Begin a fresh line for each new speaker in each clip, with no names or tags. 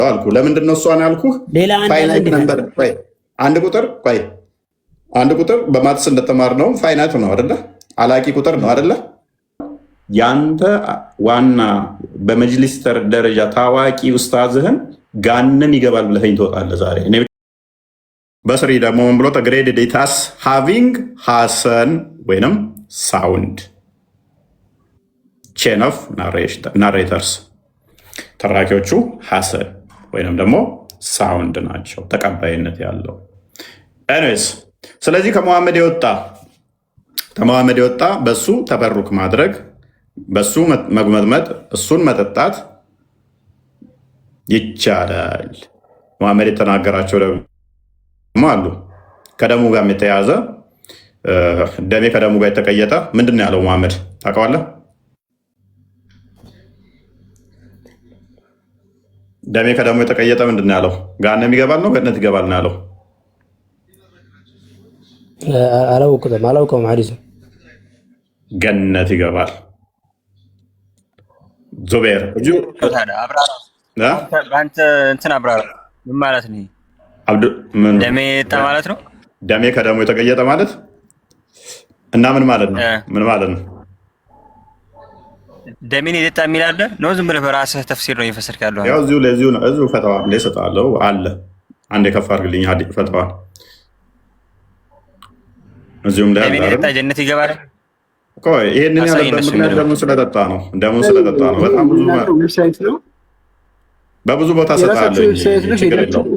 አልኩ። ለምንድን ነው እሷን ያልኩህ? ፋይናይት ነምበር አንድ ቁጥር በማትስ እንደተማር ነው ፋይናይት ነው አይደለ? አላቂ ቁጥር ነው አይደለ? ያንተ ዋና በመጅሊስ ደረጃ ታዋቂ ኡስታዝህን ጋንም ይገባል ብለኸኝ ትወጣለህ ዛሬ። በስሪ ደግሞ ምን ብሎ ግሬድድ ኢታስ ሃቪንግ ሀሰን ወይንም ሳውንድ ቼን ኦፍ ናሬተርስ ተራኪዎቹ ሀሰን ወይንም ደግሞ ሳውንድ ናቸው፣ ተቀባይነት ያለው ኤኒዌይስ። ስለዚህ ከመሐመድ የወጣ በሱ ተበሩክ ማድረግ፣ በሱ መጉመጥመጥ፣ እሱን መጠጣት ይቻላል። መሐመድ የተናገራቸው ደግሞ አሉ። ከደሙ ጋር የተያዘ ደሜ ከደሙ ጋር የተቀየጠ ምንድን ነው ያለው መሐመድ ታውቀዋለህ? ደሜ ከደሙ የተቀየጠ ምንድን ነው ያለው? ገሃነም ይገባል ነው ገነት ይገባል ነው ያለው?
አላውቀውም። ሐዲስ
ገነት ይገባል። ዙቤር
አንተ እንትን አብራራ። ምን ማለት ነው? ደሜ የጠ ማለት ነው።
ደሜ ከደሙ የተቀየጠ ማለት እና ምን ማለት ነው? ምን ማለት ነው?
ደሜን የጠጣ የሚል አለ ነው? ዝም ብለህ በራስህ ተፍሲር ነው እየፈሰድክ ያለው?
ያው እዚሁ ፈተዋ ላይ እሰጥሃለሁ አለ። አንዴ ከፍ አድርግልኝ ፈተዋ። እዚሁም ላይ
የጠጣ ጀነት ይገባል
እኮ። ይሄንን ያለበት ምክንያት ደሙን ስለጠጣ ነው። ደሙን ስለጠጣ ነው። በጣም በብዙ ቦታ እሰጥሃለሁ። ችግር የለውም።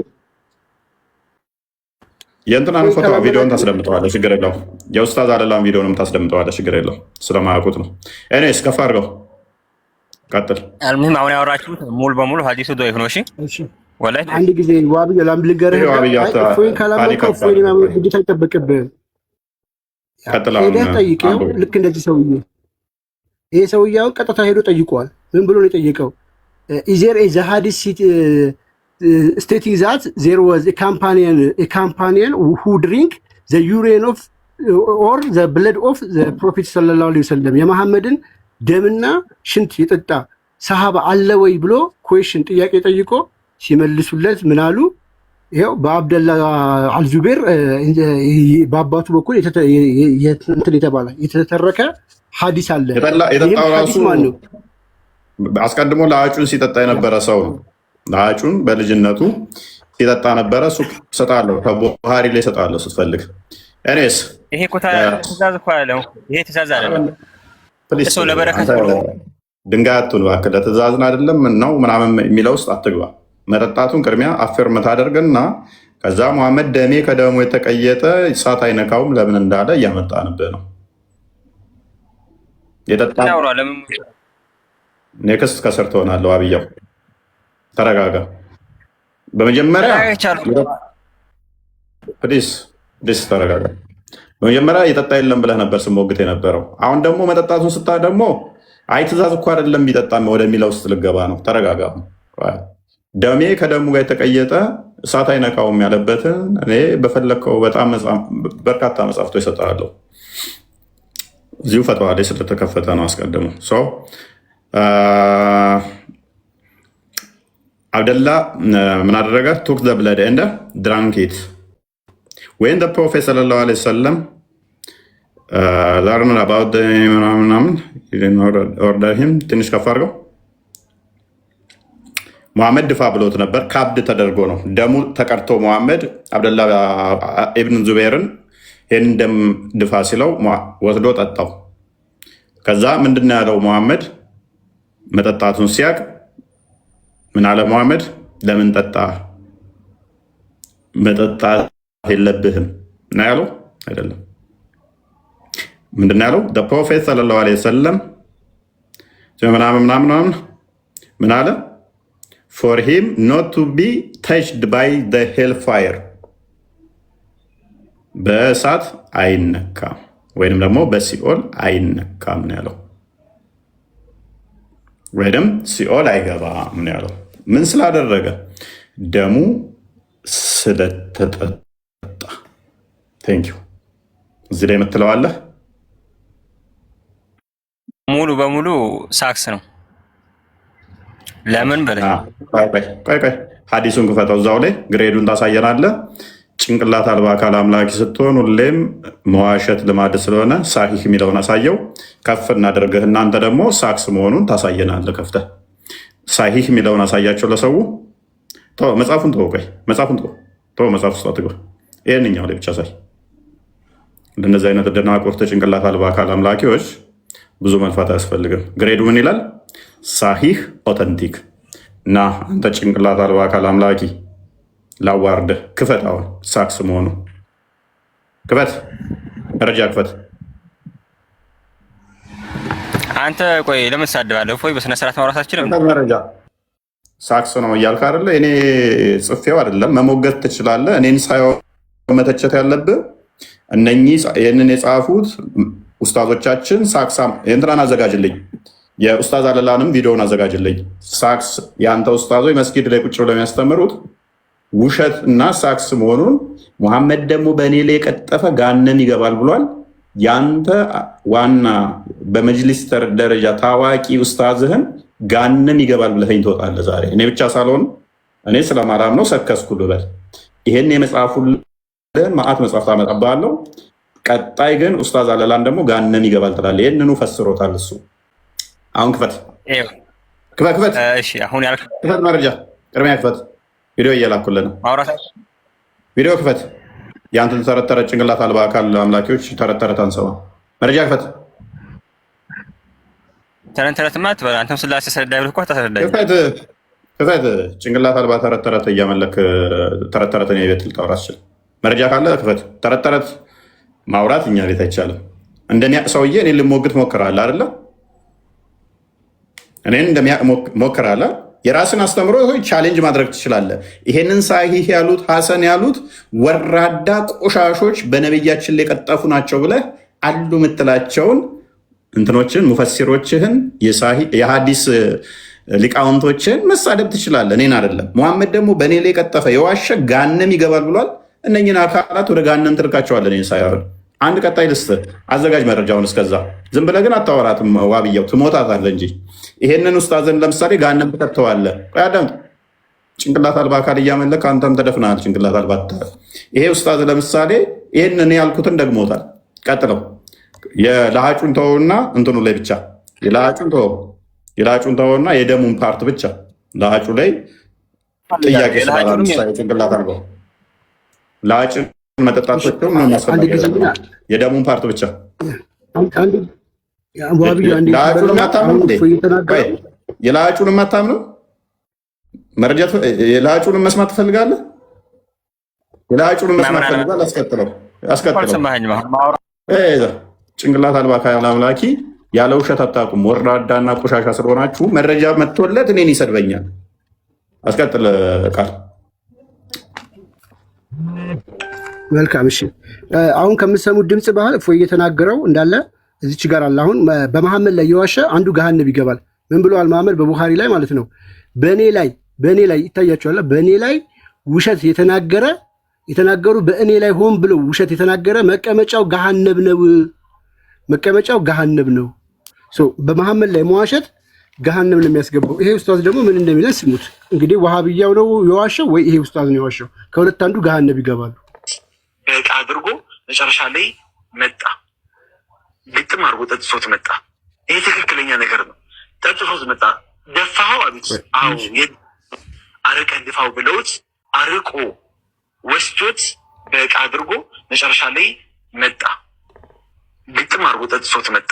የእንትናን ፎቶ ቪዲዮን ታስደምጠዋለህ፣ ችግር የለውም። የኡስታዝ አደላም ቪዲዮንም ታስደምጠዋለህ፣ ችግር የለውም። ስለማያውቁት ነው። እኔስ ከፍ አድርገው ቀጥል።
አልሙሂም አሁን ያወራችሁት ሙሉ በሙሉ ሀዲሱ ዶይፍ ነው። እሺ ወላሂ
አንድ ጊዜ ዋብዬ ላምልገርህ እፎይን ካላመንከው እፎይን ማመን ግዴታ አይጠበቅብህም። ሄደህ ጠይቀው። ልክ እንደዚህ ሰውዬ ይሄ ሰውዬውን ቀጥታ ሄዶ ጠይቀዋል። ምን ብሎ ነው የጠየቀው? ኢዜር ዘ ሀዲስ stating that there was a companion who drink the urine of or the blood of the Prophet sallallahu alaihi wasallam የመሐመድን ደምና ሽንት የጠጣ ሰሃባ አለ ወይ ብሎ ኩዌሽን ጥያቄ ጠይቆ ሲመልሱለት ምን አሉ? ይሄው በአብደላ አልዙቤር በአባቱ በኩል እንትን የተባለ የተተረከ ሐዲስ አለ።
የጠጣው ራሱ አስቀድሞ ለአጩን ሲጠጣ የነበረ ሰው ነው። ለአጩን በልጅነቱ ሲጠጣ ነበረ። እሱ እሰጥሃለሁ፣ ከቡሃሪ ላይ እሰጥሃለሁ ስትፈልግ። እኔስ
ይሄ ትእዛዝ እኮ አለው። ይሄ ትእዛዝ አይደለም። እሱ ለበረከት
ድንጋይ አትሁን እባክህ። ለትእዛዝን አይደለም ነው ምናምን የሚለው ውስጥ አትግባ። መጠጣቱን ቅድሚያ አፌርም ታደርግና ከዛ መሐመድ ደሜ ከደሙ የተቀየጠ እሳት አይነካውም ለምን እንዳለ እያመጣንብህ ነው። የጠጣ ኔክስት ከስር ትሆናለህ። አብያው ተረጋጋ። በመጀመሪያ ፕሊስ ተረጋጋ። በመጀመሪያ የጠጣ የለም ብለህ ነበር ስሞግት የነበረው። አሁን ደግሞ መጠጣቱን ስታ ደግሞ አይ ትእዛዝ እኮ አይደለም ቢጠጣ ወደሚለው ውስጥ ልገባ ነው። ተረጋጋ። ደሜ ከደሙ ጋር የተቀየጠ እሳት አይነካውም ያለበትን እኔ በፈለግከው በጣም በርካታ መጽሐፍቶች እሰጥሃለሁ። እዚሁ ፈተዋ ላይ ስለተከፈተ ነው። አስቀድሞ አብደላ ምን አደረገ? ቱክ ዘ ብለድ ኤንድ ድራንክ ኢት ዌን ዘ ፕሮፌት ሰለላሁ ዐለይሂ ወሰለም ላርን አባውት ምናምን ኦርደር ሂም። ትንሽ ከፍ አድርገው። መሐመድ ድፋ ብሎት ነበር። ካብድ ተደርጎ ነው ደሙ ተቀድቶ መሐመድ አብደላ ኢብን ዙቤርን ይህን ደም ድፋ ሲለው ወስዶ ጠጣው። ከዛ ምንድን ነው ያለው መሐመድ? መጠጣቱን ሲያቅ ምን አለ መሐመድ? ለምን ጠጣ? መጠጣት የለብህም ነው ያለው አይደለም። ምንድን ነው ያለው? ፕሮፌት ሰለላሁ ዐለይሂ ወሰለም ምናምን ምን አለ? for him not to be touched by the hellfire በእሳት አይነካም ወይንም ደግሞ በሲኦል አይነካም ነው ያለው። ወይም ሲኦል አይገባም ነው ያለው። ምን ስላደረገ? ደሙ ስለተጠጣ። ቴንክ ዩ። እዚህ ላይ የምትለዋለህ
ሙሉ በሙሉ ሳክስ ነው። ለምን በላይ
ቆይ ሐዲሱን ክፈተው፣ እዛው ላይ ግሬዱን ታሳየናለህ። ጭንቅላት አልባ አካል አምላኪ ስትሆን ሁሌም መዋሸት ልማድ ስለሆነ ሳሂህ የሚለውን አሳየው። ከፍ እናደርግህ። እናንተ ደግሞ ሳክስ መሆኑን ታሳየናለህ። ከፍተህ ሳሂህ የሚለውን አሳያቸው ለሰው። መጽሐፉን ተወው፣ ቆይ መጽሐፉን ተወው፣ መጽሐፍ ውስጥ አትግባ። ይህንኛው ላይ ብቻ ሳይ። እንደነዚህ አይነት ደናቁርት ጭንቅላት አልባ አካል አምላኪዎች ብዙ መልፋት አያስፈልግም። ግሬዱ ምን ይላል? ሳሂህ ኦተንቲክ። እና አንተ ጭንቅላት አልባ አካል አምላኪ ላዋርድህ። ክፈት፣ አሁን ሳክስ መሆኑ ክፈት፣ መረጃ ክፈት።
አንተ ቆይ ለምን ትሳደባለህ? እፎይ በስነ ስርዓት ማውራታችን
መረጃ ሳክስ ነው እያልክ አይደለ? እኔ ጽፌው አይደለም። መሞገት ትችላለህ። እኔን ሳይሆን መተቸት ያለብህ እነኚህ ይህንን የጻፉት ኡስታዞቻችን። ሳክሳም የእንትናን አዘጋጅልኝ፣ የኡስታዝ አለላንም ቪዲዮውን አዘጋጅልኝ። ሳክስ የአንተ ኡስታዞች መስጊድ ላይ ቁጭ ብለው የሚያስተምሩት ውሸት እና ሳክስ መሆኑን ሙሐመድ ደግሞ በእኔ ላይ የቀጠፈ ጋነም ይገባል ብሏል። ያንተ ዋና በመጅሊስ ደረጃ ታዋቂ ኡስታዝህን ጋነም ይገባል ብለኸኝ ትወጣለህ ዛሬ። እኔ ብቻ ሳልሆን እኔ ስለማላም ነው ሰከስኩ ልበል። ይሄን የመጽሐፉልን ማአት መጽሐፍ ታመጣብሃለሁ። ቀጣይ ግን ኡስታዝ አለላን ደግሞ ጋነም ይገባል ትላለህ። ይህንኑ ፈስሮታል እሱ። አሁን ክፈት ክፈት።
እሺ አሁን
ክፈት፣ መረጃ ቅድሚያ ክፈት። ቪዲዮ እየላኩልህ ነው። ቪዲዮ ክፈት። የአንተን ተረት ተረት ጭንቅላት አልባ አካል አምላኪዎች ተረት ተረት አንሰማ። መረጃ ክፈት።
ተረት ተረት ማለት አንተም ስላሴ ሰዳይ ብለህ እኮ ታሰዳይ።
ክፈት። ጭንቅላት አልባ ተረት ተረት እያመለክ ተረት ተረት ነው የቤት ልታወራ አትችልም። መረጃ ካለ ክፈት። ተረት ተረት ማውራት እኛ ቤት አይቻልም። እንደሚያውቅ ሰውዬ እኔን ልሞግት ሞክራለህ አይደለ? እኔን እንደሚያውቅ ሞክራለህ። የራስን አስተምሮ ቻሌንጅ ማድረግ ትችላለህ። ይሄንን ሳሂህ ያሉት ሐሰን ያሉት ወራዳ ቆሻሾች በነብያችን ላይ የቀጠፉ ናቸው ብለህ አሉ የምትላቸውን እንትኖችን ሙፈሲሮችህን የሐዲስ ሊቃውንቶችን መሳደብ ትችላለህ። እኔን አይደለም። ሙሐመድ ደግሞ በእኔ ላይ የቀጠፈ የዋሸ ጋነም ይገባል ብሏል። እነኝን አካላት ወደ ጋነም ትልካቸዋለህ። እኔን ሳይሆን አንድ ቀጣይ ልስጥህ፣ አዘጋጅ መረጃውን። እስከዛ ዝም ብለህ ግን አታወራትም። ዋብያው ትሞታታለህ እንጂ ይሄንን ኡስታዝን ለምሳሌ ጋነም ትከተዋለህ። አዳምጥ። ጭንቅላት አልባ አካል እያመለክ አንተም ተደፍናል። ጭንቅላት አልባ ይሄ ኡስታዝ ለምሳሌ ይህንን ያልኩትን ደግሞታል። ቀጥለው የለሃጩን ተወውና እንትኑ ላይ ብቻ የለሃጩን ተወውና የደሙን ፓርት ብቻ ለሃጩ ላይ ጥያቄ ስላላ ጭንቅላት አልባው ለሃጭን መጠጣቶቸው ነው የሚያስፈልገው። የደሙን ፓርት ብቻ የለሃጩን የማታምነው መረጃ የለሃጩን መስማት ትፈልጋለህ? የለሃጩን መስማት ፈልጋል። አስከትለው ጭንቅላት አልባ አካል አምላኪ ያለ ውሸት አታውቁም። ወራዳና ቆሻሻ ስለሆናችሁ መረጃ መጥቶለት እኔን ይሰድበኛል። አስቀጥል ቃል።
መልካም እሺ። አሁን ከምትሰሙት ድምፅ ባህል እፎይ እየተናገረው እንዳለ እዚች ጋር አለ። አሁን በመሐመድ ላይ የዋሸ አንዱ ገሃነብ ይገባል። ምን ብለዋል መሐመድ በቡኻሪ ላይ ማለት ነው። በእኔ ላይ ይታያቸዋል። በእኔ ላይ ውሸት የተናገሩ በእኔ ላይ ሆን ብለው ውሸት የተናገረ መቀመጫው ገሃነብ ነው። በመሐመድ ላይ መዋሸት ገሃነም ነው የሚያስገባው። ይሄ ኡስታዝ ደግሞ ምን እንደሚለን ስሙት። እንግዲህ ዋሃብያው ነው የዋሸው ወይ ይሄ ኡስታዝ ነው የዋሸው? ከሁለት አንዱ ገሃነብ ይገባሉ።
በቃ አድርጎ መጨረሻ ላይ መጣ፣ ግጥም አድርጎ ጠጥሶት መጣ። ይሄ ትክክለኛ ነገር ነው። ጠጥሶት መጣ። ደፋኸው አሉት። አዎ አርቀህ ድፋው ብለውት አርቆ ወስዶት በቃ አድርጎ መጨረሻ ላይ መጣ፣ ግጥም አድርጎ ጠጥሶት መጣ።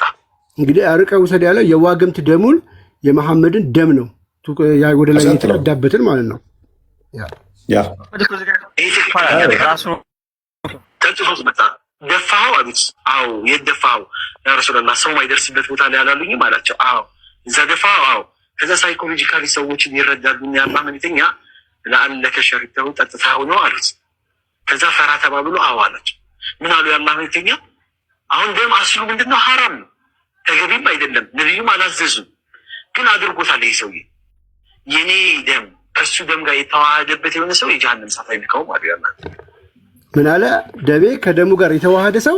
እንግዲህ
አርቀህ ውሰድ ያለው የዋግምት ደሙን የመሐመድን ደም ነው ወደ ላይ የተቀዳበትን ማለት ነው።
ጠጥሶት መጣ። ደፋኸው አሉት። አዎ የት ደፋኸው ያ ረሱላህ? ሰው ማይደርስበት ቦታ ላይ አላሉኝም አላቸው። አዎ እዛ ደፋኸው። አዎ ከዛ ሳይኮሎጂካሊ ሰዎችን ይረዳሉ። ያላ መልእክተኛ ለአለከ ሸሪተው ጠጥተኸው ነው አሉት። ከዛ ፈራ ተባብሎ አዎ አላቸው። ምን አሉ ያላ መልእክተኛ? አሁን ደም አስሉ ምንድነው? ሐራም ነው፣ ተገቢም አይደለም፣ ነቢዩም አላዘዙም። ግን አድርጎታል። ይሄ ሰውዬ የኔ ደም ከሱ ደም ጋር የተዋሃደበት የሆነ ሰው የጀሃነም እሳት አይነካውም አሉ ያላ።
ምን አለ? ደሜ ከደሙ ጋር የተዋሃደ ሰው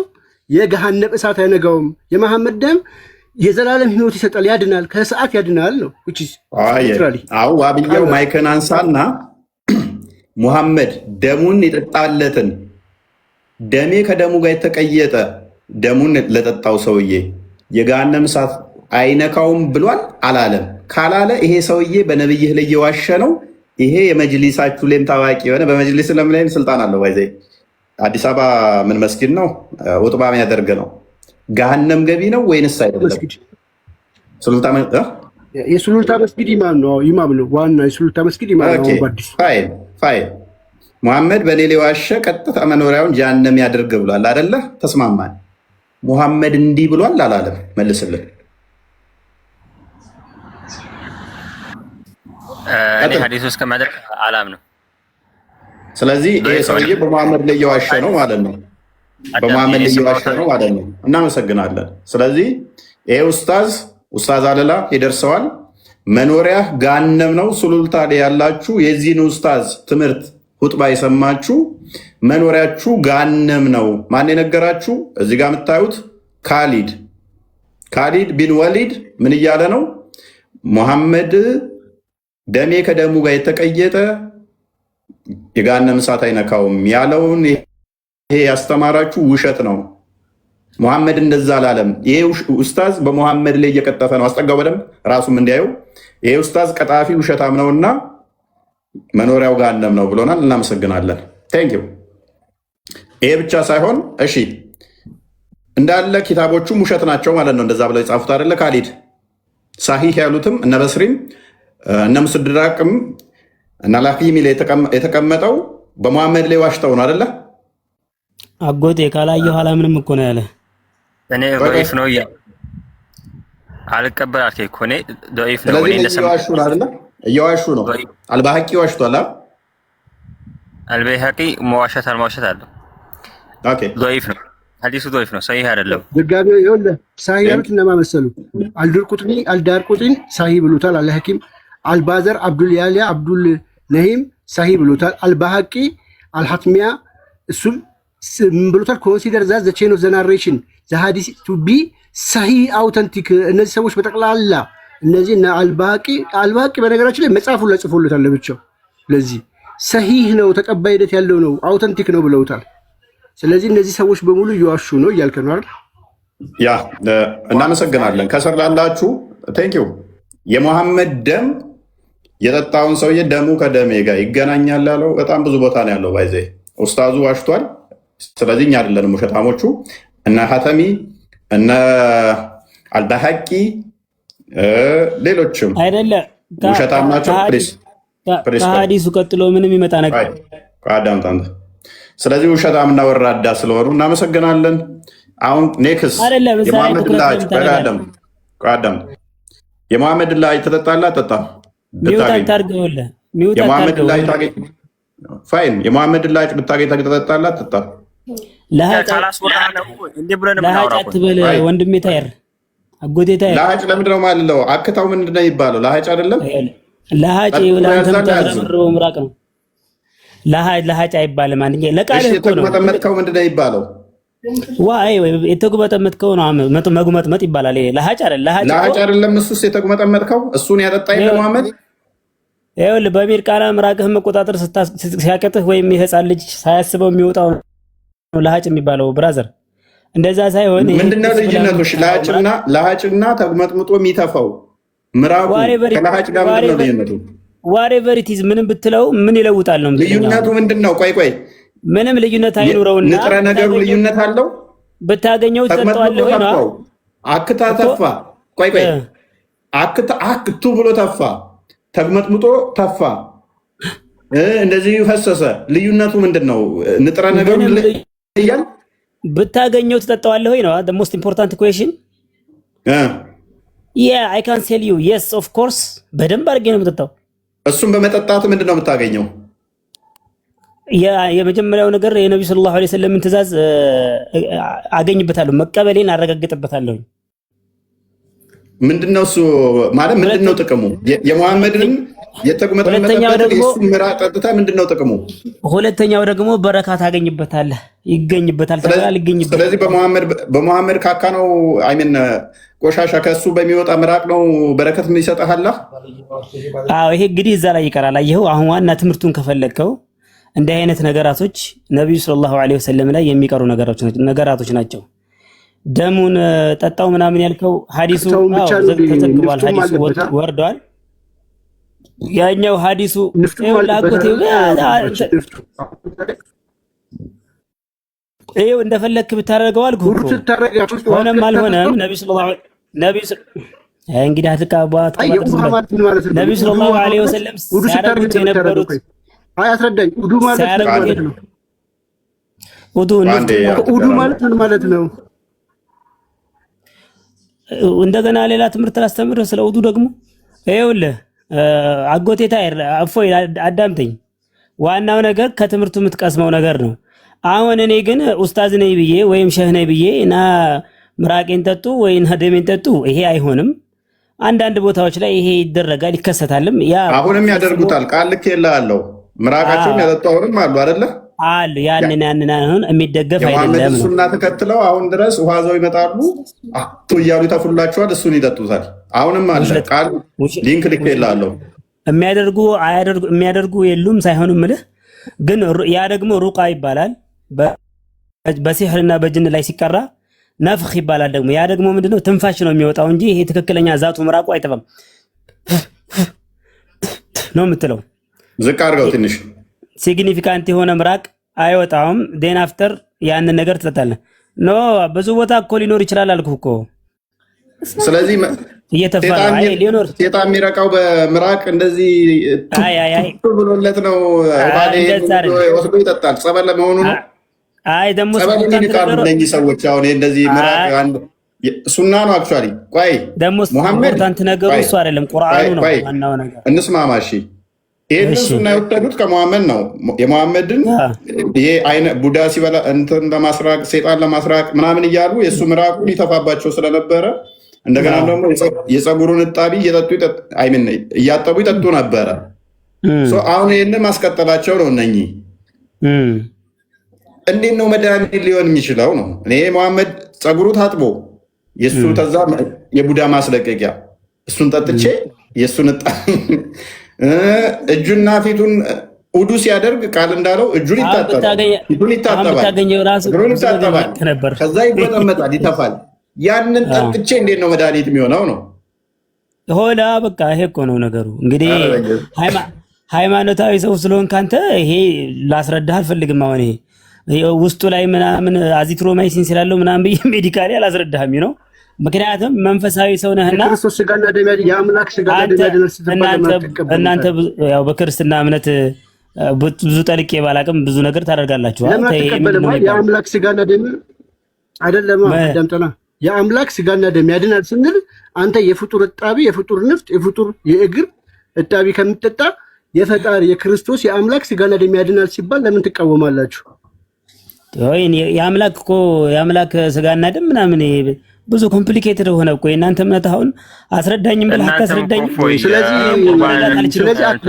የገሃነም እሳት አይነጋውም። የመሐመድ ደም የዘላለም ሕይወት ይሰጣል፣ ያድናል፣ ከሰዓት ያድናል ነው። ዋብያው
ማይክን አንሳና ሙሐመድ ደሙን የጠጣለትን ደሜ ከደሙ ጋር የተቀየጠ ደሙን ለጠጣው ሰውዬ የገሃነም እሳት አይነካውም ብሏል አላለም? ካላለ ይሄ ሰውዬ በነብይህ ላይ የዋሸ ነው። ይሄ የመጅሊሳችሁ ላይም ታዋቂ የሆነ በመጅሊስ ላይም ስልጣን አለው። ባይዘ አዲስ አበባ ምን መስጊድ ነው ውጥባ የሚያደርግ ነው? ገሃነም ገቢ ነው ወይንስ አይደለም?
የሱሉልታ መስጊድ ኢማም ነው። ኢማም ነው ዋና የሱሉልታ መስጊድ ኢማም ነው። ባዲስ
ፋይል ሙሐመድ በሌላ ዋሸ፣ ቀጥታ መኖሪያውን ጀሃነም ያድርግ ብሏል አይደለ? ተስማማን። ሙሐመድ እንዲህ ብሏል አላለም? መልስልን።
እኔ ሐዲስ ውስጥ ከማድረግ አላምንም።
ስለዚህ ይሄ ሰውዬ በሙሐመድ ላይ የዋሸ ነው ማለት ነው። በሙሐመድ ላይ የዋሸ ነው ማለት ነው። እናመሰግናለን። ስለዚህ ይሄ ኡስታዝ አለላ ይደርሰዋል። መኖሪያ ገሃነም ነው። ሱሉልታ ላይ ያላችሁ የዚህን ኡስታዝ ትምህርት ሁጥባ የሰማችሁ መኖሪያችሁ ገሃነም ነው። ማን የነገራችሁ? እዚህ ጋር የምታዩት ካሊድ ቢን ወሊድ ምን እያለ ነው? ሙሐመድ ደሜ ከደሙ ጋር የተቀየጠ የገሃነም እሳት አይነካውም ያለውን ይሄ ያስተማራችሁ ውሸት ነው። ሙሐመድ እንደዛ አላለም። ይሄ ኡስታዝ በሙሐመድ ላይ እየቀጠፈ ነው። አስጠጋው በደንብ ራሱም እንዲያዩ። ይሄ ኡስታዝ ቀጣፊ ውሸታም ነውና መኖሪያው ገሃነም ነው ብሎናል። እናመሰግናለን። ቴንኪው። ይሄ ብቻ ሳይሆን እሺ እንዳለ ኪታቦቹም ውሸት ናቸው ማለት ነው። እንደዛ ብለው የጻፉት አይደለ? ካሊድ ሳሂህ ያሉትም እነ በስሪም እነ ሙስድራቅም እና ላፊሚ ላይ የተቀመጠው በሙሐመድ ላይ ዋሽተው ነው አይደለ?
አጎቴ ካላየሁ ኋላ ምንም እኮ ነው ያለ።
እኔ ዶይፍ ነው አልቀበላት እኮ እኔ ዶይፍ ነው።
እኔ እየዋሹ ነው አይደለ? እየዋሹ ነው። አልባህቂ ዋሽቷል።
አልባህቂ መዋሸት አልመዋሸት አለው።
ኦኬ
ዶይፍ ነው ሐዲሱ ዶይፍ ነው፣ ሰሂህ አይደለም።
ድጋሚ ይኸውልህ ሳሂህ ያሉት እነማን መሰሉ? አልዳርቁጥኒ ሳሂህ ብሎታል። አልሐኪም አልባዘር አብዱል ያሊያ አብዱል ነሂም ሳሂህ ብሎታል። አልባህቂ አልሐትሚያ እሱም ምን ብሎታል? ኮንሲደር ዛት ዘ ቼን ኦፍ ዘ ናሬሽን ዘ ሐዲስ ቱ ቢ ሳሂህ አውተንቲክ። እነዚህ ሰዎች በጠቅላላ እነዚህ እና አልባቂ በነገራችን ላይ መጽሐፉን ላይ ጽፎለታል ለብቻው። ስለዚህ ሰሂህ ነው፣ ተቀባይነት ያለው ነው፣ አውተንቲክ ነው ብለውታል። ስለዚህ እነዚህ ሰዎች በሙሉ እየዋሹ ነው እያልከ ነው አይደል?
ያ እናመሰግናለን። ከስር ላላችሁ ቴንኪው። የሙሐመድ ደም የጠጣውን ሰውዬ ደሙ ከደሜ ጋር ይገናኛል ያለው በጣም ብዙ ቦታ ነው ያለው። ባይዘ ኡስታዙ ዋሽቷል። ስለዚህ እኛ አይደለንም ውሸታሞቹ። እነ ሀተሚ እነ አልባሐቂ ሌሎችም
አይደለ
ውሸታም ናቸው።
ከሀዲሱ ቀጥሎ ምንም ይመጣ ነገር
አዳምጥ አንተ። ስለዚህ ውሸታምና ወራዳ ስለሆኑ እናመሰግናለን። አሁን ኔክስ የሙሐመድ ላይ ተጠጣላ ጠጣ የሙሐመድ ላይ ብታገኝ ተጠጣላ ጠጣ
ለሀጭ አትበል ወንድሜ ታየር አጎቴ ታየር።
ለሀጭ ለምንድን ነው የማልለው? አክታው ምንድን ነው የሚባለው? ለሀጭ አይደለም
ለሀጭ ለአንተ የምታረበረበው ምራቅ ነው። ለሀጭ አይባልም። አንደኛ ለቃል እኮ ነው።
የተጉመጠመጥከው ምንድን ነው የሚባለው?
ዋይ የተጉመጠመጥከው ነው መጉመጥመጥ ይባላል። ለሀጭ
አይደለም። እሱስ የተጉመጠመጥከው እሱን ያጠጣኝ ለሙሐመድ
ይኸውልህ በሚር ቃና ምራቅህን መቆጣጠር ሲያቀጥህ ወይም የህፃን ልጅ ሳያስበው የሚወጣው ነው ለሀጭ የሚባለው። ብራዘር እንደዛ ሳይሆን
ምንድነው ልዩነቱ? ለሀጭና ተጉመጥምጦ የሚተፋው ምራቁ ከለሀጭ ጋር ምንድነው ልዩነቱ?
ዋሬቨር ኢት ኢዝ ምንም ብትለው ምን ይለውጣል ነው
ልዩነቱ? ምንድነው? ቆይ
ምንም ልዩነት አይኖረውና
ንጥረ ነገሩ ልዩነት አለው።
ብታገኘው ትጠጣዋለህ ወይ ነው?
አክታ ተፋ። ቆይ አክቱ ብሎ ተፋ፣ ተግመጥምጦ ተፋ፣ እንደዚህ ፈሰሰ። ልዩነቱ ምንድነው? ንጥረ ነገሩ ይለያል።
ብታገኘው ትጠጣዋለህ ወይ ነው? the most important question yeah I can tell you yes of course በደንብ አድርጌ ነው የምጠጣው።
እሱም በመጠጣት ምንድነው የምታገኘው?
የመጀመሪያው ነገር የነብዩ ሰለላሁ ዐለይሂ ወሰለም ትእዛዝ አገኝበታለሁ፣ መቀበሌን አረጋግጥበታለሁ። ምንድነው
እሱ ማለት? ምንድነው ጥቅሙ? የሙሐመድን የተጉመጠመጠበት እሱ ምራቅ ጠጥታ ምንድነው ጥቅሙ?
ሁለተኛው ደግሞ በረካ ታገኝበታለህ፣ ይገኝበታል፣ ተላል ይገኝበታል።
ስለዚህ በሙሐመድ ካካ ነው አይምን ቆሻሻ ከሱ በሚወጣ ምራቅ ነው በረከት ምን ይሰጣል?
አዎ ይሄ እንግዲህ እዛ ላይ ይቀራል። አየኸው? አሁን ዋና ትምህርቱን ከፈለግከው እንዲህ አይነት ነገራቶች ነብዩ ሰለላሁ ዐለይሂ ወሰለም ላይ የሚቀሩ ነገራቶች ናቸው። ደሙን ጠጣው ምናምን ያልከው ሐዲሱ ተዘግቧል። ሐዲሱ ወርዷል። ያኛው ሐዲሱ ይኸው እንደፈለክ ብታደርገው አልኩህ እኮ ሆነም አልሆነም። ነብዩ እንግዲህ አትቃባት ነብዩ ሰለላሁ ዐለይሂ ወሰለም ሲያደርጉት የነበሩት
አያስረዳኝ። ውዱ ማለት ነው። ውዱ ማለት ምን ማለት ነው?
እንደገና ሌላ ትምህርት ላስተምርህ ስለ ውዱ ደግሞ። ይኸውልህ አጎቴታ እፎይ አዳምጠኝ። ዋናው ነገር ከትምህርቱ የምትቀስመው ነገር ነው። አሁን እኔ ግን ኡስታዝ ነኝ ብዬ ወይም ሸህ ነኝ ብዬ እና ምራቄን ጠጡ ወይና ደሜን ጠጡ ይሄ አይሆንም። አንዳንድ ቦታዎች ላይ ይሄ ይደረጋል ይከሰታልም። ያ
አሁንም ያደርጉታል። ቃል ልክ የለአለው ምራቃቸውን ያጠጡ አሁንም አሉ አይደለ?
አሉ ያንን አሁን የሚደገፍ አይደለም።
ሱና ተከትለው አሁን ድረስ ውሃዛው ይመጣሉ እያሉ ይተፉላቸዋል። እሱን ይጠጡታል። አሁንም አለ። ቃል ሊንክ ልክ የለአለው የሚያደርጉ የሉም ሳይሆን ምልህ ግን ያ ደግሞ ሩቃ ይባላል። በሲህርና በጅን ላይ ሲቀራ ነፍኽ ይባላል። ደግሞ ያ ደግሞ ምንድነው ትንፋሽ ነው የሚወጣው እንጂ ይሄ ትክክለኛ ዛቱ ምራቁ አይጠፋም ነው የምትለው። ዝቅ አድርገው ትንሽ
ሲግኒፊካንት የሆነ ምራቅ አይወጣውም። ዴን አፍተር ያንን ነገር ትጠጣለህ። ኖ ብዙ ቦታ እኮ ሊኖር ይችላል አልኩህ እኮ።
ስለዚህ ሴጣን የሚረቃው በምራቅ እንደዚህ ብሎለት ነው ወስዶ ይጠጣል። ጸበል ለመሆኑ ነው።
አይ ደግሞ
እነዚህ ሰዎች አሁን እንደዚህ ምራቅ ሱና ነው አክቹዋሊ። ቆይ
ደግሞ ኢምፖርታንት ነገሩ እሱ አይደለም ቁርአኑ ነው ዋናው ነገር።
እንስማማ እሺ። ይሄን ሱና የወሰዱት ከመሐመድ ነው። የመሐመድን ይሄ አይነ ቡዳ ሲበላ እንትን ለማስራቅ ሴጣን ለማስራቅ ምናምን እያሉ የእሱ ምራቁን ይተፋባቸው ስለነበረ እንደገና ደግሞ የፀጉሩን እጣቢ እያጠቡ ይጠጡ ነበረ። አሁን ይህን ማስቀጠላቸው ነው። እነኚህ እንዴት ነው መድኃኒት ሊሆን የሚችለው ነው? እኔ መሐመድ ፀጉሩ ታጥቦ የእሱ ተዛ የቡዳ ማስለቀቂያ እሱን ጠጥቼ የእሱን እጁና ፊቱን ውዱ ሲያደርግ ቃል እንዳለው እጁን ይታጠባል፣ ፊቱን ይታጠባል፣ እግሩን ይታጠባል፣ ከዛ ይበጠመጣል፣ ይተፋል። ያንን ጠጥቼ እንዴት ነው መድኃኒት የሚሆነው ነው?
ሆላ በቃ ይሄ እኮ ነው ነገሩ። እንግዲህ ሃይማኖታዊ ሰው ስለሆንክ አንተ ይሄ ላስረዳህ አልፈልግም። አሁን ይሄ ውስጡ ላይ ምናምን አዚትሮማይሲን ስላለው ምናምን ብዬ ሜዲካሊ አላስረዳህም ነው። ምክንያቱም መንፈሳዊ ሰው ነህና
ክርስቶስ ስጋና ደም የአምላክ ስጋና ደም
እናንተ ያው በክርስትና እምነት ብዙ ጠልቄ ባላቅም ብዙ ነገር ታደርጋላችሁ።
የአምላክ ስጋና ደም አይደለም አዳምጠና የአምላክ ስጋና ደም ያድናል ስንል አንተ የፍጡር እጣቢ የፍጡር ንፍጥ የፍጡር የእግር እጣቢ ከምትጠጣ የፈጣሪ የክርስቶስ የአምላክ ስጋና ደም ያድናል ሲባል ለምን ትቃወማላችሁ?
የአምላክ እኮ የአምላክ ስጋና ደም ምናምን ብዙ ኮምፕሊኬትድ ሆነ እኮ የእናንተ እምነት። አሁን አስረዳኝም ብለህ አታስረዳኝም።
ስለዚህ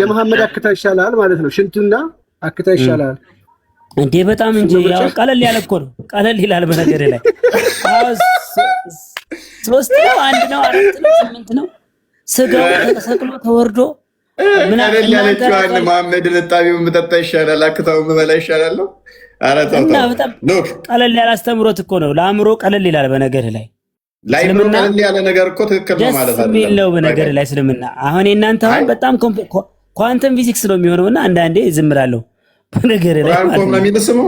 የመሐመድ አክታ ይሻላል ማለት ነው። ሽንቱና አክታ ይሻላል
እንዴ? በጣም እንጂ ያው ቀለል ያለ እኮ ነው። ቀለል ይላል በነገር ላይ 3 ነው 1 ነው 4 ነው 8 ነው ስጋው ተሰቅሎ ተወርዶ
ቀለል ያለችዋን መሐመድን እጣቢውን ብጠጣ ይሻላል አክታውን ብበላ ይሻላል ነው።
እና በጣም ቀለል ያለ አስተምሮት እኮ ነው። ለአእምሮ ቀለል ይላል በነገር ላይ
እስልምና ያለ ነገር እኮ ትክክል ነው ማለት አይደለም።
የሚለው በነገር ላይ እስልምና አሁን የእናንተ አሁን በጣም ኳንተም ፊዚክስ ነው የሚሆነውና አንዳንዴ ዝም እላለሁ በነገር ላይ።
ቁርአን ኮም ነው የሚለው ስሙ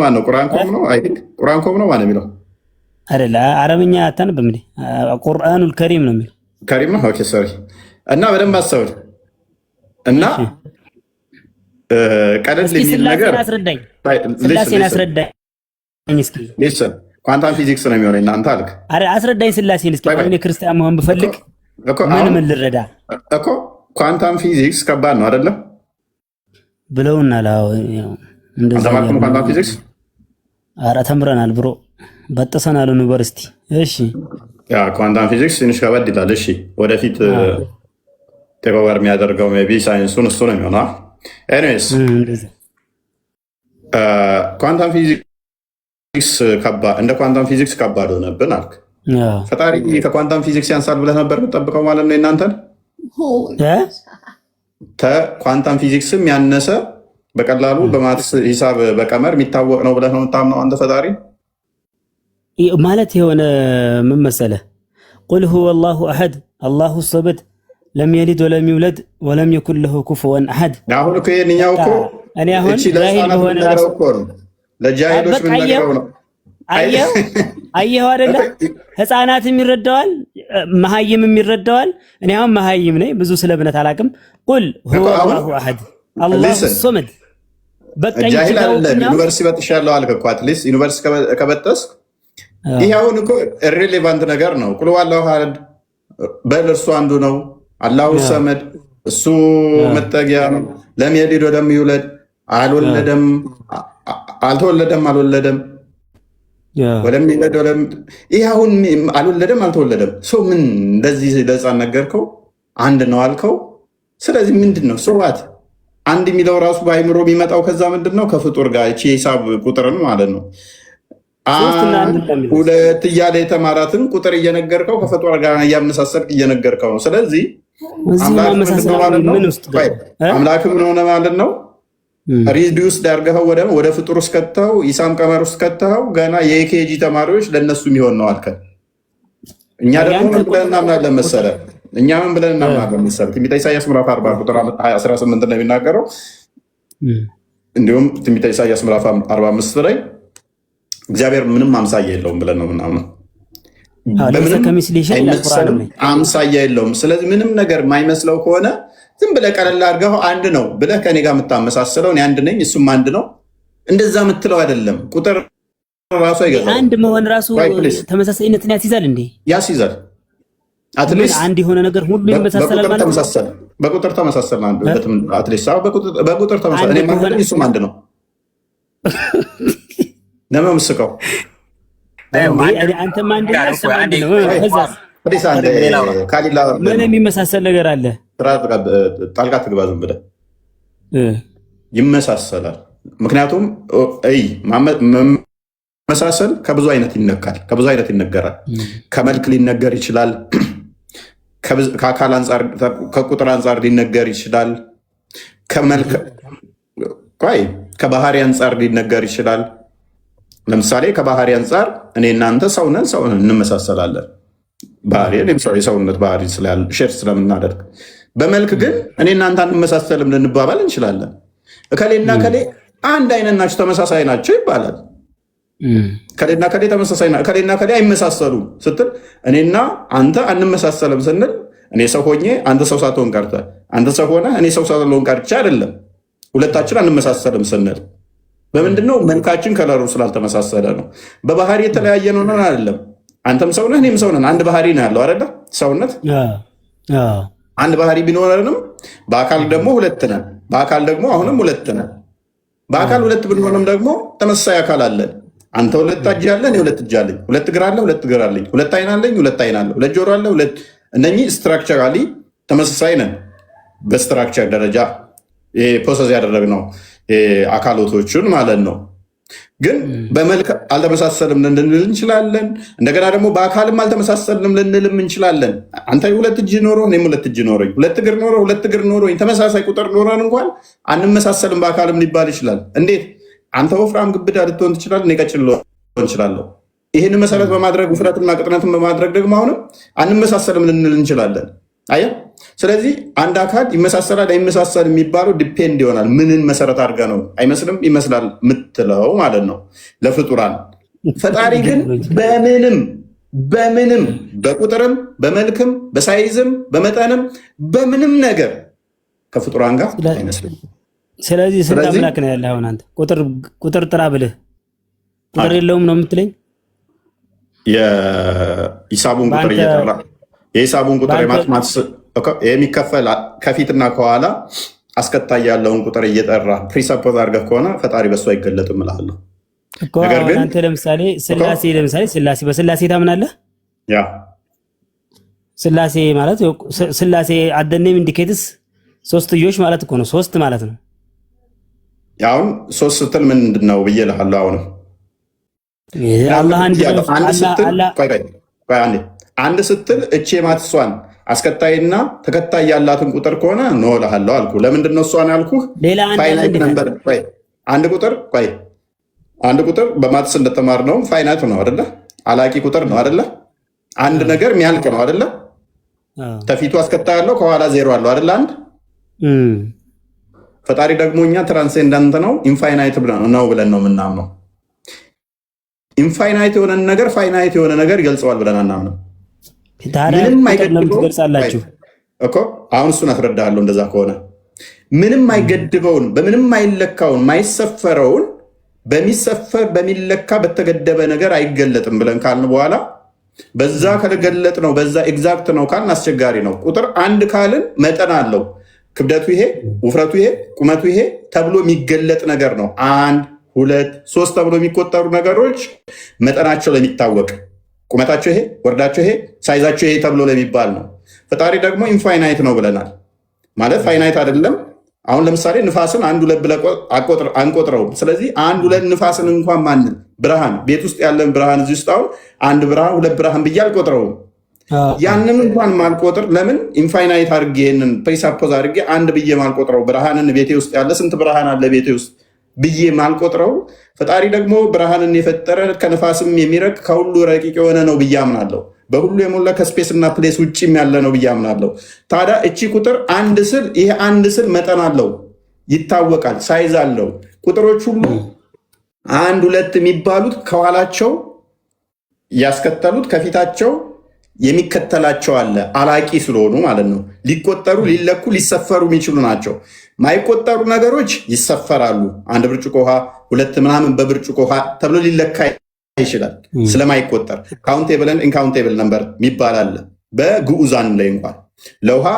ማን ነው? ቁርአን ኮም ነው። አይ ቲንክ ቁርአን ኮም ነው ማለት የሚለው
አይደለ? አረብኛ አታነብም እንዴ? ቁርአኑል ከሪም ነው የሚለው።
ከሪም ነው። ኦኬ ሶሪ። እና በደንብ አስተውል እና ቀለል የሚል ነገር
ስላሴን አስረዳኝ እስኪ።
ሊስን ኳንታም ፊዚክስ ነው የሚሆነው እናንተ አልክ።
አረ አስረዳኝ ስላሴን እስኪ። እኔ ክርስቲያን መሆን ብፈልግ ምን ልረዳ
እኮ? ኳንታም ፊዚክስ ከባድ ነው አይደለም
ብለውናል። አዎ እንደዛ
ነው ኳንታም ፊዚክስ።
አረ ተምረናል ብሮ በጥሰናል ዩኒቨርሲቲ። እሺ
ያ ኳንታም ፊዚክስ ትንሽ ከበድ ይላል። እሺ ወደፊት ተቆራር የሚያደርገው ሜቢ ሳይንሱን እሱ ነው የሚሆነው። ኤኒዌይስ ኳንታም ፊዚክስ እንደ ኳንታም ፊዚክስ ከባድ ሆነብን አልክ። ፈጣሪ ከኳንታም ፊዚክስ ያንሳል ብለህ ነበር የምጠብቀው ማለት ነው። እናንተን ከኳንታም ፊዚክስም ያነሰ በቀላሉ በማትስ ሂሳብ በቀመር የሚታወቅ ነው ብለህ ነው የምታምነው አንተ ፈጣሪ
ማለት የሆነ ምን መሰለህ ቁል ሁወ አላሁ አሐድ አላሁ ሰመድ ለም የሊድ ወለም ይውለድ ወለም የኩን ለሁ ኩፉወን አሐድ።
አሁን እኮ ይሄንኛው እኮ
እኔ አሁን ጃሂል በሆነ ራሱ
ለጃሂሎች ምን ነገረው ነው?
አየኸው አይደለ? ህፃናትም ይረዳዋል መሀይምም ይረዳዋል። እኔ አሁን መሀይም ነኝ ብዙ ስለ እምነት አላውቅም። ቁል ሁወ አላሁ አሐድ አላሁ ሰመድ በቀኝ
ዩኒቨርሲቲ በጥሻለሁ አልክ እኮ አትሊስት ዩኒቨርሲቲ ከበጠስክ ይሄ አሁን እኮ ኢሬሌቫንት ነገር ነው። ቁል ሁወ አላሁ አሐድ በል እርሱ አንዱ ነው። አላሁ ሰመድ እሱ መጠጊያ ነው። ለም የሊድ ወለም ይውለድ አልወለደም አልተወለደም ወለም ይውለድ ወለም ይሄ አሁን አልወለደም አልተወለደም ሰው ምን እንደዚህ ለህፃን ነገርከው አንድ ነው አልከው። ስለዚህ ምንድን ነው ሰዋት አንድ የሚለው ራሱ በአይምሮ የሚመጣው ከዛ ምንድን ነው ከፍጡር ጋር እቺ ሂሳብ ቁጥርን ማለት ነው ሁለት እያለ የተማራትን ቁጥር እየነገርከው ከፍጡር ጋር እያመሳሰልክ እየነገርከው ነው። ስለዚህ አምላክ ምን ሆነ ማለት ነው? ሪዲዩስ ዳርገኸው ወደ ፍጡር ውስጥ ከተኸው ሂሳብ ቀመር ውስጥ ከተኸው ገና የኬጂ ተማሪዎች ለእነሱ የሚሆን ነው አልከን። እኛ ደግሞ ምን ብለን እናምናለን መሰለህ? እኛ ምን ብለን እናምናለን መሰለህ? ትንቢተ ኢሳይያስ ምዕራፍ 40 ቁጥር 18 ነው የሚናገረው። እንዲሁም ትንቢተ ኢሳይያስ ምዕራፍ 45 ላይ እግዚአብሔር ምንም አምሳያ የለውም ብለን ነው ምናምን አምሳያ የለውም። ስለዚህ ምንም ነገር የማይመስለው ከሆነ ዝም ብለህ ቀለል አድርገው አንድ ነው ብለህ ከኔ ጋር የምታመሳስለው እኔ አንድ ነኝ እሱም አንድ ነው እንደዛ የምትለው አይደለም። ቁጥር ራሱ አይገዛም።
አንድ መሆን ራሱ ተመሳሳይነትን ያስይዛል እንዴ?
ያስይዛል።
አትሊስት አንድ የሆነ ነገር ሁሉ ይመሳሰላል ማለት ነው።
በቁጥር ተመሳሰል አንድ አትሊስት በቁጥር ተመሳሰል እኔ ማለት እሱም አንድ ነው። ለምን ምስቀው
አንተም አንድ ነው ምን የሚመሳሰል ነገር አለ?
ጣልቃ ትግባ ዝም ብለህ ይመሳሰላል። ምክንያቱም መመሳሰል ከብዙ አይነት ይነካል፣ ከብዙ አይነት ይነገራል። ከመልክ ሊነገር ይችላል፣ ከአካል አንጻር ከቁጥር አንጻር ሊነገር ይችላል፣ ከባህሪ አንጻር ሊነገር ይችላል። ለምሳሌ ከባህሪ አንጻር እኔ እናንተ ሰውነን እንመሳሰላለን። ባህሪ የሰውነት ባህሪ ሼር ስለምናደርግ፣ በመልክ ግን እኔ እናንተ አንመሳሰልም ልንባባል እንችላለን። እከሌና ከሌ አንድ አይነት ናቸው ተመሳሳይ ናቸው ይባላል። ከሌና ከሌ ተመሳሳይ ናቸው እከሌና ከሌ አይመሳሰሉም ስትል እኔና አንተ አንመሳሰልም ስንል እኔ ሰው ሆኜ አንተ ሰው ሳትሆን ቀርተህ አንተ ሰው ሆነ እኔ ሰው ሳትሆን ቀርቼ አይደለም። ሁለታችን አንመሳሰልም ስንል በምንድነው? መልካችን ከለሩ ስላልተመሳሰለ ነው። በባህሪ የተለያየ ነው አይደለም። አንተም ሰው ነህ እኔም ሰው ነን። አንድ ባህሪ ነው ያለው አይደለ? ሰውነት አንድ ባህሪ ቢኖረንም በአካል ደግሞ ሁለት ነን። በአካል ደግሞ አሁንም ሁለት ነን። በአካል ሁለት ብንሆንም ደግሞ ተመሳሳይ አካል አለን። አንተ ሁለት እጅ አለ፣ እኔ ሁለት እጅ አለኝ። ሁለት እግር አለ፣ ሁለት እግር አለኝ። ሁለት አይን አለኝ፣ ሁለት አይን አለ። ሁለት ጆሮ አለ፣ ሁለት እነኚህ ስትራክቸራሊ ተመሳሳይ ነን። በስትራክቸር ደረጃ ፕሮሰስ ያደረግነው አካሎቶቹን ማለት ነው። ግን በመልክ አልተመሳሰልም ልንል እንችላለን። እንደገና ደግሞ በአካልም አልተመሳሰልም ልንልም እንችላለን። አንተ ሁለት እጅ ኖሮ እኔም ሁለት እጅ ኖረኝ፣ ሁለት እግር ኖሮ ተመሳሳይ ቁጥር ኖረን እንኳን አንመሳሰልም በአካልም ሊባል ይችላል። እንዴት? አንተ ወፍራም ግብዳ ልትሆን ትችላል፣ እኔ ቀጭን ልሆን እችላለሁ። ይህን መሰረት በማድረግ ውፍረትና ቅጥነትን በማድረግ ደግሞ አሁንም አንመሳሰልም ልንል እንችላለን። አየህ። ስለዚህ አንድ አካል ይመሳሰላል አይመሳሰል የሚባለው ዲፔንድ ይሆናል። ምንን መሰረት አድርገ ነው አይመስልም ይመስላል የምትለው ማለት ነው ለፍጡራን። ፈጣሪ ግን በምንም በቁጥርም በመልክም በሳይዝም በመጠንም በምንም ነገር ከፍጡራን ጋር አይመስልም።
ስለዚህ ስንት አምላክ ነው ያለህ? አሁን አንተ ቁጥር ጥራ ብልህ ቁጥር የለውም ነው የምትለኝ?
የሂሳቡን ቁጥር እየጠራ የሂሳቡን ቁጥር የማትማትስ የሚከፈል ከፊትና ከኋላ አስከታይ ያለውን ቁጥር እየጠራ ፕሪሰፖዝ አድርገህ ከሆነ ፈጣሪ በሱ አይገለጥም እልሃለሁ።
ነገር ግን አንተ ለምሳሌ ስላሴ በስላሴ ታምናለህ?
ያ
ስላሴ ማለት ስላሴ አደኔም ኢንዲኬትስ ሶስትዮሽ ማለት እኮ ነው። ሶስት ማለት ነው።
አሁን ሶስት ስትል ምንድን ነው ብዬ እልሃለሁ። አሁንም አንድ ስትል እቼ ማትሷን አስከታይና ተከታይ ያላትን ቁጥር ከሆነ ኖ እልሃለሁ አልኩህ። ለምንድን ነው እሷን ያልኩህ? ፋይናይት ነምበር አንድ ቁጥር በማትስ እንደተማርነው ፋይናይት ነው አይደለ? አላቂ ቁጥር ነው አይደለ? አንድ ነገር የሚያልቅ ነው አይደለ? ተፊቱ አስከታይ ያለው ከኋላ ዜሮ አለው አይደለ? አንድ ፈጣሪ ደግሞ እኛ ትራንሴንደንት ነው ኢንፋይናይት ነው ብለን ነው የምናምነው። ኢንፋይናይት የሆነ ነገር ፋይናይት የሆነ ነገር ይገልጸዋል ብለን አናምነው። ምንም አይገድበውም እኮ አሁን እሱን አስረዳለሁ። እንደዛ ከሆነ ምንም አይገድበውን በምንም አይለካውን ማይሰፈረውን በሚሰፈር በሚለካ በተገደበ ነገር አይገለጥም ብለን ካልን በኋላ በዛ ከገለጥ ነው በዛ ኤግዛክት ነው ካልን አስቸጋሪ ነው። ቁጥር አንድ ካልን መጠን አለው። ክብደቱ ይሄ፣ ውፍረቱ ይሄ፣ ቁመቱ ይሄ ተብሎ የሚገለጥ ነገር ነው። 1 2 3 ተብሎ የሚቆጠሩ ነገሮች መጠናቸው ለሚታወቅ ቁመታቸው ይሄ፣ ወርዳቸው ይሄ፣ ሳይዛቸው ይሄ ተብሎ ለሚባል ነው። ፈጣሪ ደግሞ ኢንፋይናይት ነው ብለናል። ማለት ፋይናይት አይደለም። አሁን ለምሳሌ ንፋስን 1 2 ብለን አንቆጥረውም። ስለዚህ 1 2 ንፋስን እንኳን ማንን ብርሃን ቤት ውስጥ ያለን ብርሃን እዚህ ውስጥ አሁን 1 ብርሃን 2 ብርሃን ብዬ አልቆጥረውም። ያንን እንኳን ማልቆጥር ለምን ኢንፋይናይት አድርጌ ይሄንን ፕሪሳፖዝ አድርጌ 1 ብዬ ማልቆጥረው ብርሃንን ቤቴ ውስጥ ያለ ስንት ብርሃን አለ ቤቴ ውስጥ ብዬ ማልቆጥረው ፈጣሪ ደግሞ ብርሃንን የፈጠረ ከንፋስም የሚረቅ ከሁሉ ረቂቅ የሆነ ነው ብዬ አምናለሁ። በሁሉ የሞላ ከስፔስ እና ፕሌስ ውጭም ያለ ነው ብዬ አምናለሁ። ታዲያ እቺ ቁጥር አንድ ስል ይሄ አንድ ስል መጠን አለው፣ ይታወቃል፣ ሳይዝ አለው። ቁጥሮች ሁሉ 1 2 የሚባሉት ከኋላቸው ያስከተሉት ከፊታቸው የሚከተላቸው አለ፣ አላቂ ስለሆኑ ማለት ነው። ሊቆጠሩ ሊለኩ ሊሰፈሩ የሚችሉ ናቸው። ማይቆጠሩ ነገሮች ይሰፈራሉ። 1 ብርጭቆ ውሃ 2 ምናምን በብርጭቆ ውሃ ተብሎ ሊለካ ይችላል ስለማይቆጠር። ካውንቴብል ኤንድ ኢንካውንቴብል ነምበር የሚባል አለ በግዑዛን ላይ እንኳን ለውሃ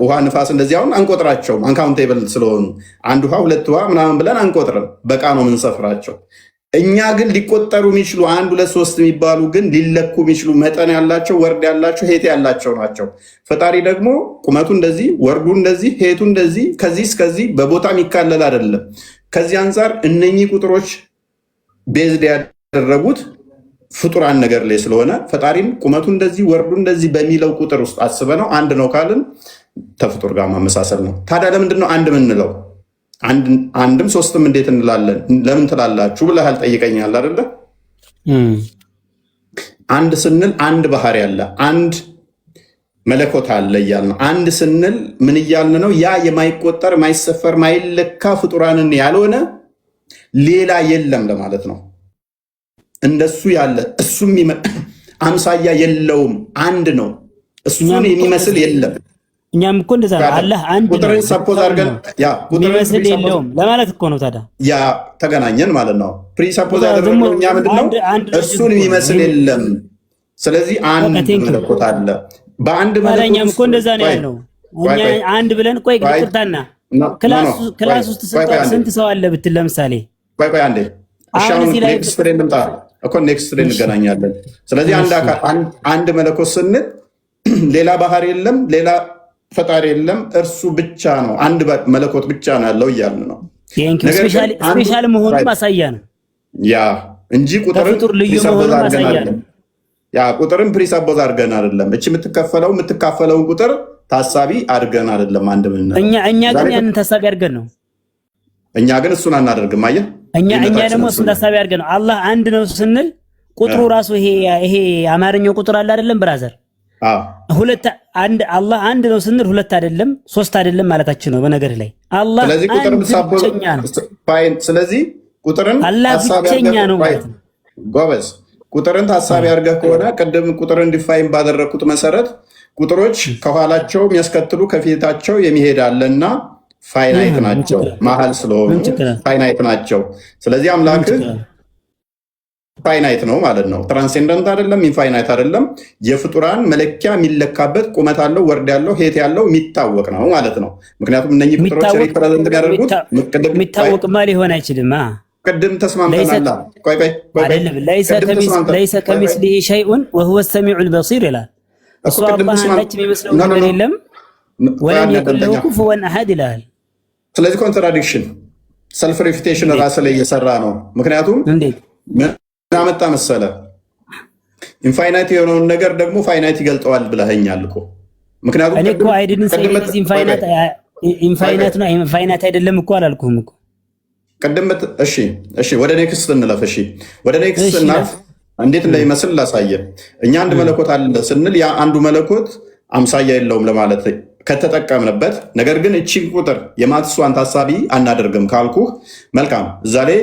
ውሃ ንፋስ እንደዚህ አሁን አንቆጥራቸውም አንካውንቴብል ስለሆኑ 1 ውሃ 2 ውሃ ምናምን ብለን አንቆጥርም፣ በቃ ነው የምንሰፍራቸው። እኛ ግን ሊቆጠሩ የሚችሉ 1 2 3 የሚባሉ ግን ሊለኩ የሚችሉ መጠን ያላቸው ወርድ ያላቸው ሄት ያላቸው ናቸው። ፈጣሪ ደግሞ ቁመቱ እንደዚህ ወርዱ እንደዚህ ሄቱ እንደዚህ ከዚህ እስከዚህ በቦታ የሚካለል አይደለም። ከዚህ አንጻር እነኚህ ቁጥሮች ቤዝድ ያደረጉት ፍጡራን ነገር ላይ ስለሆነ ፈጣሪም ቁመቱ እንደዚህ ወርዱ እንደዚህ በሚለው ቁጥር ውስጥ አስበ ነው አንድ ነው ካልን ተፍጡር ጋር ማመሳሰል ነው። ታዲያ ለምንድን ነው አንድ ምንለው? አንድም ሶስትም እንዴት እንላለን? ለምን ትላላችሁ ብለሃል ጠይቀኛል አይደለ? አንድ ስንል አንድ ባህሪ አለ፣ አንድ መለኮት አለ እያልን ነው። አንድ ስንል ምን እያልን ነው? ያ የማይቆጠር ማይሰፈር ማይለካ ፍጡራንን ያልሆነ ሌላ የለም ለማለት ነው። እንደሱ ያለ እሱም አምሳያ የለውም፣ አንድ ነው። እሱን የሚመስል የለም።
እኛም እኮ እንደዛ ነው። አላህ አንድ ነው።
ቁጥርን ሰፖዝ አድርገን
የሚመስል የለውም ለማለት እኮ ነው። ታዲያ
ያ ተገናኘን ማለት ነው። ፕሪሰፖዝ አደረግነው እኛ ምንድነው? እሱን የሚመስል የለም። ስለዚህ አንድ መለኮት አለ። በአንድ መለኮት
እኛም እኮ እንደዛ ነው ያልነው። እኛ አንድ ብለን ቆይ ይቅርታና ክላስ ውስጥ ስንት ሰው አለ ብትል ለምሳሌ
ቆይ አንዴ ኔክስት ፍሬ እንምጣ እኮ ኔክስት ፍሬ እንገናኛለን። ስለዚህ አንድ መለኮት ስንል ሌላ ባህር የለም፣ ሌላ ፈጣሪ የለም፣ እርሱ ብቻ ነው። አንድ መለኮት ብቻ ነው ያለው እያልን ነው።
ስፔሻል መሆኑ ማሳያ ነው
ያ እንጂ ቁጥርን ፕሪሰፖዝ አድርገን አይደለም። እቺ የምትካፈለውን ቁጥር ታሳቢ አድርገን አይደለም። አንድ ምን
እኛ ግን ያንን ታሳቢ አድርገን ነው።
እኛ ግን እሱን አናደርግም። አየህ እኛ
ደግሞ እሱን ታሳቢ አድርገን ነው። አላህ አንድ ነው ስንል ቁጥሩ ራሱ ይሄ አማርኛው ቁጥር አለ አይደለም ብራዘር? አላህ አንድ ነው ስንል 2 አይደለም 3 አይደለም ማለታችን ነው። በነገር ላይ አላህ ብቸኛ ነው።
ስለዚህ ቁጥርን
ብቸኛ ነው ማለት ነው።
ጎበዝ፣ ቁጥርን ታሳቢ አድርገህ ከሆነ ቅድም ቁጥርን ዲፋይን ባደረግኩት መሰረት ቁጥሮች ከኋላቸው የሚያስከትሉ ከፊታቸው የሚሄድ አለና ፋይናይት ናቸው። መሀል ስለሆኑ ፋይናይት ናቸው። ስለዚህ አምላክህ ፋይናይት ነው ማለት ነው። ትራንሴንደንት አይደለም፣ ኢንፋይናይት አይደለም። የፍጡራን መለኪያ የሚለካበት ቁመት አለው፣ ወርድ ያለው፣ ሄት ያለው የሚታወቅ ነው ማለት ነው። ምክንያቱም እነኚህ ቁጥሮች ሪፕሬዘንት የሚያደርጉት
የሚታወቅማ ሊሆን አይችልም።
ቅድም ተስማምተናል።
ለይሰ ከሚስሊሂ ሸይኡን ወሁወ ሰሚዑል በሲር ይላል። እሱ አላህ አንዳች የሚመስለው ነገር የለም፣ ወለም የኩን ለሁ ኩፉወን አሐድ ይላል።
ስለዚህ ኮንትራዲክሽን ሰልፍ ሪፊቴሽን ራስ ላይ እየሰራ ነው። ምክንያቱም አመጣ መሰለ ኢንፋይናይት የሆነውን ነገር ደግሞ ፋይናይት ይገልጠዋል ብለኸኛል እኮ ምክንያቱም
እኔ እኮ አይዲድንት ሴይ ኢንፋይናይት ነው ኢንፋይናይት አይደለም እኮ አላልኩም እኮ
ቅድም። እሺ ወደ ኔክስት እንለፍ። እሺ ወደ ኔክስት እናልፍ። እንዴት እንደሚመስል ላሳየ። እኛ አንድ መለኮት አለ ስንል ያ አንዱ መለኮት አምሳያ የለውም ለማለት ከተጠቀምንበት፣ ነገር ግን እቺን ቁጥር የማትሷን ታሳቢ አናደርግም ካልኩህ መልካም። እዛ ላይ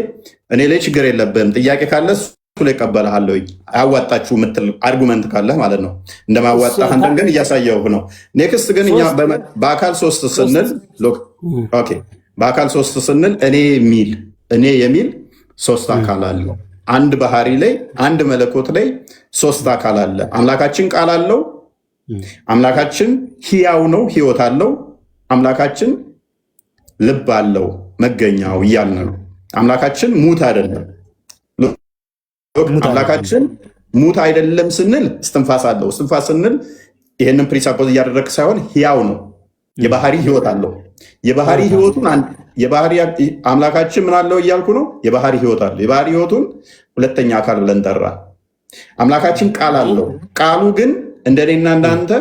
እኔ ላይ ችግር የለብህም። ጥያቄ ካለ እሱ ላይ እቀበልሃለሁ። አያዋጣችሁ የምትል አርጉመንት ካለህ ማለት ነው። እንደማዋጣህ አንተን ግን እያሳየሁህ ነው። ኔክስት ግን እኛ በአካል ሶስት ስንል በአካል ሶስት ስንል እኔ የሚል ሶስት አካል አለው። አንድ ባህሪ ላይ አንድ መለኮት ላይ ሶስት አካል አለ። አምላካችን ቃል አለው። አምላካችን ሕያው ነው፣ ሕይወት አለው። አምላካችን ልብ አለው፣ መገኛው እያልን ነው። አምላካችን ሙት አይደለም። አምላካችን ሙት አይደለም ስንል እስትንፋስ አለው። እስትንፋስ ስንል ይህንን ፕሪሳፖዝ እያደረግ ሳይሆን ሕያው ነው፣ የባህሪ ሕይወት አለው። የባህሪ ሕይወቱን አምላካችን ምን አለው እያልኩ ነው። የባህሪ ሕይወት አለው። የባህሪ ሕይወቱን ሁለተኛ አካል ብለን ጠራ። አምላካችን ቃል አለው። ቃሉ ግን እንደኔና እንዳንተ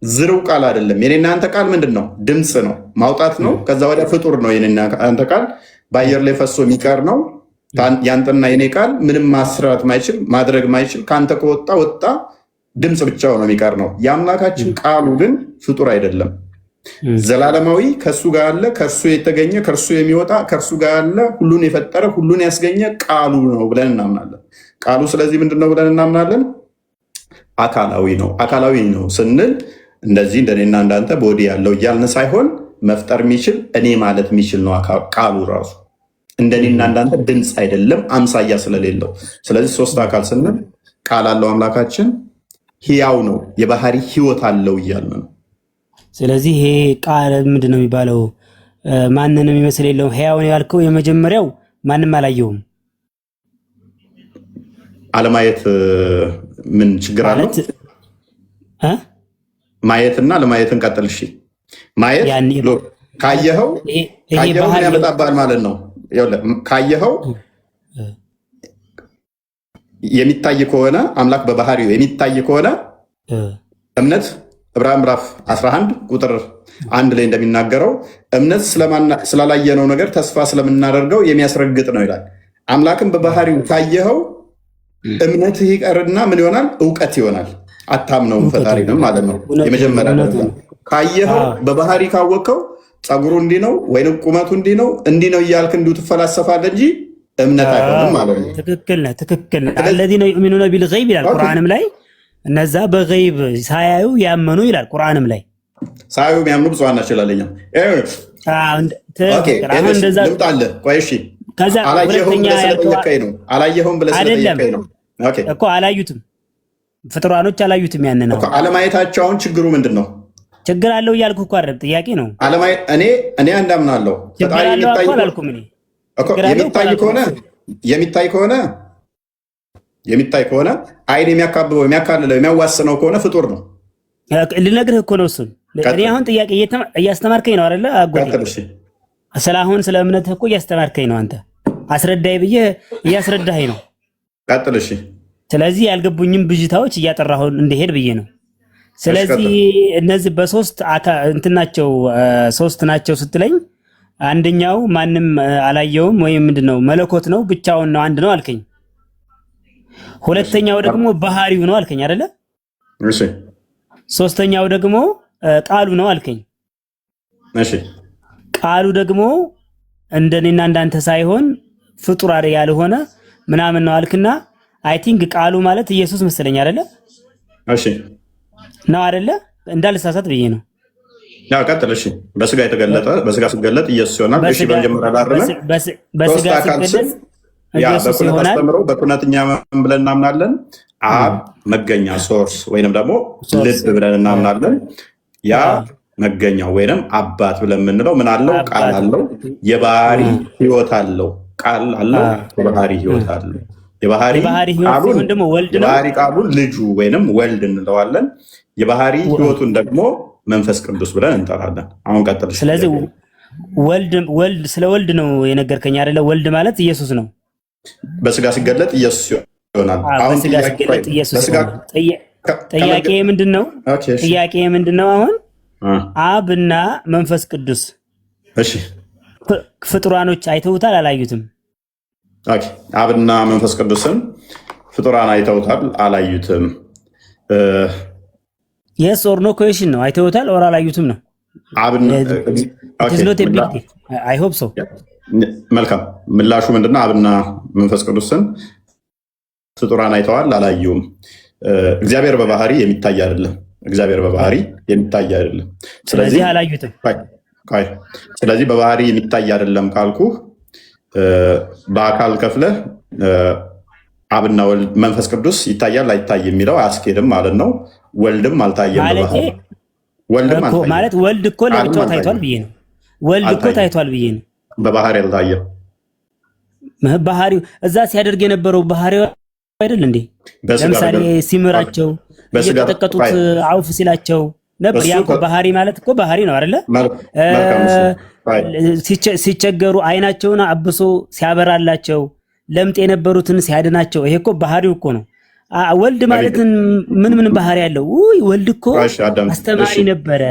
ዝርው ቃል አይደለም። የኔና አንተ ቃል ምንድን ነው? ድምፅ ነው፣ ማውጣት ነው። ከዛ ወዲያ ፍጡር ነው። የኔና አንተ ቃል በአየር ላይ ፈሶ የሚቀር ነው። ያንተና የኔ ቃል ምንም ማስራት ማይችል ማድረግ ማይችል ከአንተ ከወጣ ወጣ፣ ድምፅ ብቻው ነው የሚቀር ነው። የአምላካችን ቃሉ ግን ፍጡር አይደለም፣ ዘላለማዊ ከእርሱ ጋር ያለ ከእርሱ የተገኘ ከእርሱ የሚወጣ ከእርሱ ጋር ያለ ሁሉን የፈጠረ ሁሉን ያስገኘ ቃሉ ነው ብለን እናምናለን። ቃሉ ስለዚህ ምንድን ነው ብለን እናምናለን? አካላዊ ነው። አካላዊ ነው ስንል እንደዚህ እንደኔና እንዳንተ ቦዲ ያለው እያልን ሳይሆን መፍጠር የሚችል እኔ ማለት የሚችል ነው ቃሉ ራሱ። እንደኔና እንዳንተ ድምፅ አይደለም፣ አምሳያ ስለሌለው። ስለዚህ ሶስት አካል ስንል ቃል አለው አምላካችን፣ ሕያው ነው፣ የባህሪ ሕይወት አለው እያልን ነው።
ስለዚህ ይሄ ቃል ምንድን ነው የሚባለው? ማንንም የሚመስል የለውም። ሕያው ነው ያልከው የመጀመሪያው ማንም አላየውም።
አለማየት ምን ችግር አለው? ማየትና ለማየትን ቀጥል። እሺ ማየት ካየኸው ምን ያመጣብሃል ማለት ነው? ካየኸው የሚታይ ከሆነ አምላክ በባህሪው የሚታይ ከሆነ እምነት ዕብራውያን ምዕራፍ 11 ቁጥር 1 ላይ እንደሚናገረው እምነት ስላላየነው ነገር ተስፋ ስለምናደርገው የሚያስረግጥ ነው ይላል። አምላክን በባህሪው ካየኸው እምነትህ ይቀርና ምን ይሆናል? እውቀት ይሆናል። አታምነውም ፈጣሪንም ማለት ነው። የመጀመሪያ ካየኸው በባህሪ ካወቅከው ፀጉሩ እንዲህ ነው ወይም ቁመቱ እንዲህ ነው እያልክ እንዲሁ ትፈላሰፋለህ እንጂ እምነት አይሆንም ማለት ነው።
ትክክል ነህ። አለዚነ ዩእሚኑነ ቢልገይብ ይላል ቁርአንም ላይ። እነዛ በገይብ ሳያዩ ያመኑ ይላል ቁርአንም ላይ።
ሳያዩ የሚያምኑ ብፁዓን ናቸው ይላል። ልምጣልህ። ቆይ እሺ፣ አላየኸውም ብለህ ስለጠየቀኝ ነው
እኮ። አላዩትም፣ ፍጥሯኖች አላዩትም። ያንን ነው
አለማየታቸውን ችግሩ ምንድን ነው?
ችግር አለው እያልኩ እኮ አይደለም፣ ጥያቄ ነው።
እኔ እንዳምናለሁ ፈጣሪ የሚታይ ከሆነ አይን የሚያካብበው የሚያካልለው የሚያዋስነው ከሆነ ፍጡር ነው።
ልነግርህ እኮ ነው እሱን። እኔ አሁን ጥያቄ እያስተማርከኝ ነው አይደለ? አሁን ስለ እምነትህ እኮ እያስተማርከኝ ነው። አንተ አስረዳይ ብዬ እያስረዳኸኝ ነው።
ቀጥል እሺ።
ስለዚህ ያልገቡኝም ብዥታዎች እያጠራሁ እንድሄድ ብዬ ነው። ስለዚህ እነዚህ በሶስት እንትናቸው ሶስት ናቸው ስትለኝ አንደኛው ማንም አላየውም ወይም ምንድነው መለኮት ነው ብቻውን ነው አንድ ነው አልከኝ። ሁለተኛው ደግሞ ባህሪው ነው አልከኝ አይደለ?
እሺ።
ሶስተኛው ደግሞ ቃሉ ነው አልከኝ።
እሺ።
ቃሉ ደግሞ እንደኔና እንዳንተ ሳይሆን ፍጡር ያልሆነ ምናምን ነው አልክና አይ ቲንክ ቃሉ ማለት ኢየሱስ መሰለኝ አይደለ?
እሺ
ነው አይደለ? እንዳልሳሳት ብዬ ነው።
ያው ቀጥል። እሺ። በስጋ የተገለጠ በስጋ ሲገለጥ ኢየሱስ ይሆናል። እሺ። በመጀመሪያ ላርነ
በስጋ ሲገለጥ ኢየሱስ ይሆናል።
በኩነትኛ ብለን እናምናለን። አብ መገኛ ሶርስ ወይንም ደግሞ ልብ ብለን እናምናለን። ያ መገኛው ወይንም አባት ብለን የምንለው ምን አለው? ቃል አለው። የባህሪ ሕይወት አለው። ቃል አለው። የባህሪ ሕይወት አለው። የባህሪ ቃሉን ልጁ ወይንም ወልድ እንለዋለን። የባህሪ ሕይወቱን ደግሞ መንፈስ ቅዱስ ብለን እንጠራለን። አሁን ቀጥል።
ስለዚህ ወልድ ስለ ወልድ ነው የነገርከኝ አይደለ? ወልድ ማለት ኢየሱስ ነው።
በስጋ ሲገለጥ ኢየሱስ ይሆናል። አሁን
ጥያቄ ምንድነው? ጥያቄ ምንድነው? አሁን አብና መንፈስ ቅዱስ እሺ ፍጡራኖች አይተውታል አላዩትም?
ኦኬ አብና መንፈስ ቅዱስን ፍጡራን አይተውታል አላዩትም?
የስ ኦር ኖ ኩዌሽን ነው። አይተውታል ኦር አላዩትም ነው። አብና አይ ሆፕ ሶ።
መልካም ምላሹ ምንድነው? አብና መንፈስ ቅዱስን ፍጡራን አይተዋል አላዩም? እግዚአብሔር በባህሪ የሚታይ አይደለም። እግዚአብሔር በባህሪ የሚታይ አይደለም።
ስለዚህ አላዩትም።
ስለዚህ በባህሪ የሚታይ አይደለም ካልኩ በአካል ከፍለህ አብና ወልድ መንፈስ ቅዱስ ይታያል አይታይ የሚለው አያስኬድም ማለት ነው። ወልድም አልታየም
ማለት ወልድ እኮ ለብቻው ታይቷል ብዬ ነው። ወልድ እኮ ታይቷል ብዬ ነው።
በባህሪ አልታየም።
ባህሪው እዛ ሲያደርግ የነበረው ባህሪው አይደል እንዴ? ለምሳሌ ሲምራቸው እየተጠቀጡት አውፍ ሲላቸው ነበር። ያ እኮ ባህሪ ማለት እኮ ባህሪ ነው አይደለ? ሲቸገሩ አይናቸውን አብሶ ሲያበራላቸው፣ ለምጥ የነበሩትን ሲያድናቸው፣ ይሄ እኮ ባህሪው እኮ ነው። ወልድ ማለት ምን ባህሪ ያለው? ውይ ወልድ እኮ አስተማሪ ነበረ፣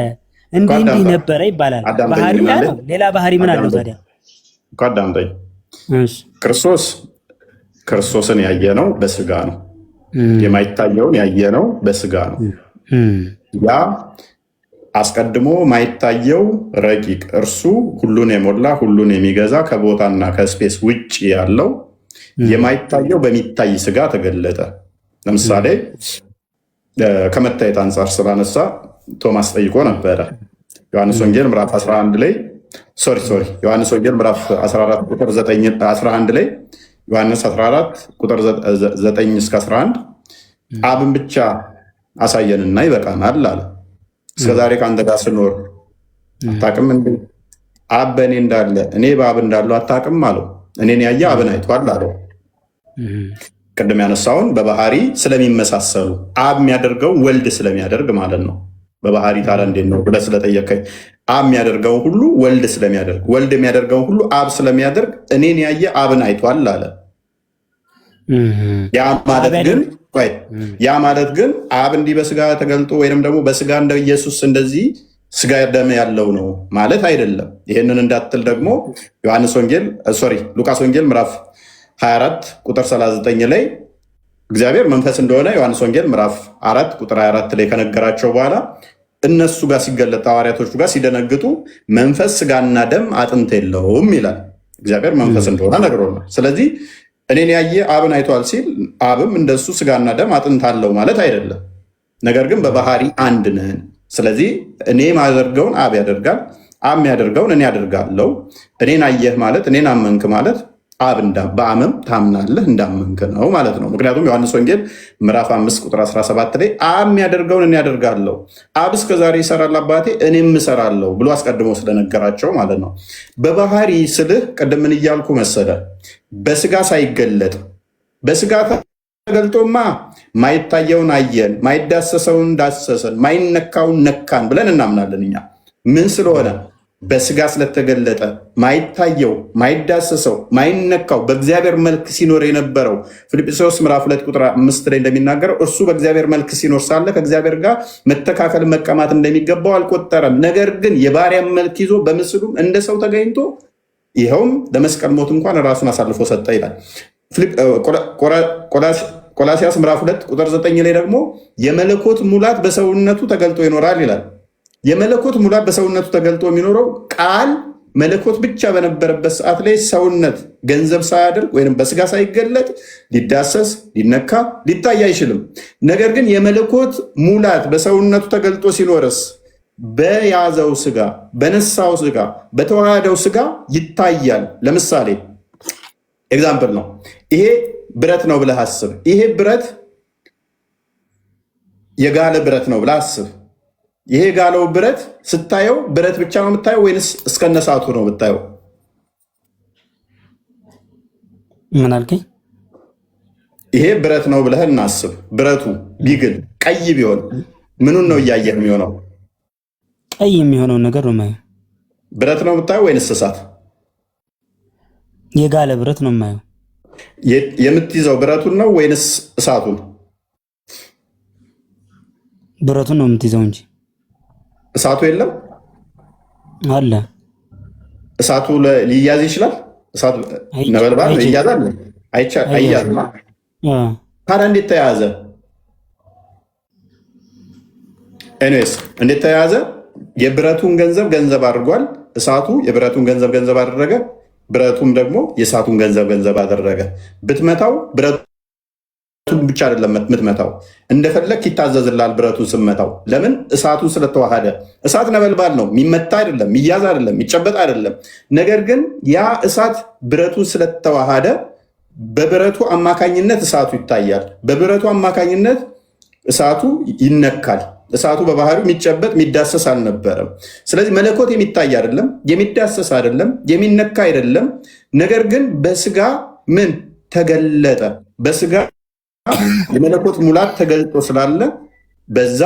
እንዲህ ነበረ ይባላል። ባህሪ ነው። ሌላ ባህሪ ምን አለው ታዲያ?
አዳምጠኝ። ክርስቶስን ያየነው በስጋ ነው። የማይታየውን ያየነው በስጋ ነው። ያ አስቀድሞ ማይታየው ረቂቅ እርሱ ሁሉን የሞላ ሁሉን የሚገዛ ከቦታና ከስፔስ ውጭ ያለው የማይታየው በሚታይ ስጋ ተገለጠ። ለምሳሌ ከመታየት አንጻር ስላነሳ ቶማስ ጠይቆ ነበረ። ዮሐንስ ወንጌል ምዕራፍ 11 ላይ ዮሐንስ ወንጌል ምዕራፍ 14 ቁጥር 11 ላይ ዮሐንስ 14 ቁጥር 9 እስከ 11 አብን ብቻ አሳየንና ይበቃናል አለ። እስከዛሬ ከአንተ ጋር ስኖር አታውቅም እንዴ? አብ በእኔ እንዳለ እኔ በአብ እንዳለው አታውቅም አለው። እኔን ያየ አብን አይቷል አለው። ቅድም ያነሳውን በባህሪ ስለሚመሳሰሉ አብ የሚያደርገው ወልድ ስለሚያደርግ ማለት ነው። በባህሪ ታዲያ እንዴት ነው ብለህ ስለጠየቀኝ አብ የሚያደርገውን ሁሉ ወልድ ስለሚያደርግ፣ ወልድ የሚያደርገውን ሁሉ አብ ስለሚያደርግ እኔን ያየ አብን አይቷል አለ። ያ ማለት ግን አብ እንዲህ በስጋ ተገልጦ ወይንም ደግሞ በስጋ እንደ ኢየሱስ እንደዚህ ስጋ ደም ያለው ነው ማለት አይደለም። ይህንን እንዳትል ደግሞ ሉቃስ ወንጌል ምዕራፍ 24 ቁጥር 39 ላይ እግዚአብሔር መንፈስ እንደሆነ ዮሐንስ ወንጌል ምዕራፍ 4 ቁጥር 24 ላይ ከነገራቸው በኋላ እነሱ ጋር ሲገለጥ ሐዋርያቶቹ ጋር ሲደነግጡ መንፈስ ስጋና ደም አጥንት የለውም ይላል። እግዚአብሔር መንፈስ እንደሆነ ነግሮናል። ስለዚህ እኔን ያየ አብን አይቷል ሲል አብም እንደሱ ስጋና ደም አጥንት አለው ማለት አይደለም። ነገር ግን በባህሪ አንድ ነን። ስለዚህ እኔ ማደርገውን አብ ያደርጋል፣ አብ የሚያደርገውን እኔ ያደርጋለሁ። እኔን አየህ ማለት እኔን አመንክ ማለት አብ በአብም ታምናለህ እንዳመንክ ነው ማለት ነው። ምክንያቱም ዮሐንስ ወንጌል ምዕራፍ 5 ቁጥር 17 ላይ አብ የሚያደርገውን እኔ ያደርጋለሁ፣ አብ እስከዛሬ ይሰራል አባቴ እኔም እሰራለሁ ብሎ አስቀድሞ ስለነገራቸው ማለት ነው። በባህሪ ስልህ ቅድም ምን እያልኩ መሰለ? በስጋ ሳይገለጥ በስጋ ተገልጦማ ማይታየውን አየን፣ ማይዳሰሰውን ዳሰሰን፣ ማይነካውን ነካን ብለን እናምናለን። እኛ ምን ስለሆነ በስጋ ስለተገለጠ ማይታየው፣ ማይዳሰሰው፣ ማይነካው በእግዚአብሔር መልክ ሲኖር የነበረው ፊልጵስዩስ ምዕራፍ 2 ቁጥር 5 ላይ እንደሚናገረው እርሱ በእግዚአብሔር መልክ ሲኖር ሳለ ከእግዚአብሔር ጋር መተካከል መቀማት እንደሚገባው አልቆጠረም። ነገር ግን የባሪያን መልክ ይዞ በምስሉም እንደ ሰው ተገኝቶ ይኸውም ለመስቀል ሞት እንኳን ራሱን አሳልፎ ሰጠ ይላል። ቆላሲያስ ምዕራፍ 2 ቁጥር 9 ላይ ደግሞ የመለኮት ሙላት በሰውነቱ ተገልጦ ይኖራል ይላል። የመለኮት ሙላት በሰውነቱ ተገልጦ የሚኖረው ቃል መለኮት ብቻ በነበረበት ሰዓት ላይ ሰውነት ገንዘብ ሳያደርግ ወይም በስጋ ሳይገለጥ ሊዳሰስ፣ ሊነካ፣ ሊታይ አይችልም። ነገር ግን የመለኮት ሙላት በሰውነቱ ተገልጦ ሲኖርስ በያዘው ስጋ፣ በነሳው ስጋ፣ በተዋሃደው ስጋ ይታያል። ለምሳሌ ኤግዛምፕል ነው። ይሄ ብረት ነው ብለህ አስብ። ይሄ ብረት የጋለ ብረት ነው ብለህ አስብ። ይሄ ጋለው ብረት ስታየው ብረት ብቻ ነው የምታየው ወይንስ እስከነሳቱ ነው የምታየው?
ምን አልከኝ?
ይሄ ብረት ነው ብለህ እናስብ። ብረቱ ቢግል ቀይ ቢሆን ምኑን ነው እያየህ የሚሆነው?
ቀይ የሚሆነውን ነገር ነው የማየው።
ብረት ነው የምታየው ወይንስ እሳት?
የጋለ ብረት ነው የማየው።
የምትይዘው ብረቱን ነው ወይንስ እሳቱን?
ብረቱን ነው የምትይዘው እንጂ
እሳቱ የለም
አለ።
እሳቱ ሊያዝ ይችላል። እሳቱ ነበልባል ይያዛል? አይያዝም። ታዲያ እንዴት ተያዘ? ኤኒዌይስ እንዴት ተያዘ? የብረቱን ገንዘብ አድርጓል። እሳቱ የብረቱን ገንዘብ አደረገ። ብረቱም ደግሞ የእሳቱን ገንዘብ አደረገ። ብትመታው ብረቱን ብቻ አይደለም የምትመታው፣ እንደፈለግ ይታዘዝላል። ብረቱን ስመታው ለምን? እሳቱን ስለተዋሃደ። እሳት ነበልባል ነው፣ የሚመታ አይደለም፣ የሚያዝ አይደለም፣ የሚጨበጥ አይደለም። ነገር ግን ያ እሳት ብረቱን ስለተዋሃደ በብረቱ አማካኝነት እሳቱ ይታያል። በብረቱ አማካኝነት እሳቱ ይነካል። እሳቱ በባህሪው የሚጨበጥ የሚዳሰስ አልነበረም። ስለዚህ መለኮት የሚታይ አይደለም፣ የሚዳሰስ አይደለም፣ የሚነካ አይደለም። ነገር ግን በስጋ ምን ተገለጠ? በስጋ የመለኮት ሙላት ተገልጦ ስላለ በዛ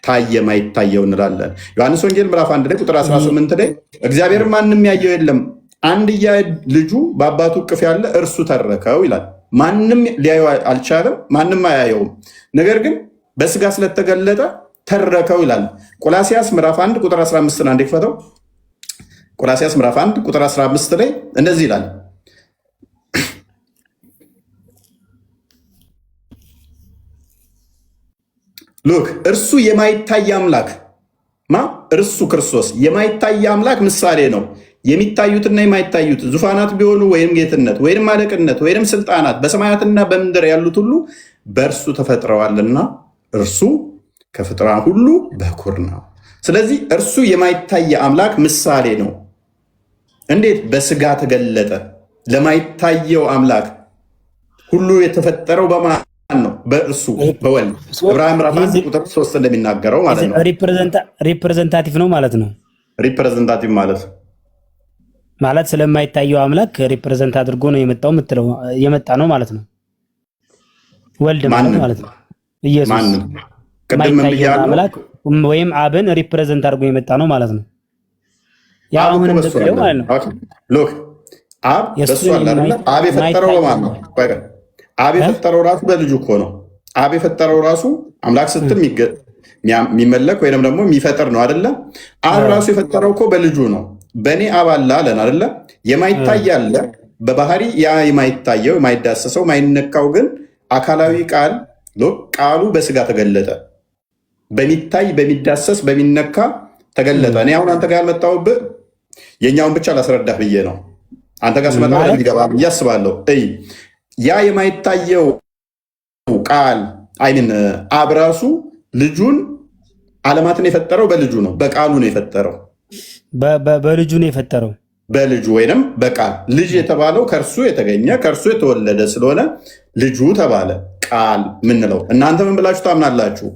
ታየ ማይታየው እንላለን። ዮሐንስ ወንጌል ምዕራፍ 1 ላይ ቁጥር 18 ላይ እግዚአብሔር ማንም ያየው የለም አንድያ ልጁ በአባቱ እቅፍ ያለ እርሱ ተረከው ይላል። ማንም ሊያየው አልቻለም፣ ማንም አያየውም። ነገር ግን በስጋ ስለተገለጠ ተረከው ይላል። ቆላሲያስ ምዕራፍ 1 ቁጥር 15 አንድ ክፈተው። ቆላሲያስ ምዕራፍ 1 ቁጥር 15 ላይ እንደዚህ ይላል፣ ሉክ እርሱ የማይታይ አምላክ እርሱ ክርስቶስ የማይታይ አምላክ ምሳሌ ነው። የሚታዩትና የማይታዩት ዙፋናት ቢሆኑ ወይም ጌትነት ወይም አለቅነት ወይም ስልጣናት በሰማያትና በምድር ያሉት ሁሉ በእርሱ ተፈጥረዋልና እርሱ ከፍጥረታት ሁሉ በኩር ነው። ስለዚህ እርሱ የማይታይ አምላክ ምሳሌ ነው። እንዴት? በስጋ ተገለጠ። ለማይታየው አምላክ ሁሉ የተፈጠረው በማን ነው? በእርሱ በወልድ። ዕብራውያን ምዕራፍ 1 ቁጥር 3 እንደሚናገረው ማለት ነው።
ሪፕሬዘንታቲቭ ነው ማለት ነው።
ሪፕሬዘንታቲቭ ማለት
ስለማይታየው አምላክ ሪፕሬዘንት አድርጎ ነው የመጣ ነው ማለት ነው። ወልድ ማለት ነው ኢየሱስ
ቅድም
አምላክ ወይም አብን ሪፕሬዘንት አድርጎ የመጣ ነው ማለት ነው። ያ አሁን እንደተለው ማለት ነው።
ሎክ አብ በሱ አለ አይደል? አብ የፈጠረው በማን ነው? አብ የፈጠረው ራሱ በልጁ እኮ ነው። አብ የፈጠረው ራሱ አምላክ ስትል የሚመለክ ወይንም ደግሞ የሚፈጥር ነው አይደለ? አብ ራሱ የፈጠረው እኮ በልጁ ነው። በእኔ አብ አለ አለን አይደለ? የማይታይ አለ በባህሪ ያ የማይታየው የማይዳሰሰው የማይነካው ግን አካላዊ ቃሉ በስጋ ተገለጠ። በሚታይ በሚዳሰስ በሚነካ ተገለጠ። እኔ አሁን አንተ ጋር ያልመጣሁብህ የኛውን ብቻ ላስረዳህ ብዬ ነው። አንተ ጋር ስመጣ ለሚገባ ብዬ አስባለሁ። ያ የማይታየው ቃል አይምን አብ ራሱ ልጁን ዓለማትን የፈጠረው በልጁ ነው፣ በቃሉ ነው የፈጠረው።
በልጁ ነው የፈጠረው።
በልጁ ወይንም በቃል ልጅ የተባለው ከእርሱ የተገኘ ከእርሱ የተወለደ ስለሆነ ልጁ ተባለ። ቃል ምንለው እናንተ ምን ብላችሁ ታምናላችሁ?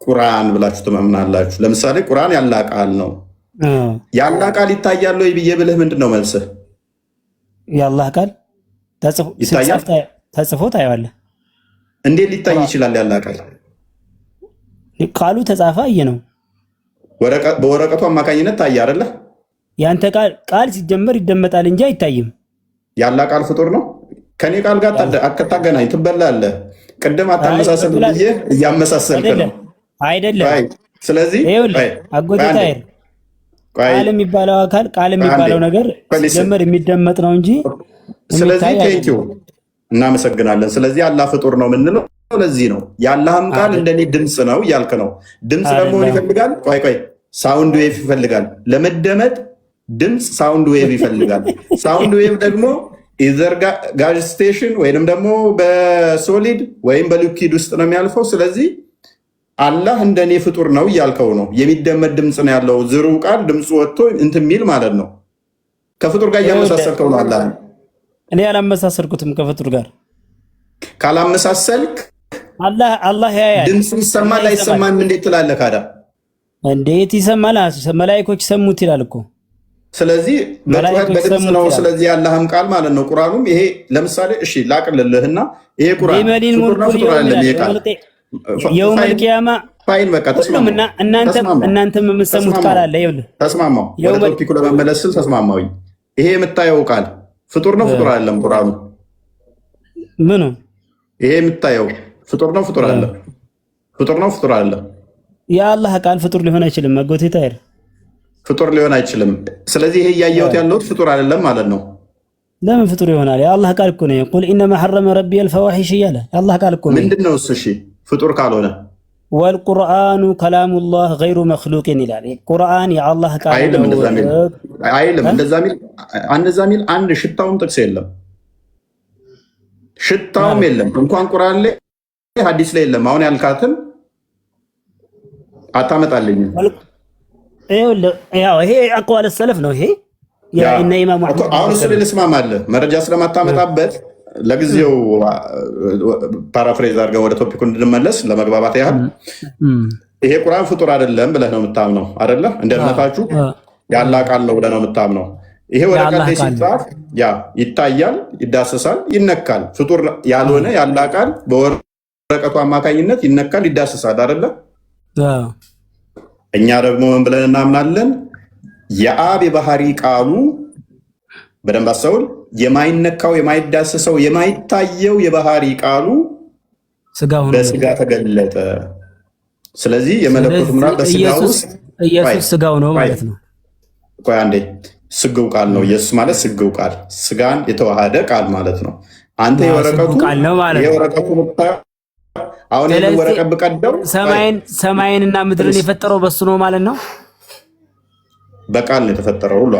ቁርአን ብላችሁ ትመምናላችሁ። ለምሳሌ ቁርአን ያላ ቃል ነው። ያላ ቃል ይታያል ወይ ብዬ ብልህ ምንድን ነው መልስህ?
የአላህ ቃል ተጽፎ ታየዋለህ።
እንዴት ሊታይ ይችላል? ያላ ቃል
ቃሉ ተጻፈ አየ ነው።
በወረቀቱ አማካኝነት ታየ አይደለ?
ያንተ ቃል ሲጀመር ይደመጣል እንጂ አይታይም።
ያላ ቃል ፍጡር ነው። ከኔ ቃል ጋር አታገናኝ፣ ትበላለህ። ቅድም አታመሳሰል ብዬ እያመሳሰልክ ነው
አይደለም።
ስለዚህ
አጎቴታ ቃል የሚባለው አካል ቃል የሚባለው ነገር ሲጀመር የሚደመጥ ነው እንጂ
ስለዚህ ቴንኪው እናመሰግናለን። ስለዚህ አላህ ፍጡር ነው የምንለው ለዚህ ነው። የአላህም ቃል እንደኔ ድምፅ ነው እያልክ ነው። ድምፅ ደግሞ ይፈልጋል። ቆይ ሳውንድ ዌቭ ይፈልጋል ለመደመጥ። ድምፅ ሳውንድ ዌቭ ይፈልጋል። ሳውንድ ዌቭ ደግሞ ኢዘር ጋዝ ስቴሽን ወይንም ደግሞ በሶሊድ ወይም በሊኪድ ውስጥ ነው የሚያልፈው። ስለዚህ አላህ እንደኔ ፍጡር ነው እያልከው ነው። የሚደመጥ ድምፅ ነው ያለው። ዝሩ ቃል ድምፁ ወጥቶ እንትን የሚል ማለት ነው። ከፍጡር ጋር እያመሳሰልከው ነው። አላህ
እኔ አላመሳሰልኩትም ከፍጡር ጋር።
ካላመሳሰልክ
አላህ ያያል።
ድምፁ ይሰማል አይሰማም እንዴት ትላለህ? ካዳ
እንዴት ይሰማል? መላእክቶች ሰሙት ይላል እኮ።
ስለዚህ በድምፅ ነው። ስለዚህ ያለህም ቃል ማለት ነው። ቁርአኑም ይሄ ለምሳሌ እሺ ላቅልልህና ይሄ ቁርአን ፍጡር አይደለም። ይሄ ቃል
የውመል ቂያማ
ፋይል በቃ ተስማማ።
እናንተም የምትሰሙት ቃል አለ። ይኸውልህ
ተስማማው። ወደ ቶፒኩ ለመመለስ ስል ተስማማው። ይሄ የምታየው ቃል ፍጡር ነው ፍጡር አይደለም? ቁርአኑ
ምኑ?
ይሄ የምታየው ፍጡር ነው ፍጡር አይደለም? ፍጡር ነው ፍጡር አይደለም?
የአላህ ቃል ፍጡር ሊሆን አይችልም። መጎቴታ አይደል?
ፍጡር ሊሆን አይችልም። ስለዚህ ይሄ እያየሁት ያለሁት ፍጡር አይደለም ማለት ነው።
ለምን ፍጡር ይሆናል? የአላህ ቃል እኮ ነው። ቁል ኢነማ ሐረመ ረቢ አልፈዋሒሽ እያለ የአላህ ቃል እኮ ነው።
ምንድን ነው እሱ? እሺ ፍጡር ካልሆነ
ወልቁርአኑ ከላሙላህ ገይሩ መክሉቅን ይላል። ቁርአን የአላህ ቃል
አይልም። እንደዛ ሚል አንድ ሽታውም ጥቅስ የለም፣ ሽታውም የለም። እንኳን ቁርአን ላይ ሐዲስ ላይ የለም። አሁን ያልካትን አታመጣልኝም።
ይሄ አቅዋለ ሰለፍ ነው። ይሄ እና ኢማሙ
አሁን እሱ ላይ ልስማማለህ። መረጃ ስለማታመጣበት ለጊዜው ፓራፍሬዝ አድርገን ወደ ቶፒኩ እንድንመለስ ለመግባባት ያህል ይሄ ቁርአን ፍጡር አይደለም ብለህ ነው የምታምነው አይደለ? እንደ እምነታችሁ የአላህ ቃል ነው ብለህ ነው የምታምነው። ይሄ ወረቀት ላይ ሲጻፍ ይታያል፣ ይዳሰሳል፣ ይነካል። ፍጡር ያልሆነ የአላህ ቃል በወረቀቱ አማካኝነት ይነካል፣ ይዳሰሳል አይደለ? እኛ ደግሞ ምን ብለን እናምናለን? የአብ የባህሪ ቃሉ በደንብ አስተውል። የማይነካው የማይዳሰሰው የማይታየው የባህሪ ቃሉ በስጋ ተገለጠ። ስለዚህ የመለኮት ምራ በስጋ ውስጥ
ኢየሱስ ስጋው ነው ማለት ነው።
ቆይ አንዴ፣ ስግው ቃል ነው ኢየሱስ ማለት ስግው ቃል፣ ስጋን የተዋሃደ ቃል ማለት ነው። አንተ የወረቀቱ ቃል ነው ማለት ነው። የወረቀቱ አሁን የወረቀት በቀደው
ሰማይንና ምድርን የፈጠረው በሱ ነው ማለት ነው።
በቃል ነው የተፈጠረው ሁሉ።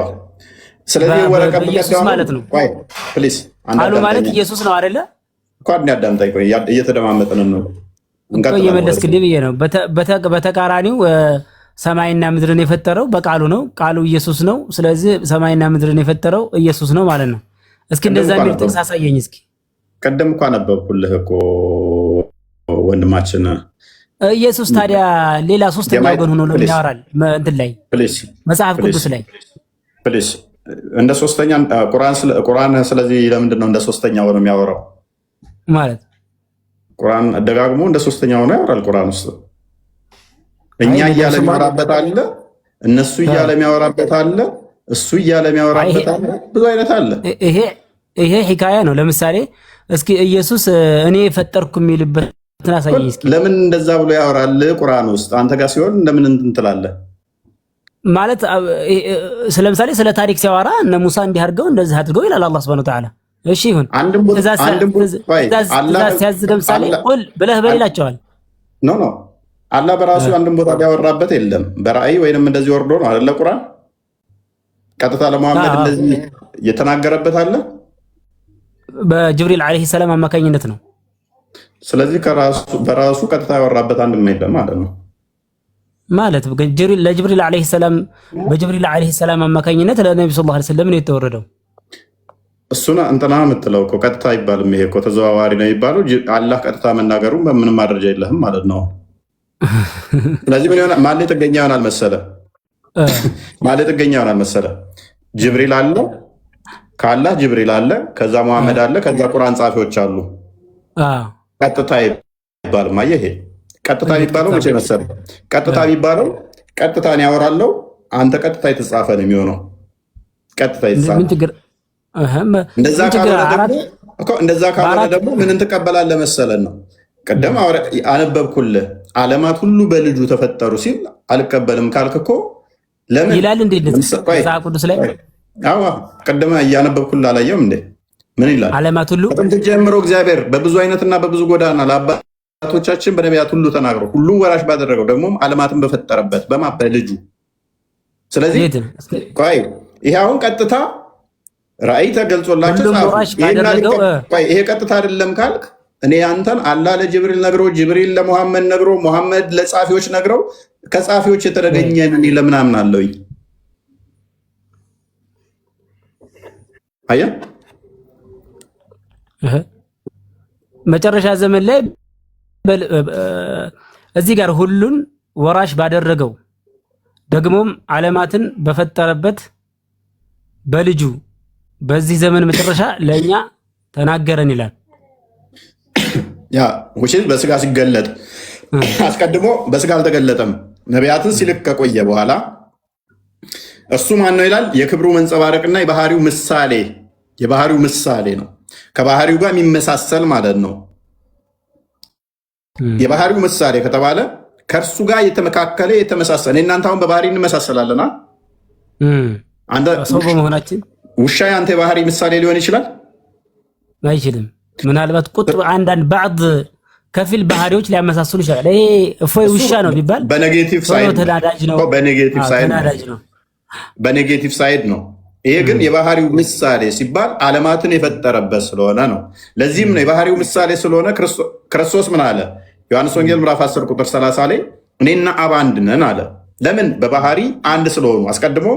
ስለዚህ ወረቀት
ኢየሱስ ማለት ነው።
ቆይ ፕሊዝ
አሉ ማለት ኢየሱስ ነው አይደለ?
እንኳን ያዳምጣኝ። ቆይ እየተደማመጥን ነው
እንዴ? እየመለስክልኝ ብዬ ነው። በተቃራኒው ሰማይና ምድርን የፈጠረው በቃሉ ነው። ቃሉ ኢየሱስ ነው። ስለዚህ ሰማይና ምድርን የፈጠረው ኢየሱስ ነው ማለት ነው። እስኪ እንደዛ የሚል ጥቅስ አሳየኝ እስኪ።
ቀደም እንኳን አነበብኩልህ እኮ ወንድማችን።
ኢየሱስ ታዲያ ሌላ ሶስተኛ ወገን ሆኖ ነው ያወራል እንትን ላይ መጽሐፍ ቅዱስ ላይ
ፕሊዝ እንደ ሶስተኛ ቁርአን። ስለዚህ ለምንድን ነው እንደ ሶስተኛ ሆኖ የሚያወራው
ማለት?
ቁርአን ደጋግሞ እንደ ሶስተኛ ሆኖ ያወራል። ቁርአን ውስጥ እኛ እያለ የሚያወራበት አለ፣ እነሱ እያለ የሚያወራበት አለ፣ እሱ እያለ የሚያወራበት አለ፣ ብዙ አይነት አለ።
ይሄ ሂካያ ነው። ለምሳሌ እስኪ ኢየሱስ እኔ ፈጠርኩ የሚልበት አሳየኝ እስኪ።
ለምን እንደዛ ብሎ ያወራል ቁርአን ውስጥ? አንተ ጋር ሲሆን እንደምን እንትን ትላለህ?
ማለት ለምሳሌ ስለ ታሪክ ሲያወራ እነ ሙሳ እንዲህ አድርገው እንደዚህ አድርገው ይላል አላህ Subhanahu Wa Ta'ala። እሺ ይሁን። ትእዛዝ ሲያዝ ለምሳሌ ቁል ብለህ በሌላቸዋል።
ኖ አላህ በራሱ አንድም ቦታ ያወራበት የለም። በራእይ ወይንም እንደዚህ ወርዶ ነው አይደለ? ቁርአን ቀጥታ ለመሐመድ እንደዚህ የተናገረበት አለ
በጅብሪል አለይሂ ሰላም አማካኝነት ነው።
ስለዚህ በራሱ ቀጥታ ያወራበት አንድም የለም ማለት ነው።
ማለት ለጅብሪል አለይሂ ሰላም በጅብሪል አለይሂ ሰላም አማካኝነት ለነብዩ ሰለላሁ ዐለይሂ ወሰለም ነው የተወረደው።
እሱና እንትና የምትለው እኮ ቀጥታ አይባልም። ይሄ እኮ ተዘዋዋሪ ነው የሚባለው። አላህ ቀጥታ መናገሩን በምንም ማድረጃ የለህም ማለት ነው። ስለዚህ ምን ይሆናል? ማን ጥገኛ ይሆናል መሰለ? ማን ጥገኛ ይሆናል መሰለ? ጅብሪል አለ፣ ከአላህ ጅብሪል አለ፣ ከዛ መሐመድ አለ፣ ከዛ ቁርአን ጻፊዎች አሉ። ቀጥታ አይባልም። አየህ፣ ይሄ ቀጥታ የሚባለው መቼ መሰለ? ቀጥታ የሚባለው ቀጥታን ያወራለው አንተ ቀጥታ የተጻፈ ነው የሚሆነው። ቀጥታ የተጻፈ እንደዛ ካልሆነ ደግሞ ምንን ትቀበላለህ መሰለን ነው። ቀደም አነበብኩልህ ዓለማት ሁሉ በልጁ ተፈጠሩ ሲል አልቀበልም ካልክ እኮ ለምን
ይላል እንዴ? መጽሐፍ ቅዱስ ላይ
ቀደም እያነበብኩልህ አላየም እንዴ? ምን ይላል?
ዓለማት ሁሉ
ከጥንት ጀምሮ እግዚአብሔር በብዙ አይነትና በብዙ ጎዳና ለአባቶቻችን በነቢያት ሁሉ ተናግረው ሁሉም ወራሽ ባደረገው ደግሞም ዓለማትን በፈጠረበት በልጁ። ስለዚህ ቆይ ይሄ አሁን ቀጥታ ራእይ ተገልጾላቸው ይሄ ቀጥታ አይደለም ካልክ እኔ አንተን አላህ ለጅብሪል ነግሮ ጅብሪል ለሙሐመድ ነግሮ ሙሐመድ ለጻፊዎች ነግረው ከጻፊዎች የተደገኘን እኔ ለምን አምናለሁኝ? አያ
መጨረሻ ዘመን ላይ እዚህ ጋር ሁሉን ወራሽ ባደረገው ደግሞም ዓለማትን በፈጠረበት በልጁ በዚህ ዘመን መጨረሻ ለኛ ተናገረን ይላል።
ያ በስጋ ሲገለጥ አስቀድሞ በስጋ አልተገለጠም። ነቢያትን ሲልክ ከቆየ በኋላ እሱ ማን ነው ይላል? የክብሩ መንጸባረቅና የባህሪው ምሳሌ ነው። ከባህሪው ጋር የሚመሳሰል ማለት ነው። የባህሪው ምሳሌ ከተባለ ከእርሱ ጋር የተመካከለ የተመሳሰለ እናንተ አሁን በባህሪ እንመሳሰላለና
ሰው በመሆናችን
ውሻ የአንተ የባህሪ ምሳሌ ሊሆን ይችላል
አይችልም። ምናልባት ቁጥር አንዳንድ ባዕድ ከፊል ባህሪዎች ሊያመሳስሉ ይችላል። ይሄ እፎይ ውሻ ነው ቢባል
በኔጌቲቭ ሳይድ ነው። በኔጌቲቭ ሳይድ ነው። ይሄ ግን የባህሪው ምሳሌ ሲባል ዓለማትን የፈጠረበት ስለሆነ ነው። ለዚህም ነው የባህሪው ምሳሌ ስለሆነ ክርስቶስ ምን አለ? ዮሐንስ ወንጌል ምዕራፍ 10 ቁጥር 30 ላይ እኔና አብ አንድ ነን አለ። ለምን? በባህሪ አንድ ስለሆኑ። አስቀድሞ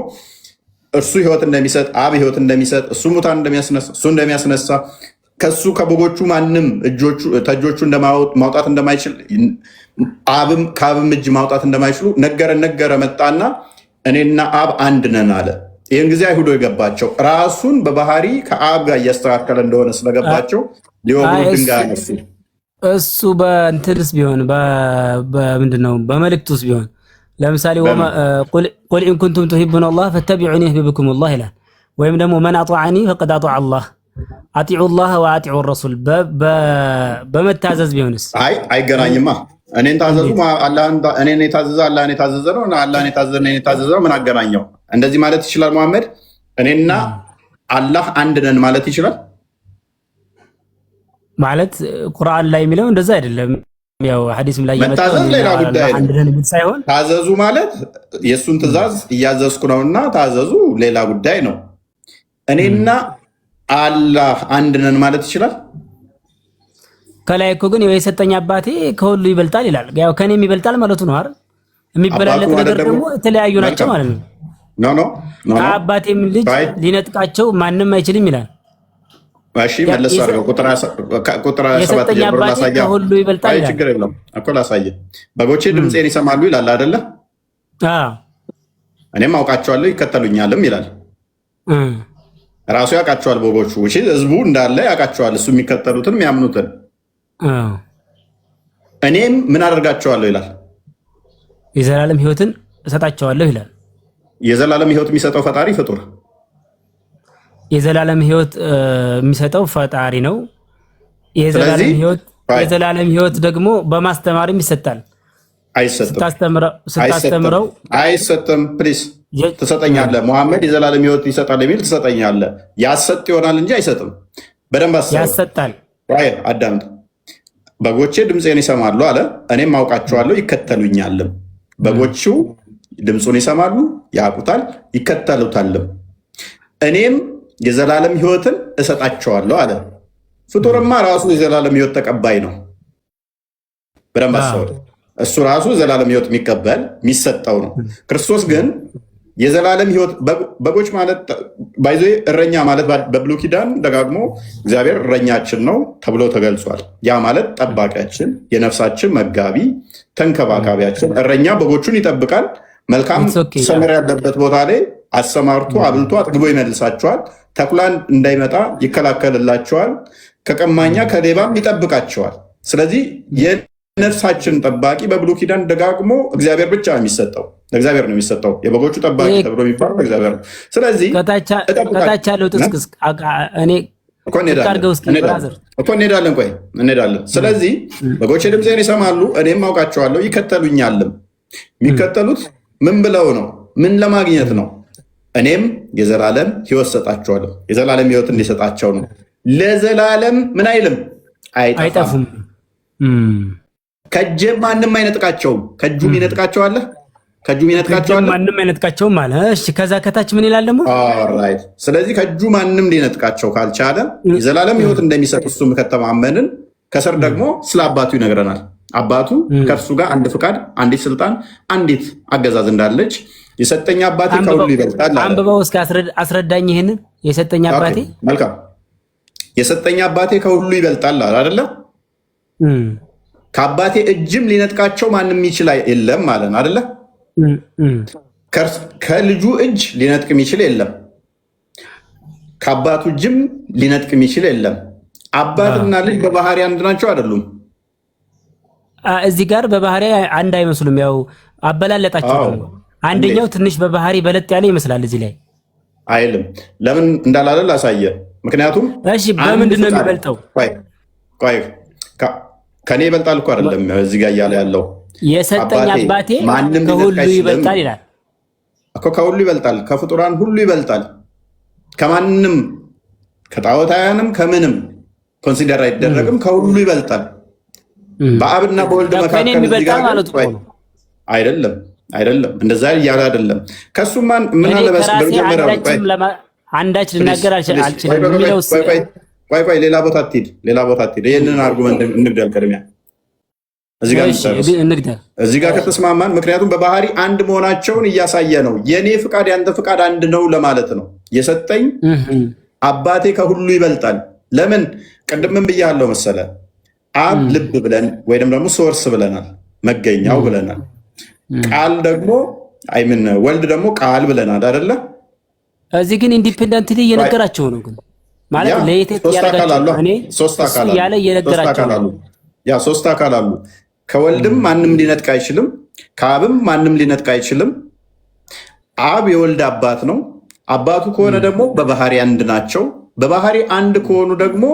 እርሱ ሕይወት እንደሚሰጥ አብ ሕይወት እንደሚሰጥ እሱ ሙታን እንደሚያስነሳ እሱ እንደሚያስነሳ ከሱ ከበጎቹ ማንም ተእጆቹ ማውጣት እንደማይችል ከአብም እጅ ማውጣት እንደማይችሉ ነገረ መጣና እኔና አብ አንድ ነን አለ። ይህን ጊዜ አይሁዶ የገባቸው ራሱን በባህሪ ከአብ ጋር እያስተካከለ እንደሆነ ስለገባቸው ሊወግሩ ድንጋይ አነሱ።
እሱ በእንትንስ ቢሆን በምንድነው በመልእክቱስ ቢሆን ለምሳሌ ቁል ኢን ኩንቱም ቱሂቡነ አላህ ፈተቢዑኒ ዩህቢብኩም አላህ ይላል። ወይም ደግሞ መን አጧዐኒ ፈቀድ አጧዐ አላህ አጢዑ ላህ ወአጢዑ ረሱል በመታዘዝ ቢሆንስ?
አይገናኝማ። እኔን ታዘዙ እኔን የታዘዘ አላህን የታዘዘ ነው እና አላህን የታዘዘ እኔን የታዘዘ ነው። ምን አገናኘው? እንደዚህ ማለት ይችላል መሐመድ? እኔና አላህ አንድ ነን ማለት ይችላል ማለት?
ቁርአን ላይ የሚለው እንደዛ አይደለም። ያው ሐዲስም ላይ
መታዘዝ ሌላ ጉዳይ ነው። ታዘዙ ማለት የእሱን ትእዛዝ እያዘዝኩ ነውና ታዘዙ ሌላ ጉዳይ ነው። እኔና አላህ አንድ ነን ማለት ይችላል?
ከላይ እኮ ግን የሰጠኝ አባቴ ከሁሉ ይበልጣል ይላል። ያው ከኔም ይበልጣል ማለቱ ነው አይደል? የሚበላለጥ ነገር ደግሞ የተለያዩ ናቸው ማለት ነው።
ኖ
ከአባቴም ልጅ ሊነጥቃቸው ማንም አይችልም ይላል።
እሺ መለስ አድርገው ቁጥር 7 ጀምሮ ላሳያ።
ከሁሉ ይበልጣል ይላል።
ችግር የለም እኮ ላሳያ። በጎቼ ድምፄን ይሰማሉ ይላል አይደለ? እኔም አውቃቸዋለሁ ይከተሉኛልም ይላል። ራሱ ያውቃቸዋል በጎቹ። እሺ ህዝቡ እንዳለ ያውቃቸዋል፣ እሱ የሚከተሉትን የሚያምኑትን። እኔም ምን አደርጋቸዋለሁ ይላል?
የዘላለም ህይወትን እሰጣቸዋለሁ ይላል።
የዘላለም ህይወት የሚሰጠው ፈጣሪ ፍጡር?
የዘላለም ህይወት የሚሰጠው ፈጣሪ ነው። የዘላለም ህይወት ደግሞ በማስተማርም ይሰጣል። ስታስተምረው
አይሰጥም። ፕሊስ ትሰጠኛለህ። መሐመድ የዘላለም ህይወት ይሰጣል የሚል ትሰጠኛለህ። ያሰጥ ይሆናል እንጂ አይሰጥም። በደንብ
ያሰጣል።
አዳምጥ። በጎቼ ድምፄን ይሰማሉ አለ። እኔም አውቃቸዋለሁ ይከተሉኛልም። በጎቹ ድምፁን ይሰማሉ፣ ያውቁታል፣ ይከተሉታልም። እኔም የዘላለም ህይወትን እሰጣቸዋለሁ አለ። ፍጡርማ ራሱ የዘላለም ህይወት ተቀባይ ነው። በደንብ አስተውል። እሱ ራሱ የዘላለም ህይወት የሚቀበል የሚሰጠው ነው። ክርስቶስ ግን የዘላለም ህይወት በጎች ማለት ባይዞ እረኛ ማለት በብሉይ ኪዳን ደጋግሞ እግዚአብሔር እረኛችን ነው ተብሎ ተገልጿል። ያ ማለት ጠባቂያችን፣ የነፍሳችን መጋቢ፣ ተንከባካቢያችን። እረኛ በጎቹን ይጠብቃል። መልካም ሰመር ያለበት ቦታ ላይ አሰማርቶ አብልቶ አጥግቦ ይመልሳቸዋል። ተኩላን እንዳይመጣ ይከላከልላቸዋል። ከቀማኛ ከሌባም ይጠብቃቸዋል። ስለዚህ የነፍሳችን ጠባቂ በብሉይ ኪዳን ደጋግሞ እግዚአብሔር ብቻ ነው የሚሰጠው፣ ለእግዚአብሔር ነው የሚሰጠው። የበጎቹ ጠባቂ ተብሎ የሚባለው እግዚአብሔር ነው። ስለዚህ
ከታች ያለው ጥቅስ እኔ
እንሄዳለን። ቆይ እንሄዳለን። ስለዚህ በጎቼ ድምፄን ይሰማሉ፣ እኔም አውቃቸዋለሁ፣ ይከተሉኛልም። የሚከተሉት ምን ብለው ነው? ምን ለማግኘት ነው? እኔም የዘላለም ህይወት ሰጣቸዋለሁ። የዘላለም ህይወት እንዲሰጣቸው ነው። ለዘላለም ምን አይልም፣ አይጠፋም። ከእጄም ማንም አይነጥቃቸውም። ከእጁም ይነጥቃቸዋል፣ ከእጁም ይነጥቃቸዋል፣
ማንም አይነጥቃቸውም አለ። እሺ ከዛ ከታች ምን ይላል ደግሞ?
ኦልራይት። ስለዚህ ከእጁ ማንም ሊነጥቃቸው ካልቻለ የዘላለም ህይወት እንደሚሰጥ እሱም ከተማመንን፣ ከስር ደግሞ ስለ አባቱ ይነግረናል። አባቱ ከእርሱ ጋር አንድ ፍቃድ፣ አንዲት ስልጣን፣ አንዲት አገዛዝ እንዳለች የሰጠኝ አባቴ ከሁሉ ይበልጣል።
አንብበው እስኪ አስረዳኝ ይሄንን። የሰጠኝ አባቴ
መልካም፣ የሰጠኝ አባቴ ከሁሉ ይበልጣል አይደለ? ከአባቴ እጅም ሊነጥቃቸው ማንም ይችል የለም ማለት አይደለ? ከልጁ እጅ ሊነጥቅ የሚችል የለም፣ ከአባቱ እጅም ሊነጥቅ የሚችል የለም። አባትና ልጅ በባህሪ አንድ ናቸው አይደሉም?
እዚህ ጋር በባህሪ አንድ አይመስሉም። ያው አበላለጣቸው አንደኛው ትንሽ በባህሪ በለጥ ያለ ይመስላል። እዚህ ላይ
አይልም። ለምን እንዳላለ ላሳየ። ምክንያቱም
እሺ፣ በምንድን ነው የሚበልጠው?
ቆይ ከኔ ይበልጣል እኮ አይደለም እዚህ ጋር እያለ ያለው
የሰጠኝ አባቴ ከሁሉ ይበልጣል ይላል
እኮ። ከሁሉ ይበልጣል፣ ከፍጡራን ሁሉ ይበልጣል። ከማንም ከጣዖታውያንም ከምንም ኮንሲደር አይደረግም። ከሁሉ ይበልጣል። በአብና በወልድ መካከል አይደለም አይደለም፣ እንደዛ እያለ አይደለም። ከሱማ ምን አለ በመጀመሪያ
አንዳች ልናገር አልችልም የሚለው
ቆይ ሌላ ቦታ አትሂድ፣ ሌላ ቦታ አትሂድ። ይሄንን አርጉመንት እንግደል ቅድሚያ እዚህ ጋር ከተስማማን፣ ምክንያቱም በባህሪ አንድ መሆናቸውን እያሳየ ነው። የኔ ፍቃድ ያንተ ፍቃድ አንድ ነው ለማለት ነው። የሰጠኝ አባቴ ከሁሉ ይበልጣል። ለምን ቅድምም ብያለሁ መሰለ፣ አብ ልብ ብለን ወይም ደግሞ ሶርስ ብለናል፣ መገኛው ብለናል። ቃል ደግሞ አይምን ወልድ ደግሞ ቃል ብለናል አይደለ?
እዚህ ግን ኢንዲፔንደንትሊ እየነገራቸው ነው። ግን ማለት ለየት ያደርጋቸው እኔ ሶስት አካል ያለ እየነገራቸው ነው።
ያ ሶስት አካል አሉ። ከወልድም ማንም ሊነጥቅ አይችልም፣ ከአብም ማንም ሊነጥቅ አይችልም። አብ የወልድ አባት ነው። አባቱ ከሆነ ደግሞ በባህሪ አንድ ናቸው። በባህሪ አንድ ከሆኑ ደግሞ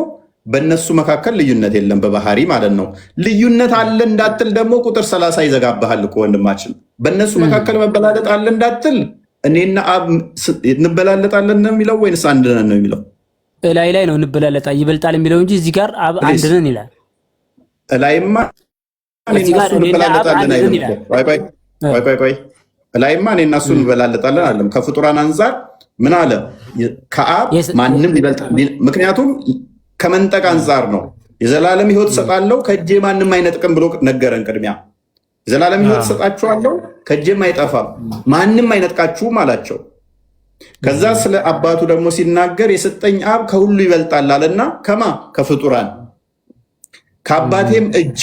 በእነሱ መካከል ልዩነት የለም፣ በባህሪ ማለት ነው። ልዩነት አለ እንዳትል ደግሞ ቁጥር 30 ይዘጋብሃል እኮ ወንድማችን። በእነሱ መካከል መበላለጥ አለ እንዳትል እኔና አብ እንበላለጣለን ነው የሚለው ወይንስ አንድ ነን ነው የሚለው?
ላይ ነው እንበላለጣ ይበልጣል የሚለው እንጂ እዚህ ጋር አብ አንድ ነን ይላል።
ላይማ ላይማ እኔ እና እሱ እንበላለጣለን አለም። ከፍጡራን አንጻር ምን አለ? ከአብ ማንም ይበልጣል። ምክንያቱም ከመንጠቅ አንጻር ነው። የዘላለም ሕይወት እሰጣለሁ ከእጄ ማንም አይነጥቅም ብሎ ነገረን። ቅድሚያ የዘላለም ሕይወት እሰጣችኋለሁ ከእጄም አይጠፋም ማንም አይነጥቃችሁም አላቸው። ከዛ ስለ አባቱ ደግሞ ሲናገር የሰጠኝ አብ ከሁሉ ይበልጣል አለና ከማ ከፍጡራን ከአባቴም እጅ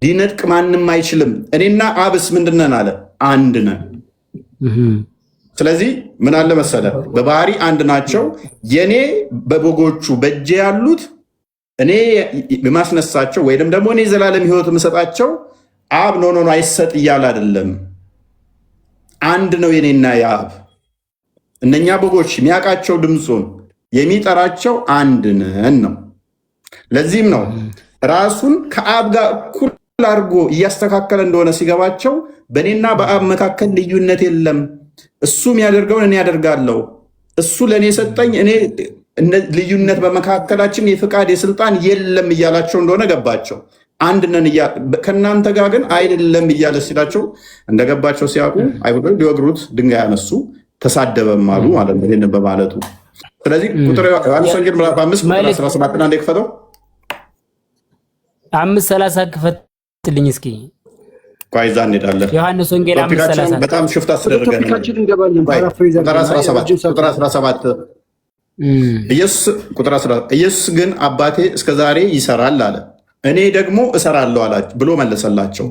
ሊነጥቅ ማንም አይችልም። እኔና አብስ ምንድነን አለ? አንድ ነን። ስለዚህ ምን አለ መሰለ፣ በባህሪ አንድ ናቸው። የኔ በበጎቹ በእጄ ያሉት እኔ የማስነሳቸው ወይም ደግሞ እኔ ዘላለም ሕይወት የምሰጣቸው አብ ኖ አይሰጥ እያለ አይደለም። አንድ ነው የኔና የአብ። እነኛ በጎች የሚያውቃቸው ድምፁን የሚጠራቸው አንድ ነን ነው። ለዚህም ነው ራሱን ከአብ ጋር እኩል አድርጎ እያስተካከለ እንደሆነ ሲገባቸው በእኔና በአብ መካከል ልዩነት የለም፣ እሱ የሚያደርገውን እኔ ያደርጋለሁ፣ እሱ ለእኔ ሰጠኝ፣ እኔ ልዩነት በመካከላችን የፍቃድ የስልጣን የለም እያላቸው እንደሆነ ገባቸው። አንድ ነን ከእናንተ ጋር ግን አይደለም እያለ ሲላቸው እንደገባቸው ሲያውቁ አይሁዶች ሊወግሩት ድንጋይ ያነሱ፣ ተሳደበም አሉ ማለት ነው ይህንን በማለቱ። ስለዚህ ቁጥር ዮሐንስ ወንጌል ምዕራፍ 5 ቁጥር 17 አንዴ ክፈተው።
5:30 ክፈትልኝ እስኪ።
ቆይ እዛ እንሄዳለን።
ዮሐንስ ወንጌል 5:30
በጣም ሽፍታ አስደረገን። ቁጥር 17 ኢየሱስ ግን አባቴ እስከዛሬ ይሰራል አለ፣ እኔ ደግሞ እሰራለሁ አላቸው ብሎ መለሰላቸው።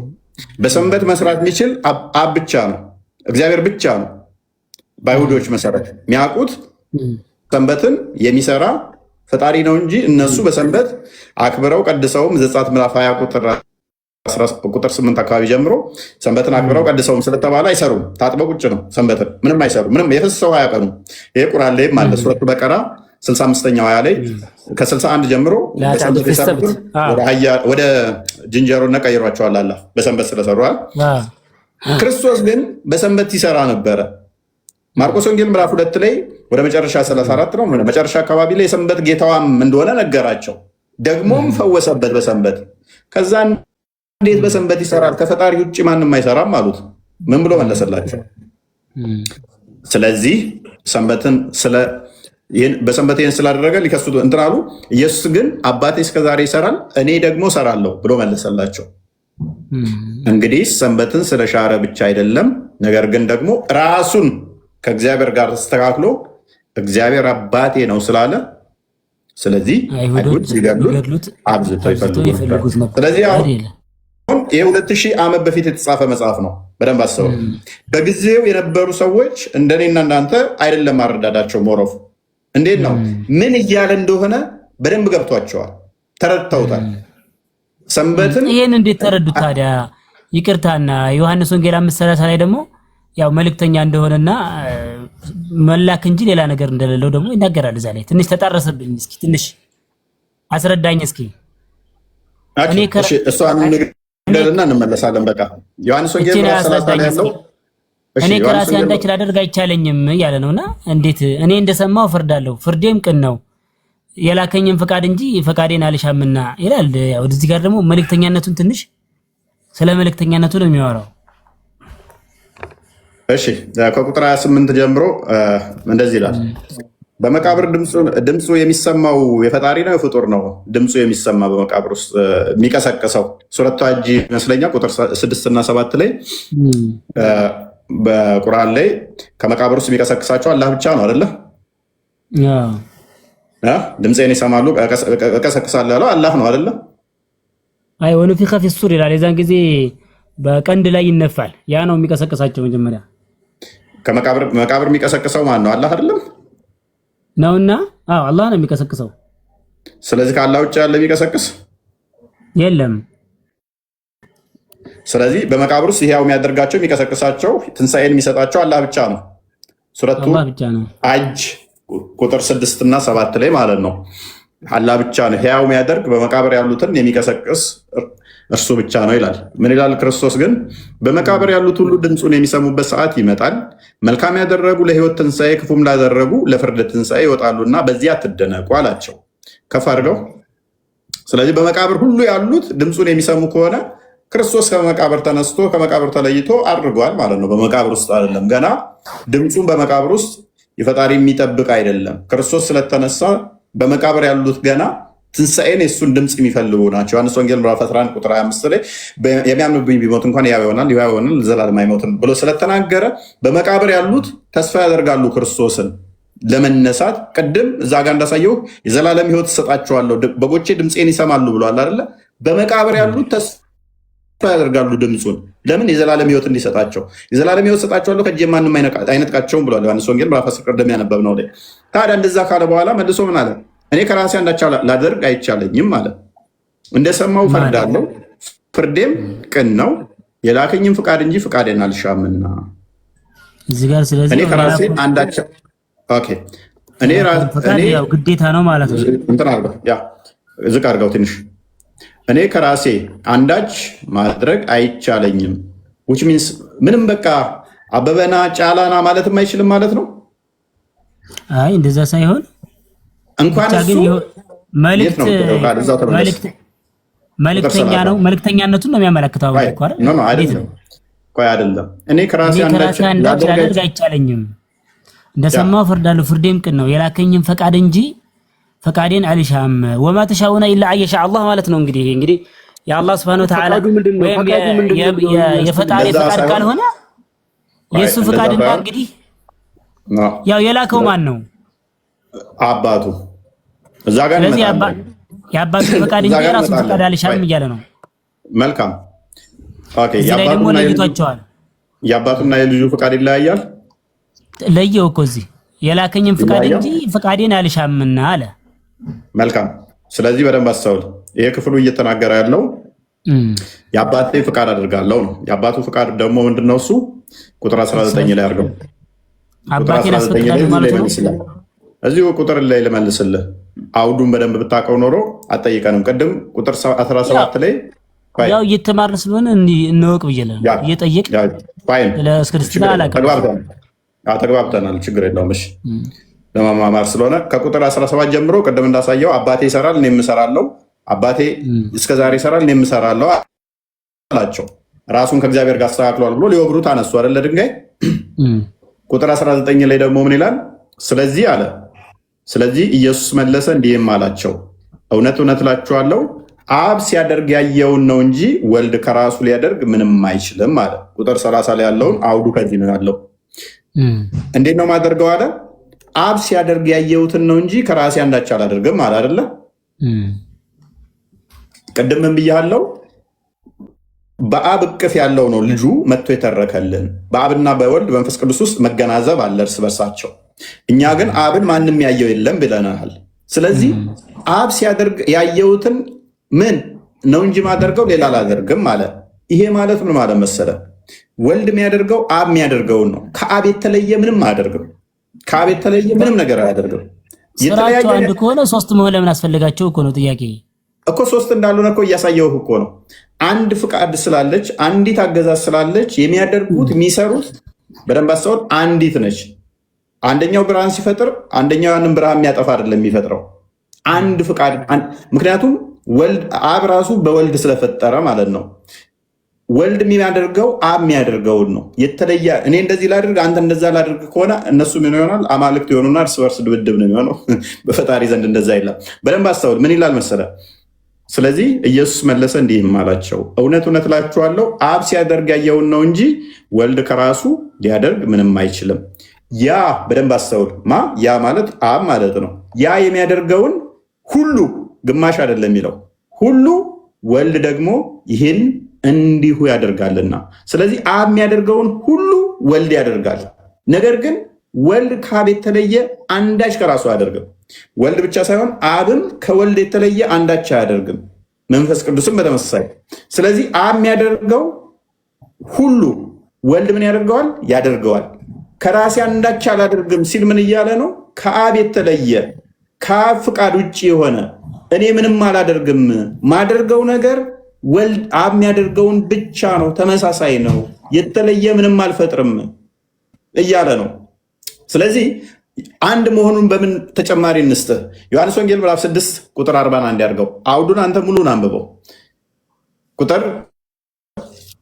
በሰንበት መስራት የሚችል አብ ብቻ ነው፣ እግዚአብሔር ብቻ ነው። በአይሁዶች መሰረት የሚያውቁት ሰንበትን የሚሰራ ፈጣሪ ነው እንጂ እነሱ በሰንበት አክብረው ቀድሰውም ዘጸአት ምዕራፍ 20 ቁጥር 8 አካባቢ ጀምሮ ሰንበትን አክብረው ቀድሰውም ስለተባለ አይሰሩም። ታጥበው ቁጭ ነው። ሰንበትን ምንም አይሰሩ፣ ምንም የፈሰሰው አያቀኑ። ይሄ ቁርአን ላይም አለ። ሱረቱ በቀራ 65ኛው አያ ላይ ከ61 ጀምሮ በሰንበት የሰሩትን ወደ ዝንጀሮነት ቀይሯቸዋል አላ በሰንበት ስለሰሩ። ክርስቶስ ግን በሰንበት ይሰራ ነበረ። ማርቆስ ወንጌል ምዕራፍ 2 ላይ ወደ መጨረሻ 34 ነው መጨረሻ አካባቢ ላይ የሰንበት ጌታዋም እንደሆነ ነገራቸው። ደግሞም ፈወሰበት በሰንበት። ከዛ እንዴት በሰንበት ይሰራል? ከፈጣሪ ውጭ ማንም አይሰራም አሉት። ምን ብሎ መለሰላቸው? ስለዚህ በሰንበት ይህን ስላደረገ ሊከሱት እንትን አሉ። ኢየሱስ ግን አባቴ እስከዛሬ ይሰራል እኔ ደግሞ እሰራለሁ ብሎ መለሰላቸው። እንግዲህ ሰንበትን ስለሻረ ብቻ አይደለም፣ ነገር ግን ደግሞ ራሱን ከእግዚአብሔር ጋር ተስተካክሎ እግዚአብሔር አባቴ ነው ስላለ፣ ስለዚህ አይሁድ ሲገድሉት አብዝተው ይፈልጉት ነበር። ስለዚህ አሁን ይህ 2000 ዓመት በፊት የተጻፈ መጽሐፍ ነው። በደንብ አስበው። በጊዜው የነበሩ ሰዎች እንደኔና እናንተ አይደለም አረዳዳቸው። ሞሮፍ እንዴት ነው ምን እያለ እንደሆነ በደንብ ገብቷቸዋል፣ ተረድተውታል። ሰንበትን
ይህን እንዴት ተረዱት ታዲያ? ይቅርታና ዮሐንስ ወንጌል 5:30 ላይ ደግሞ ያው መልእክተኛ እንደሆነና መላክ እንጂ ሌላ ነገር እንደሌለው ደግሞ ይናገራል። እዛ ላይ ትንሽ ተጣረሰብኝ። እስኪ ትንሽ አስረዳኝ እስኪ።
እንደልና እንመለሳለን። በቃ ዮሐንስ ወንጌል ምዕራፍ 30 ላይ ያለው
እኔ ከራሴ አንዳች ላደርግ አይቻለኝም ያለ ነውና እንዴት እኔ እንደሰማው ፍርዳለሁ፣ ፍርዴም ቅን ነው የላከኝም ፈቃድ እንጂ ፈቃዴን አልሻምና ይላል። ያው እዚህ ጋር ደግሞ መልእክተኛነቱን ትንሽ ስለ መልእክተኛነቱ ነው የሚያወራው።
እሺ ከቁጥር 28 ጀምሮ እንደዚህ ይላል። በመቃብር ድምፁ የሚሰማው የፈጣሪ ነው የፍጡር ነው? ድምፁ የሚሰማ በመቃብር ውስጥ የሚቀሰቅሰው ሱረቱ ሐጅ ይመስለኛል ቁጥር 6 እና 7 ላይ በቁርአን ላይ ከመቃብር ውስጥ የሚቀሰቅሳቸው አላህ ብቻ ነው አይደለ? ድምፄን ይሰማሉ እቀሰቅሳለሁ ያለው አላህ ነው አይደለ?
አይ ወነፊኸ ፊ ሱር ይላል። የዛን ጊዜ በቀንድ ላይ ይነፋል። ያ ነው የሚቀሰቅሳቸው። መጀመሪያ ከመቃብር የሚቀሰቅሰው ማን ነው? አላህ አይደለም ነውና? አዎ አላህ ነው የሚቀሰቅሰው።
ስለዚህ ከአላህ ውጭ ያለ የሚቀሰቅስ
የለም።
ስለዚህ በመቃብር ውስጥ ሕያው የሚያደርጋቸው የሚቀሰቅሳቸው ትንሣኤን የሚሰጣቸው አላህ ብቻ ነው። ሱረቱ ሐጅ ቁጥር 6 እና 7 ላይ ማለት ነው። አላህ ብቻ ነው ሕያው የሚያደርግ በመቃብር ያሉትን የሚቀሰቅስ እርሱ ብቻ ነው ይላል። ምን ይላል ክርስቶስ ግን? በመቃብር ያሉት ሁሉ ድምፁን የሚሰሙበት ሰዓት ይመጣል። መልካም ያደረጉ ለሕይወት ትንሣኤ፣ ክፉም ላደረጉ ለፍርድ ትንሣኤ ይወጣሉና በዚያ አትደነቁ አላቸው። ከፍ አድርገው። ስለዚህ በመቃብር ሁሉ ያሉት ድምፁን የሚሰሙ ከሆነ ክርስቶስ ከመቃብር ተነስቶ ከመቃብር ተለይቶ አድርጓል ማለት ነው። በመቃብር ውስጥ አይደለም። ገና ድምፁን በመቃብር ውስጥ የፈጣሪ የሚጠብቅ አይደለም። ክርስቶስ ስለተነሳ በመቃብር ያሉት ገና ትንሣኤን የእሱን ድምፅ የሚፈልጉ ናቸው። ዮሐንስ ወንጌል ምዕራፍ 11 ቁጥር 25 ላይ የሚያምንብኝ ቢሞት እንኳን ሕያው ይሆናል፣ ሕያው ይሆናል፣ ለዘላለም አይሞትም ብሎ ስለተናገረ በመቃብር ያሉት ተስፋ ያደርጋሉ ክርስቶስን ለመነሳት። ቅድም እዛ ጋር እንዳሳየው የዘላለም ሕይወት እሰጣቸዋለሁ በጎቼ ድምፄን ይሰማሉ ብሏል አይደለ? በመቃብር ያሉት ተስፋ ያደርጋሉ ድምፁን። ለምን? የዘላለም ሕይወት እንዲሰጣቸው። የዘላለም ሕይወት እሰጣቸዋለሁ ከእጄ ማንም አይነጥቃቸውም ብሏል ዮሐንስ ወንጌል ምዕራፍ 10 ቅድም ያነበብነው ላይ። ታዲያ እንደዛ ካለ በኋላ መልሶ ምን አለ? እኔ ከራሴ አንዳች ላደርግ አይቻለኝም አለ። እንደሰማው ፈርዳለሁ፣ ፍርዴም ቅን ነው፣ የላከኝም ፍቃድ እንጂ ፍቃዴን አልሻምና።
እዚህ ጋር ስለዚህ
እኔ ከራሴ አንዳች እኔ
ያው ግዴታ ነው ማለት ነው።
እንትን አድርገው ያ ዝቅ አድርገው ትንሽ። እኔ ከራሴ አንዳች ማድረግ አይቻለኝም which means ምንም በቃ አበበና ጫላና ማለትም አይችልም ማለት ነው።
አይ እንደዛ ሳይሆን እንኳን እሱ መልእክተኛ ነው። መልእክተኛነቱን ነው የሚያመለክተው
አይደለም። እኔ ከራሴ አንዳች
ላደርግ አይቻለኝም፣ እንደሰማው ፈርዳለሁ፣ ፍርዴም ቅን ነው፣ የላከኝም ፈቃድ እንጂ ፈቃዴን አልሻም። ወማ ተሻኡና ኢላ አየሻ አላህ ማለት ነው። እንግዲህ የአላህ Subhanahu Wa Ta'ala ወይም የፈጣሪ ፈቃድ ካልሆነ የሱ ፈቃድና እንግዲህ ያው የላከው ማን ነው?
አባቱ። እዛ ጋር
ስለዚህ የአባቱ ፈቃድ እንጂ የራሱ ፈቃድ አልሻም እያለ ነው።
መልካም ኦኬ። የአባቱና የልጁ ፈቃድ ይለያያል።
ለየው እኮ እዚህ የላከኝም ፈቃድ እንጂ ፈቃዴን አልሻምና አለ።
መልካም። ስለዚህ በደንብ አስተውል። ይሄ ክፍሉ እየተናገረ ያለው የአባቴ ፈቃድ አድርጋለሁ ነው። የአባቱ ፈቃድ ደግሞ ምንድነው? እሱ ቁጥር 19 ላይ አድርገው።
አባቴን አስፈቅዳለሁ ማለት ነው።
እዚሁ ቁጥር ላይ ልመልስልህ። አውዱን በደንብ ብታውቀው ኖሮ አትጠይቀንም። ቅድም ቁጥር 17 ላይ
ያው እየተማርን ስለሆነ እንወቅ ብዬለህ እየጠየቅ ለእስክርስትና አላውቅም።
ተግባብተናል። ችግር የለውም። እሺ ለማማማር ስለሆነ ከቁጥር 17 ጀምሮ ቅድም እንዳሳየው አባቴ ይሰራል እኔም እሰራለሁ፣ አባቴ እስከዛሬ ይሰራል እኔም እሰራለሁ አላቸው። ራሱን ከእግዚአብሔር ጋር አስተካክሏል ብሎ ሊወግሩት አነሱ አይደለ ድንጋይ። ቁጥር 19 ላይ ደግሞ ምን ይላል? ስለዚህ አለ ስለዚህ ኢየሱስ መለሰ እንዲህም አላቸው፣ እውነት እውነት እላችኋለሁ አብ ሲያደርግ ያየውን ነው እንጂ ወልድ ከራሱ ሊያደርግ ምንም አይችልም አለ። ቁጥር 30 ላይ ያለውን አውዱ ከዚህ ነው ያለው። እንዴት ነው ማደርገው አለ? አብ ሲያደርግ ያየሁትን ነው እንጂ ከራሴ አንዳች አላደርግም አለ አይደለ? ቅድም ምን ብያለሁ? በአብ እቅፍ ያለው ነው ልጁ መጥቶ የተረከልን። በአብና በወልድ መንፈስ ቅዱስ ውስጥ መገናዘብ አለ እርስ በርሳቸው። እኛ ግን አብን ማንም ያየው የለም ብለናል። ስለዚህ አብ ሲያደርግ ያየሁትን ምን ነው እንጂ ማደርገው ሌላ አላደርግም አለ። ይሄ ማለት ምን ማለት መሰለ? ወልድ የሚያደርገው አብ የሚያደርገውን ነው። ከአብ የተለየ ምንም አያደርግም። ከአብ የተለየ ምንም ነገር አያደርግም።
ስራቸው አንድ ከሆነ ሶስት መሆን ለምን አስፈልጋቸው እኮ ነው ጥያቄ
እኮ። ሶስት እንዳልሆነ እኮ እያሳየው እኮ ነው። አንድ ፍቃድ ስላለች፣ አንዲት አገዛዝ ስላለች የሚያደርጉት የሚሰሩት በደንብ አስተውል፣ አንዲት ነች። አንደኛው ብርሃን ሲፈጥር አንደኛው ያንን ብርሃን የሚያጠፋ አይደለም የሚፈጥረው፣ አንድ ፍቃድ። ምክንያቱም ወልድ አብ ራሱ በወልድ ስለፈጠረ ማለት ነው። ወልድ የሚያደርገው አብ የሚያደርገውን ነው። የተለየ እኔ እንደዚህ ላድርግ አንተ እንደዛ ላድርግ ከሆነ እነሱ ምን ይሆናል? አማልክት የሆኑና እርስ በርስ ድብድብ ነው የሚሆነው። በፈጣሪ ዘንድ እንደዛ የለም። በደንብ አስተውል። ምን ይላል መሰለ? ስለዚህ ኢየሱስ መለሰ እንዲህም አላቸው፣ እውነት እውነት እላችኋለሁ አብ ሲያደርግ ያየውን ነው እንጂ ወልድ ከራሱ ሊያደርግ ምንም አይችልም። ያ በደንብ አስተውል። ያ ማለት አብ ማለት ነው። ያ የሚያደርገውን ሁሉ ግማሽ አይደለም የሚለው ሁሉ ወልድ ደግሞ ይህን እንዲሁ ያደርጋልና። ስለዚህ አብ የሚያደርገውን ሁሉ ወልድ ያደርጋል። ነገር ግን ወልድ ከአብ የተለየ አንዳች ከራሱ አያደርግም። ወልድ ብቻ ሳይሆን አብም ከወልድ የተለየ አንዳች አያደርግም። መንፈስ ቅዱስም በተመሳሳይ። ስለዚህ አብ የሚያደርገው ሁሉ ወልድ ምን ያደርገዋል? ያደርገዋል። ከራሴ አንዳች አላደርግም ሲል ምን እያለ ነው? ከአብ የተለየ ከአብ ፍቃድ ውጭ የሆነ እኔ ምንም አላደርግም፣ ማደርገው ነገር ወልድ አብ የሚያደርገውን ብቻ ነው፣ ተመሳሳይ ነው፣ የተለየ ምንም አልፈጥርም እያለ ነው። ስለዚህ አንድ መሆኑን በምን ተጨማሪ እንስጥህ? ዮሐንስ ወንጌል ምዕራፍ 6 ቁጥር 41 ያድርገው። አውዱን አንተ ሙሉን አንብበው። ቁጥር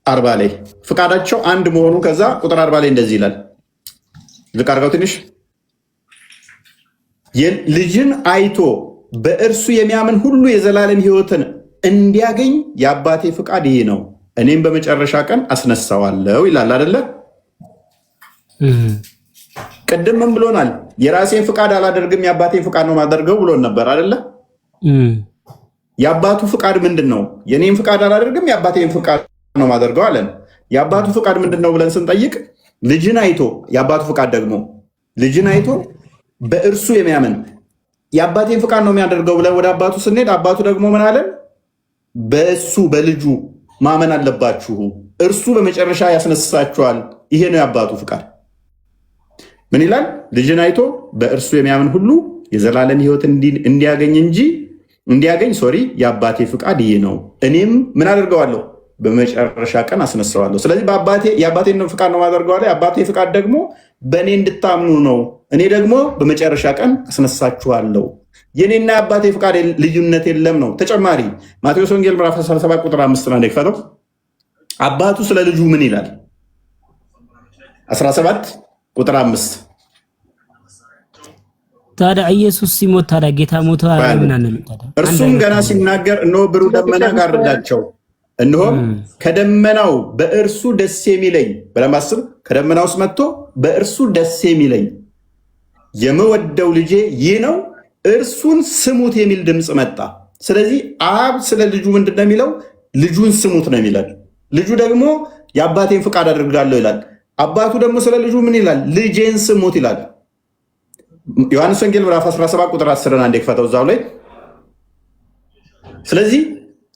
40 ላይ ፍቃዳቸው አንድ መሆኑ፣ ከዛ ቁጥር 40 ላይ እንደዚህ ይላል። ዝቅ አድርገው ትንሽ። ልጅን አይቶ በእርሱ የሚያምን ሁሉ የዘላለም ሕይወትን እንዲያገኝ የአባቴ ፍቃድ ይህ ነው፣ እኔም በመጨረሻ ቀን አስነሳዋለሁ ይላል አይደለ? ቅድም ምን ብሎናል? የራሴን ፍቃድ አላደርግም የአባቴን ፍቃድ ነው ማደርገው ብሎን ነበር አይደለ? የአባቱ ፍቃድ ምንድን ነው? የኔን ፍቃድ አላደርግም የአባቴን ፍቃድ ነው ማደርገው አለን። የአባቱ ፍቃድ ምንድን ነው ብለን ስንጠይቅ ልጅን አይቶ፣ የአባቱ ፍቃድ ደግሞ ልጅን አይቶ በእርሱ የሚያምን የአባቴን ፍቃድ ነው የሚያደርገው ብለን ወደ አባቱ ስንሄድ አባቱ ደግሞ ምን አለን? በእሱ በልጁ ማመን አለባችሁ፣ እርሱ በመጨረሻ ያስነሳችኋል። ይሄ ነው የአባቱ ፍቃድ። ምን ይላል? ልጅን አይቶ በእርሱ የሚያምን ሁሉ የዘላለም ሕይወት እንዲያገኝ የአባቴ ፍቃድ ይህ ነው፣ እኔም ምን አደርገዋለሁ? በመጨረሻ ቀን አስነሳዋለሁ። ስለዚህ የአባቴን ፍቃድ ነው ማደርገዋለሁ። የአባቴ ፍቃድ ደግሞ በእኔ እንድታምኑ ነው፣ እኔ ደግሞ በመጨረሻ ቀን አስነሳችኋለሁ። የኔና የአባቴ ፍቃድ ልዩነት የለም ነው። ተጨማሪ ማቴዎስ ወንጌል ምዕራፍ 17 ቁጥር 5 ላይ ፈተው አባቱ ስለ ልጁ ምን ይላል? 17 ቁጥር 5
ታዲያ ኢየሱስ ሲሞት ታዲያ ጌታ ሞተ ምን አንልም? ታዲያ
እርሱም ገና ሲናገር እነሆ ብሩህ ደመና ጋረዳቸው፣ እነሆም ከደመናው በእርሱ ደስ የሚለኝ በለማስብ ከደመናው ውስጥ መጥቶ በእርሱ ደስ የሚለኝ የምወደው ልጄ ይህ ነው እርሱን ስሙት የሚል ድምፅ መጣ። ስለዚህ አብ ስለ ልጁ ምንድን ነው የሚለው? ልጁን ስሙት ነው የሚላል። ልጁ ደግሞ የአባቴን ፍቃድ አድርጋለሁ ይላል። አባቱ ደግሞ ስለ ልጁ ምን ይላል? ልጄን ስሙት ይላል። ዮሐንስ ወንጌል ምዕራፍ 17 ቁጥር 10 አንዴ ክፈተው እዛው ላይ። ስለዚህ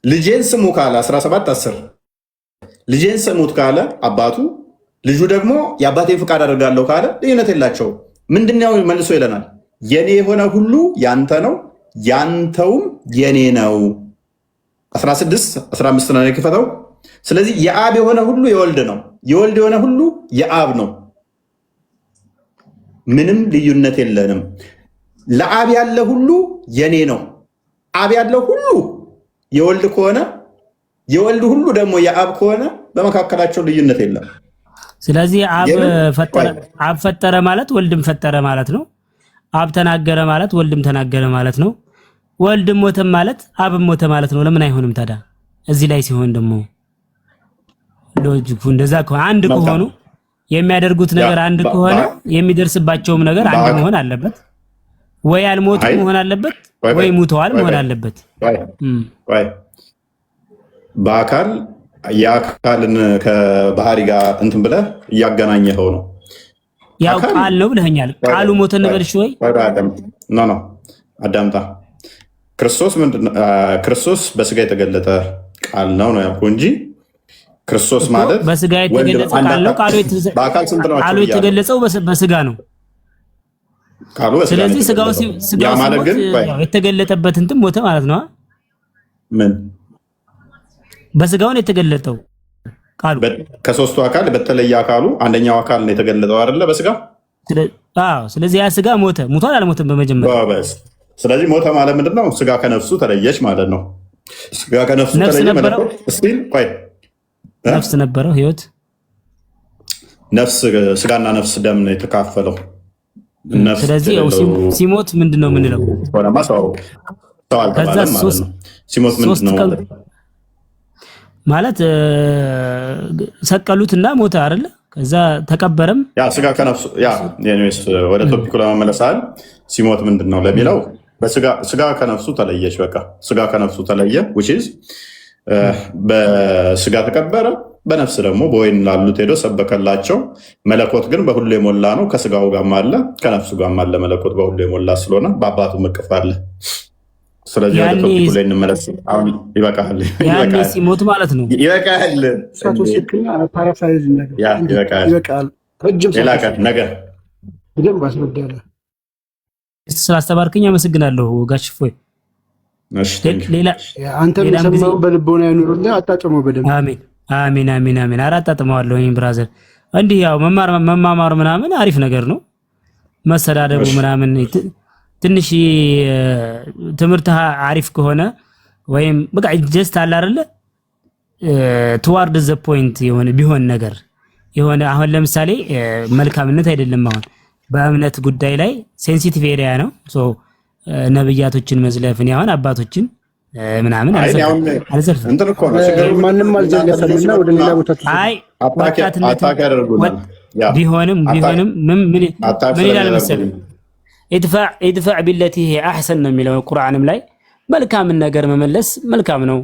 ልጄን ስሙ ካለ 17 10 ልጄን ስሙት ካለ አባቱ፣ ልጁ ደግሞ የአባቴን ፍቃድ አድርጋለሁ ካለ ልዩነት የላቸው። ምንድነው መልሶ ይለናል? የኔ የሆነ ሁሉ ያንተ ነው፣ ያንተውም የኔ ነው። 16 15 ነው ክፈተው። ስለዚህ የአብ የሆነ ሁሉ የወልድ ነው፣ የወልድ የሆነ ሁሉ የአብ ነው። ምንም ልዩነት የለንም። ለአብ ያለ ሁሉ የኔ ነው። አብ ያለው ሁሉ የወልድ ከሆነ የወልድ ሁሉ ደግሞ የአብ ከሆነ በመካከላቸው ልዩነት የለም።
ስለዚህ አብ ፈጠረ ማለት ወልድም ፈጠረ ማለት ነው። አብ ተናገረ ማለት ወልድም ተናገረ ማለት ነው። ወልድም ሞተ ማለት አብም ሞተ ማለት ነው። ለምን አይሆንም ታዲያ? እዚህ ላይ ሲሆን ደግሞ ሎጂኩ እንደዛ ከሆነ አንድ ከሆኑ የሚያደርጉት ነገር አንድ ከሆነ የሚደርስባቸውም ነገር አንድ መሆን አለበት። ወይ አልሞቱ መሆን አለበት፣ ወይ ሙተዋል መሆን አለበት።
በአካል የአካልን ከባህሪ ጋር እንትን ብለህ እያገናኘኸው ነው።
ያው ቃል ነው ብለኸኛል። ቃሉ ሞተ ነበርሽ ወይ?
ኖ አዳምጣ። ክርስቶስ በስጋ የተገለጠ ቃል ነው ያልኩህ እንጂ ክርስቶስ ማለት
በስጋ የተገለጸ ቃል ነው። ቃሉ የተገለጸው በስጋ ነው። ስለዚህ ስጋው የተገለጠበት እንትን ሞተ ማለት ነው።
ምን
በስጋው ነው የተገለጠው ቃሉ።
ከሶስቱ አካል በተለየ አካሉ አንደኛው አካል ነው የተገለጠው አይደለ? በስጋ
ስለዚህ ያ ስጋ ሙቷል አልሞተም? በመጀመሪያ
ስለዚህ ሞተ ማለት ምንድነው? ስጋ ከነፍሱ ተለየች ማለት ነው። ስጋ ከነፍሱ ተለየ ማለት
ነፍስ ነበረው ህይወት
ስጋና ነፍስ ደም ነው የተካፈለው።
ስለዚህ ሲሞት ምንድን ነው የምንለው?
ሲሞት ምንድን ነው
ማለት? ሰቀሉትና ሞተ አይደለ? ከዛ ተቀበረም።
ስጋ ከነፍሱ ወደ ቶፒኩ ለመመለስ አይደል? ሲሞት ምንድን ነው ለሚለው ስጋ ከነፍሱ ተለየች። በቃ ስጋ ከነፍሱ ተለየ። በስጋ ተቀበረ፣ በነፍስ ደግሞ በወይን ላሉት ሄዶ ሰበከላቸው። መለኮት ግን በሁሉ የሞላ ነው። ከስጋው ጋርም አለ ከነፍሱ ጋርም አለ። መለኮት በሁሉ የሞላ ስለሆነ በአባቱ እቅፍ አለ። ስለዚህ ወደ ቶፒኩ ላይ እንመለስ። አሁን ይበቃል።
ሲሞት ማለት ነው።
ይበቃል። ሌላ ቀን ነገ
ስላስተባርከኝ አመሰግናለሁ ጋሽ እፎይ።
አንተም የሰማው በልቦና ያኑርልህ። አጣጥመው በደንብ።
አሜን አሜን አሜን። አጣጥመዋለሁ ብራዘር። እንዲህ ያው መማማር ምናምን አሪፍ ነገር ነው። መሰዳደቡ ምናምን ትንሽ ትምህርት አሪፍ ከሆነ ወይም በቃ ጀስት አለ አይደለ toward the point የሆነ ቢሆን ነገር የሆነ አሁን ለምሳሌ መልካምነት አይደለም አሁን በእምነት ጉዳይ ላይ ሴንሲቲቭ ኤሪያ ነው። ነብያቶችን መዝለፍን ያሁን አባቶችን ምናምን አልዘልፍም።
ማንም አልዘለፈምና ወደ ሌላ ቦታ
ቢሆንም ምን ይላል መሰለኝ ኢድፋዕ ቢለቲ ሂየ አሕሰን ነው የሚለው ቁርአንም ላይ መልካምን ነገር መመለስ መልካም ነው።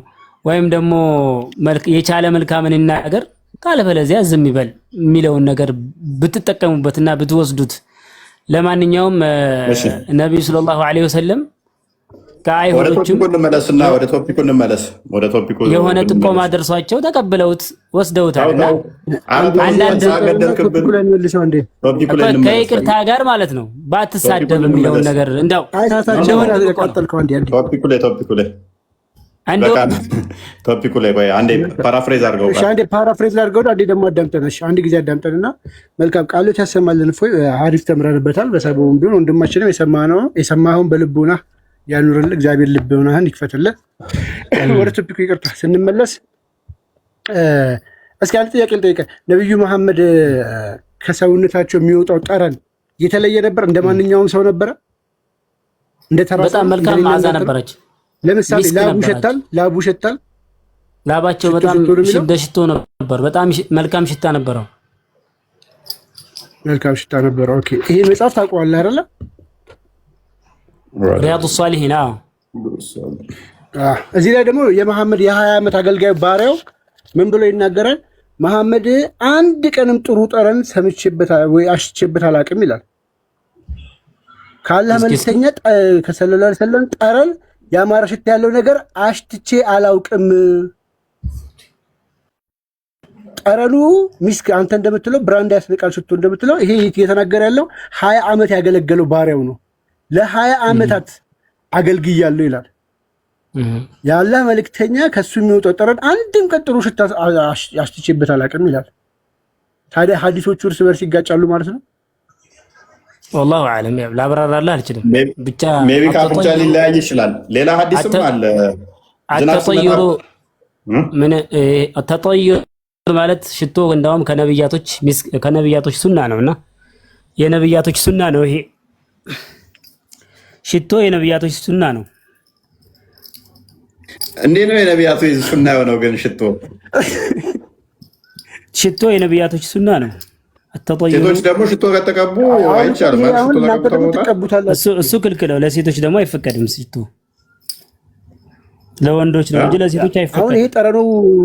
ወይም ደግሞ የቻለ መልካምን ይናገር ካለበለዚያ ዝም ይበል የሚለውን ነገር ብትጠቀሙበትና ብትወስዱት። ለማንኛውም ነብዩ ሰለላሁ ዐለይሂ ወሰለም ከአይሁዶችም
ወደ ቶፒኩ እንመለስ።
የሆነ ጥቆማ ደርሷቸው ተቀብለውት ወስደውታልና አንዳንድ ከይቅርታ ጋር ማለት ነው ባትሳደብ የሚለውን ነገር እንደው
ቶፒኩ ላይ ቆይ አንዴ ፓራፍሬዝ አድርገው።
እሺ አንዴ ፓራፍሬዝ አድርገው። አንዴ ደግሞ አዳምጠነሽ አንድ ጊዜ አዳምጠንና መልካም ቃሎች ያሰማልን። እፎይ አሪፍ ተምረንበታል። በሰበቡም ቢሆን ወንድማችንም የሰማኸውን በልቦና ያኑርልህ። እግዚአብሔር ልቦናህን ይክፈትልህ። ወደ ቶፒኩ ይቅርታ ስንመለስ እስኪ አንድ ጥያቄ ልጠይቅህ። ነብዩ መሐመድ ከሰውነታቸው የሚወጣው ጠረን የተለየ ነበር? እንደማንኛውም ሰው ነበረ?
በጣም መልካም መዓዛ ነበረች።
ለምሳሌ ላቡ ይሸታል።
ላባቸው በጣም ሽቶ ነበር። በጣም መልካም ሽታ ነበረው። ኦኬ
ይሄ መጽሐፍ ታውቀዋለህ አይደለ?
ሪያዱ ሷሊሂን።
እዚህ ላይ ደግሞ የመሐመድ የ20 ዓመት አገልጋዩ ባሪያው ምን ብሎ ይናገራል? መሐመድ አንድ ቀንም ጥሩ ጠረን ሰምቼበት ወይ አሽቼበት አላውቅም ይላል። ካላህ መልእክተኛ ከሰለላሁ ዐለይሂ ወሰለም ጠረን ያማረ ሽታ ያለው ነገር አሽትቼ አላውቅም። ጠረኑ ሚስክ አንተ እንደምትለው ብራንድ ያስነቃል ሽቶ እንደምትለው ይሄ እየተናገረ ያለው 20 ዓመት ያገለገለው ባሪያው ነው። ለ20 ዓመታት አገልግያለሁ ይላል። የአላህ መልእክተኛ ከሱ የሚወጣው ጠረን አንድም ቀን ጥሩ ሽታ አሽትቼበት አላውቅም ይላል። ታዲያ ሐዲሶቹ እርስ በርስ ይጋጫሉ ማለት ነው?
والله اعلم ላብራራልህ አልችልም። ብቻ
ሜቢ ካፍንጫ ሊለያይ ይችላል። ሌላ ሐዲስም አለ።
አተጠይሩ ምን አተጠይሩ ማለት ሽቶ እንደውም ከነብያቶች ሱና ነውና የነብያቶች ሱና ነው። ይሄ ሽቶ የነብያቶች ሱና ነው።
እንዴት ነው የነብያቶች ሱና የሆነው ግን? ሽቶ
የነብያቶች ሱና ነው።
ሴቶች ደግሞ ሽቶ ከተቀቡ አይቻልም።
እሱ ክልክል ነው። ለሴቶች ደግሞ አይፈቀድም። ሽቶ ለወንዶች ነው እንጂ ለሴቶች አይፈቀድም።
አሁን ይሄ ጠረኑ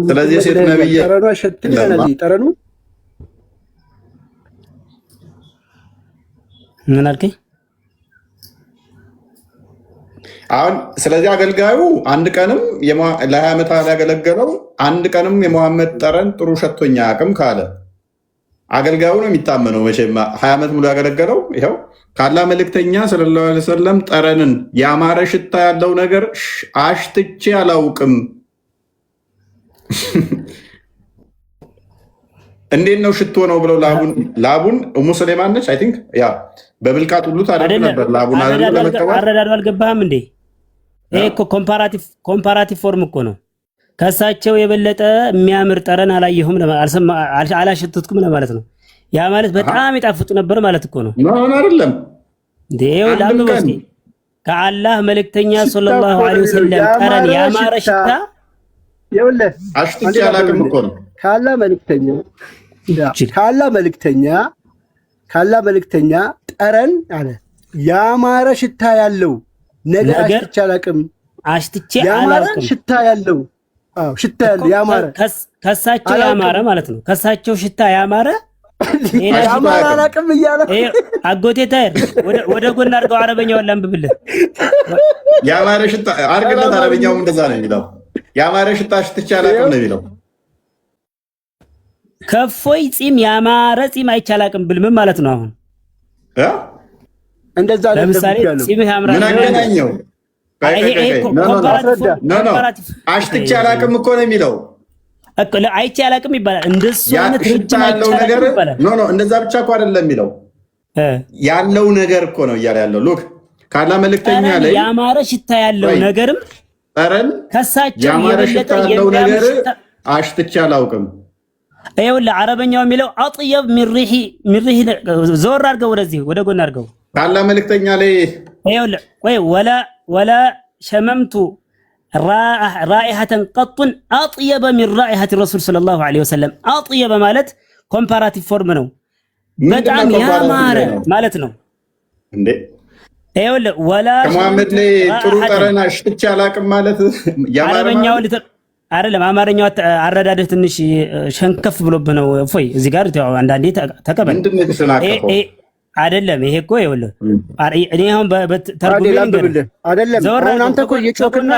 ስለዚህ ሴት ነብይ
ጠረኑ አሸትም ያለኝ ጠረኑ
ምን አልከኝ?
አሁን ስለዚህ አገልጋዩ አንድ ቀንም ለ20 ዓመታት ያገለገለው አንድ ቀንም የመሐመድ ጠረን ጥሩ ሸቶኛ አቅም ካለ አገልጋዩ ነው የሚታመነው። መቼም 20 ዓመት ሙሉ ያገለገለው ይኸው ከአላህ መልእክተኛ ሰለላሁ ዐለይሂ ወሰለም ጠረንን ያማረ ሽታ ያለው ነገር አሽትቼ አላውቅም። እንዴት ነው ሽቶ ነው ብለው ላቡን ኡሙ ሱሌማን ነች አይ ቲንክ ያ በብልቃጥ ሁሉ ታደርግ ነበር። ላቡን አይደለም ለመቀበል
አረዳዱ አልገባህም እንዴ? ይሄ እኮ ኮምፓራቲቭ ፎርም እኮ ነው። ከሳቸው የበለጠ የሚያምር ጠረን አላየሁም አላሸተትኩም ለማለት ነው። ያ ማለት በጣም ይጣፍጡ ነበር ማለት እኮ ነው።
አይደለም
ዴው ላምበስቲ ከአላህ መልእክተኛ ሰለላሁ ዐለይሂ ወሰለም ጠረን ያማረ ሽታ
ይኸውልህ
አሽትቼ አላውቅም እኮ ነው።
ከአላህ መልእክተኛ ጠረን አለ ያማረ ሽታ ያለው ነገር አሽትቼ አላውቅም። ያማረ ሽታ ያለው ሽታ ያለው ያማረ
ከሳቸው ያማረ ማለት ነው። ከሳቸው ሽታ ያማረ
ያማረ አላውቅም እያለ
አጎቴ ታየር ወደ ጎን አድርገው አረበኛውን ላንብብልህ።
ያማረ ሽታ አድርግለት። አረበኛውም እንደዛ ነው የሚለው። ያማረ ሽታ አሽትቼ አላውቅም ነው የሚለው።
ከፎይ ጺም ያማረ ጺም አይቼ አላውቅም ብል ምን ማለት ነው? አሁን
እንደዛ ነው።
ለምሳሌ ጺም ያምራል
ምን አገናኘው? አሽትቼ አላውቅም እኮ ነው የሚለው።
አይቼ አላውቅም ይባላል። እንደሱ አይነት
ሽታ ያለው ነገር ኖ እንደዛ ብቻ እኮ አይደለም የሚለው ያለው ነገር እኮ ነው እያለ ያለው። ሉክ ካላ መልእክተኛ ላይ
ያማረ ሽታ ያለው ነገርም
ጠረን
ከሳቸው
ያማረ ሽታ ያለው ነገር አሽትቼ አላውቅም።
ይኸውልህ አረበኛው የሚለው አጥየብ ሚን ሪሂ ዞር አድርገው ወደዚህ ወደ ጎን አድርገው
ካላ መልእክተኛ ላይ
ይኸውልህ ቆይ ወላ ሸመምቱ ራኢሐተን ቀጡን አጥየበ ሚን ራኢሐቲ ረሱል ሰለላሁ ዐለይሂ ወሰለም። አጥየበ ማለት ኮምፓራቲቭ ፎርም ነው። በጣም ያማረ ማለት ነው
እንዴ?
ይኸውልህ ወላ
ከመሐመድ ላይ ጥሩ ጠረን አሽትቼ አላውቅም ማለት
አረበኛው አይደለም። አማርኛው አረዳድህ ትንሽ ሸንከፍ ብሎብህ ነው። እፎይ እዚህ ጋር አንዳንዴ ተቀበል አይደለም። ይሄ እኮ ይኸውልህ እኔ አሁን በተርጉሜ
አይደለም። አሁን አንተ እኮ እየጮክና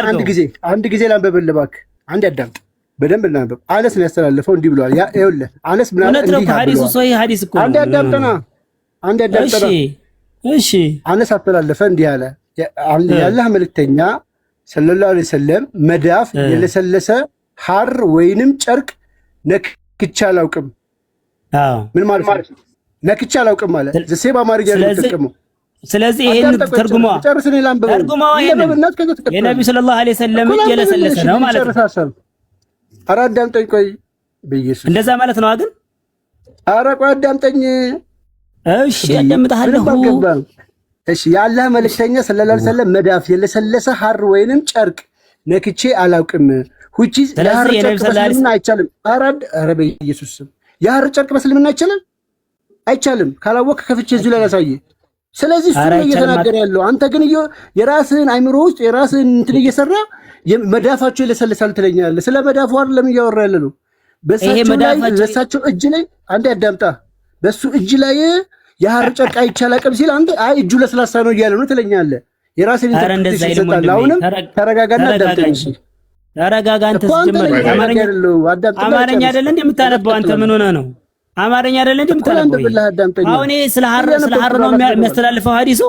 አንድ ጊዜ ላንብብልህ እባክህ። አንድ አዳምጥ፣ በደንብ እናንብብ። አነስ ነው ያስተላለፈው እንዲህ ብሏል። ያ ይኸውልህ አነስ ምን አለ እንዲህ
ሐዲሱ ሶሂህ ሐዲስ እኮ
አንድ አዳምጥና እሺ አነስ አስተላለፈ እንዲህ አለ የአላህ መልእክተኛ ሰለላሁ ዐለይሂ ወሰለም መዳፍ የለሰለሰ ሐር ወይንም ጨርቅ ነክቼ አላውቅም። ምን ማለት ነው? ነክቼ አላውቅም ማለት ዘሴባ አማርኛ ነው ተጠቀመው።
ስለዚህ ይሄን ተርጉማ የነብዩ ሰለላሁ ዐለይሂ ወሰለም እጅ የለሰለሰ ነው ማለት ነው።
ኧረ አዳምጠኝ ቆይ በኢየሱስ
እንደዛ ማለት ነው። ግን
ኧረ ቆይ አዳምጠኝ
እሺ አዳምጣለሁ።
እሺ የአላህ መልእክተኛ ሰለላሁ ዐለይሂ ወሰለም መዳፍ የለሰለሰ ሐር ወይንም ጨርቅ ነክቼ አላውቅም። ሁቺ የሐር ጨርቅ በስልምና አይቻልም። ኧረ በኢየሱስ ስም የሐር ጨርቅ በስልምና አይቻልም። ካላወቅህ ከፍቼ እዚሁ ላይ ላሳየህ። ስለዚህ እሱ ነው እየተናገረ ያለው። አንተ ግን የራስህን አይምሮ ውስጥ የራስህን እንትን እየሰራ መዳፋቸው ይለሰልሳል ትለኛለህ። ስለ መዳፉ አይደለም እያወራ ያለ ነው። በሳቸው እጅ ላይ አንዴ አዳምጣ። በሱ እጅ ላይ የሐር ጨርቅ አይቻላቅም ሲል አንተ አይ እጁ ለስላሳ ነው እያለ ነው ትለኛለህ። የራስህን ኢንተርፕሬቴሽን ይሰጣል። አሁንም ተረጋጋና አዳምጠኝ።
ተረጋጋ። አንተ አማርኛ አይደለ እንዴ የምታነበው? አንተ ምን ሆነህ ነው? አማርኛ አይደለ እንዴ የምታነበው? አሁን ስለ ሐር ነው የሚያስተላልፈው ሐዲሱ።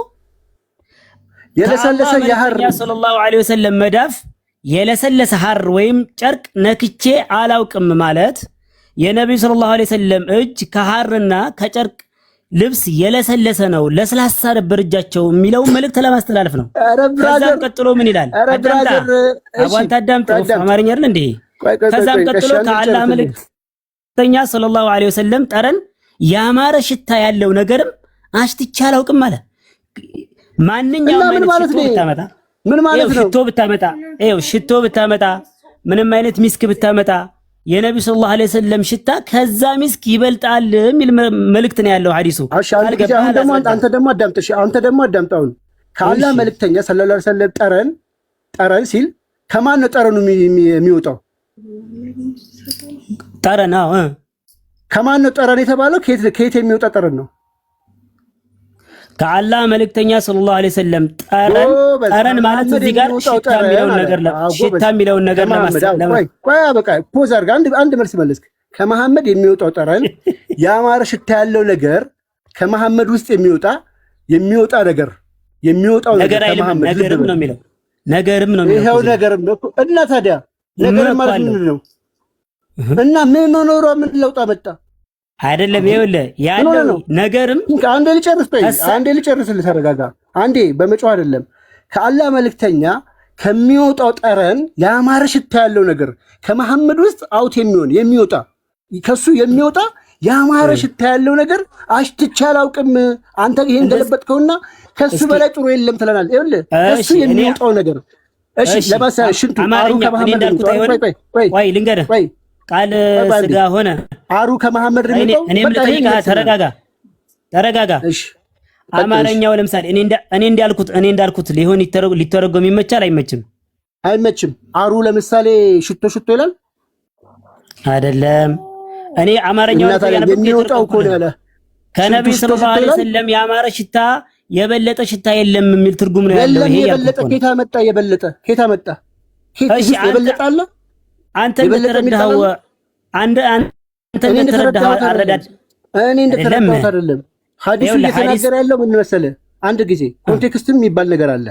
የለሰለሰ የሐር
ሰለላሁ ዐለይሂ ወሰለም መዳፍ የለሰለሰ ሐር ወይም ጨርቅ ነክቼ አላውቅም ማለት የነብዩ ሰለላሁ ዐለይሂ ወሰለም እጅ ከሐርና ከጨርቅ ልብስ የለሰለሰ ነው፣ ለስላሳ ነበር እጃቸው የሚለውን መልእክት ለማስተላለፍ ነው። ከዛም ቀጥሎ ምን ይላል? አዳምጣ። አማርኛ አይደል እንዴ? ከዛም ቀጥሎ ከአላህ መልእክተኛ ሰለላሁ ዐለይሂ ወሰለም ጠረን ያማረ ሽታ ያለው ነገርም አሽትቼ አላውቅም አለ። ማንኛውም
ምን ማለት ነው? ምን ማለት ነው?
ሽቶ ብታመጣ ምንም አይነት ሚስክ ብታመጣ የነብዩ ሰለላሁ ዐለይሂ ወሰለም ሽታ ከዛ ሚስክ ይበልጣል የሚል መልእክት ነው ያለው ሐዲሱ።
አንተ ደግሞ አዳምጣው። ከአላህ መልእክተኛ ሰለላሁ ዐለይሂ ወሰለም ጠረን ሲል ከማን ነው ጠረኑ የሚወጣው?
ጠረን
ከማን ነው ጠረን የተባለው? ከየት የሚወጣ ጠረን ነው?
ከአላህ መልእክተኛ ሰለላሁ ዐለይሂ ወሰለም ጠረን ማለት እዚህ ጋር ሽታ የሚለውን ነገር
ፖዝ አድርጋ አንድ መልስ መለስክ። ከመሐመድ የሚወጣው ጠረን ያማረ ሽታ ያለው ነገር ከመሐመድ ውስጥ የሚወጣ ነገር የሚወጣው ነገር
ነገርም ነው የሚለው።
ይኸው ነገርም ነው እና ታዲያ ነገርም ማለት ምንድን ነው? እና ምን መኖሯ ምን ለውጥ አመጣ?
አይደለም ይኸውልህ ያለው ነገርም
አንዴ ልጨርስልህ፣ ተረጋጋ አንዴ። በመጮህ አይደለም ከአላህ መልእክተኛ ከሚወጣው ጠረን ያማረ ሽታ ያለው ነገር ከመሐመድ ውስጥ አውት የሚወጣ ከሱ የሚወጣ ያማረ ሽታ ያለው ነገር አሽትቼ አላውቅም። አንተ ይሄን ገለበጥከውና ከሱ በላይ ጥሩ የለም ትለናል። ይኸውልህ ከሱ የሚወጣው ነገር እሺ፣ ለምሳሌ ሽንቱ አሩ ከመሐመድ
ወይ ልንገርህ፣ ቃል ስጋ ሆነ አሩ ከመሐመድ የሚወጣው
እኔም
ልጠይቅህ፣ ተረጋጋ። እሺ አማርኛው ለምሳሌ እኔ እንዳልኩት ሊተረጎም ይመቻል አይመችም?
አይመችም። አሩ ለምሳሌ ሽቶ ይላል
አይደለም። እኔ አማርኛው
የሚወጣው እኮ ነው ያለ
ከነብዩ ሰለላሁ ዐለይሂ ወሰለም ያማረ ሽታ የበለጠ ሽታ የለም የሚል ትርጉም ነው ያለው። ይሄ
የበለጠ ኬታ መጣ የበለጠ አለ። አንተ
እንደተረዳኸው አረዳድ
እኔ እንደተረዳሁት አይደለም። ሐዲሱ እየተናገረ ያለው ምን መሰለህ? አንድ ጊዜ ኮንቴክስትም የሚባል ነገር አለ።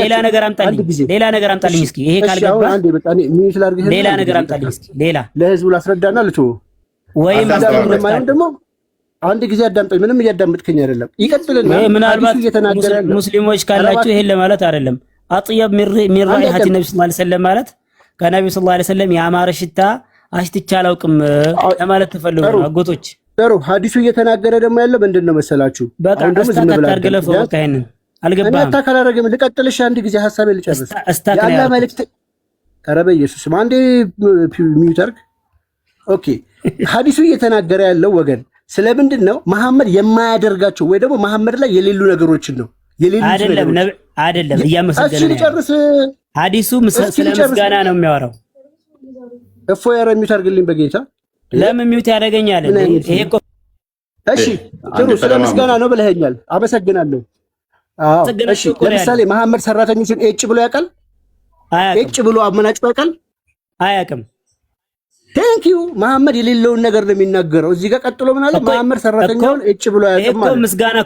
ሌላ ነገር አምጣልኝ እስኪ። ይሄ ካልገባ ሌላ ነገር አምጣልኝ እስኪ። ሌላ
ለህዝቡ ላስረዳና ልተው ወይም ደግሞ አንድ ጊዜ አዳምጠኝ። ምንም እያዳመጥከኝ አይደለም። ይቀጥልና
ምናልባት ሙስሊሞች ካላችሁ ይሄን ለማለት አይደለም። አጥየብ ሚን ራኢሐቲ ነብዩ ሰለላሁ ዐለይሂ ወሰለም ማለት ከነብዩ ሰለላሁ ዐለይሂ ወሰለም ያማረ ሽታ አሽትቼ አላውቅም ለማለት ተፈልጎ ነው አጎቶች።
ጥሩ ሐዲሱ እየተናገረ ደግሞ ያለው ምንድነው መሰላችሁ?
አሁን ደግሞ ዝም ብላ አድርገለፈው በቃ ይሄንን አልገባህም።
እኔ አታካላረገም። ልቀጥልሽ አንድ ጊዜ ሐሳቤን ልጨርስ። ያላ መልእክት ኧረ በኢየሱስ አንዴ ሚዩት አድርግ። ኦኬ ሐዲሱ እየተናገረ ያለው ወገን ስለምንድን ነው? መሐመድ የማያደርጋቸው ወይ ደግሞ መሐመድ ላይ የሌሉ ነገሮችን ነው።
አይደለም እያመሰገነ ነው።
ልጨርስ።
ሐዲሱ ስለ ምስጋና ነው የሚያወራው።
ኧረ ሚዩት አድርግልኝ በጌታ።
ለምን ሚዩት ያደርገኛል? ይሄ እኮ
እሺ ጥሩ ስለ ምስጋና ነው ብለኸኛል። አመሰግናለሁ። እሺ ለምሳሌ መሐመድ ሰራተኞችን ኤጭ ብሎ ያውቃል? ኤጭ ብሎ አመናጭቶ ያውቃል?
አያውቅም።
ቴንክ ዩ። መሐመድ የሌለውን ነገር ነው የሚናገረው። እዚህ ጋር ቀጥሎ ምን አለ? መሐመድ ሰራተኛውን ኤጭ ብሎ ያውቃል ማለት ነው።
ምስጋና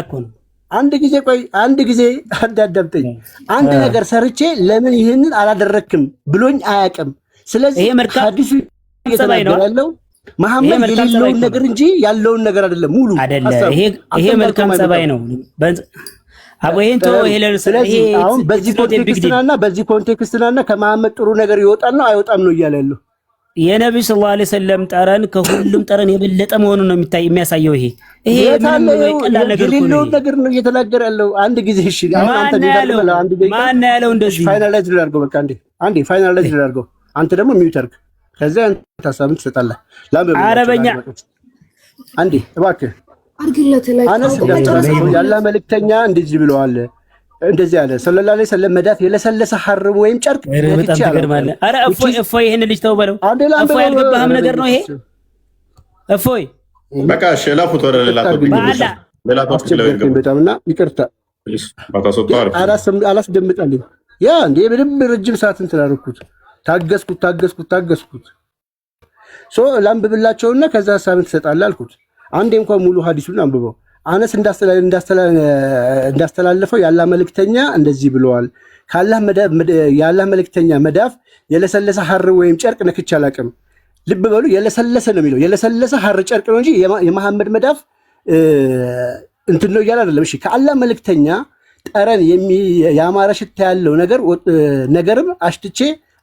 እኮ ነው።
አንድ ጊዜ ቆይ፣ አንድ ጊዜ አዳምጠኝ። አንድ ነገር ሰርቼ ለምን ይህንን አላደረክም ብሎኝ አያውቅም። ስለዚህ ሐዲሱ እየተናገረ ያለው መሐመድ የሌለውን ነገር እንጂ ያለውን ነገር አይደለም። ሙሉ
አይደለም። ይሄ መልካም ጸባይ ነው።
ስለዚህ አሁን በዚህ ኮንቴክስትናና ከመሐመድ ጥሩ ነገር ይወጣል ነው አይወጣም ነው እያለ ያለው።
የነብዩ ሰለላሁ ዐለይሂ ወሰለም ጠረን ከሁሉም ጠረን የበለጠ መሆኑን ነው የሚያሳየው። ይሄ ቀላል ነገር
ነው እየተናገረ ያለው። አንድ ጊዜ እሺ፣ አሁን አንተ
ማን ያለው እንደዚህ
ፋይናላይዝ ላድርገው። በቃ አንዴ ፋይናላይዝ ላድርገው። አንተ ደግሞ ሚዩት አድርግ። ከዛ አንተ ሀሳብን ትሰጣለህ።
አረበኛ
አንዴ እባክህ አነስ ያላ መልእክተኛ እንደዚህ ብለዋል። እንደዚህ አለ ሰለላሁ ዐለይሂ ወሰለም መዳፍ የለሰለሰ ሐርም ወይም ጨርቅ ነክቼ አለ።
አረ እፎይ ይሄን ልጅ ተው በለው። እፎይ ያልገባህም ነገር ነው ይሄ። እፎይ
በቃ እሺ፣ ላፉት ወደ ሌላ ቶፒክ
በጣምና ይቅርታ አላስደምጣልኝ። ያ እንዴ ምንም ረጅም ሰዓት እንትን አደረኩት። ታገስኩት። ላንብብላቸውና ከዛ ሀሳብን ትሰጣለህ አልኩት። አንዴ እንኳን ሙሉ ሐዲሱን አንብበው። አነስ እንዳስተላለፈው ያላህ መልእክተኛ እንደዚህ ብለዋል። ያላህ መልእክተኛ መዳፍ የለሰለሰ ሐር ወይም ጨርቅ ነክቼ አላውቅም። ልብ በሉ፣ የለሰለሰ ነው የሚለው። የለሰለሰ ሐር ጨርቅ ነው እንጂ የመሐመድ መዳፍ እንትን ነው እያለ አይደለም። እሺ ከአላህ መልእክተኛ ጠረን ያማረ ሽታ ያለው ነገርም አሽትቼ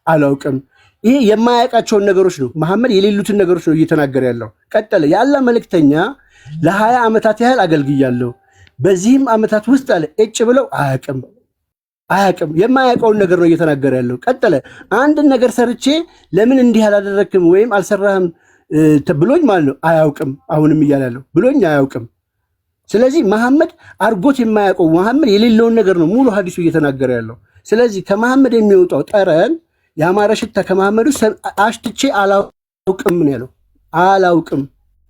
አላውቅም። ይሄ የማያውቃቸውን ነገሮች ነው። መሐመድ የሌሉትን ነገሮች ነው እየተናገረ ያለው። ቀጠለ። የአላህ መልእክተኛ ለ20 ዓመታት ያህል አገልግያለሁ። በዚህም ዓመታት ውስጥ አለ እጭ ብለው አያውቅም። የማያውቀውን ነገር ነው እየተናገረ ያለው። ቀጠለ። አንድን ነገር ሰርቼ ለምን እንዲህ አላደረክም ወይም አልሰራህም ብሎኝ ማለት ነው አያውቅም። አሁንም እያለ ያለው ብሎኝ አያውቅም። ስለዚህ መሐመድ አርጎት የማያውቀው መሐመድ የሌለውን ነገር ነው ሙሉ ሐዲሱ እየተናገረ ያለው። ስለዚህ ከመሐመድ የሚወጣው ጠረን ያማረ ሽታ ከመሐመድ ውስጥ አሽትቼ አላውቅም ነው ያለው። አላውቅም።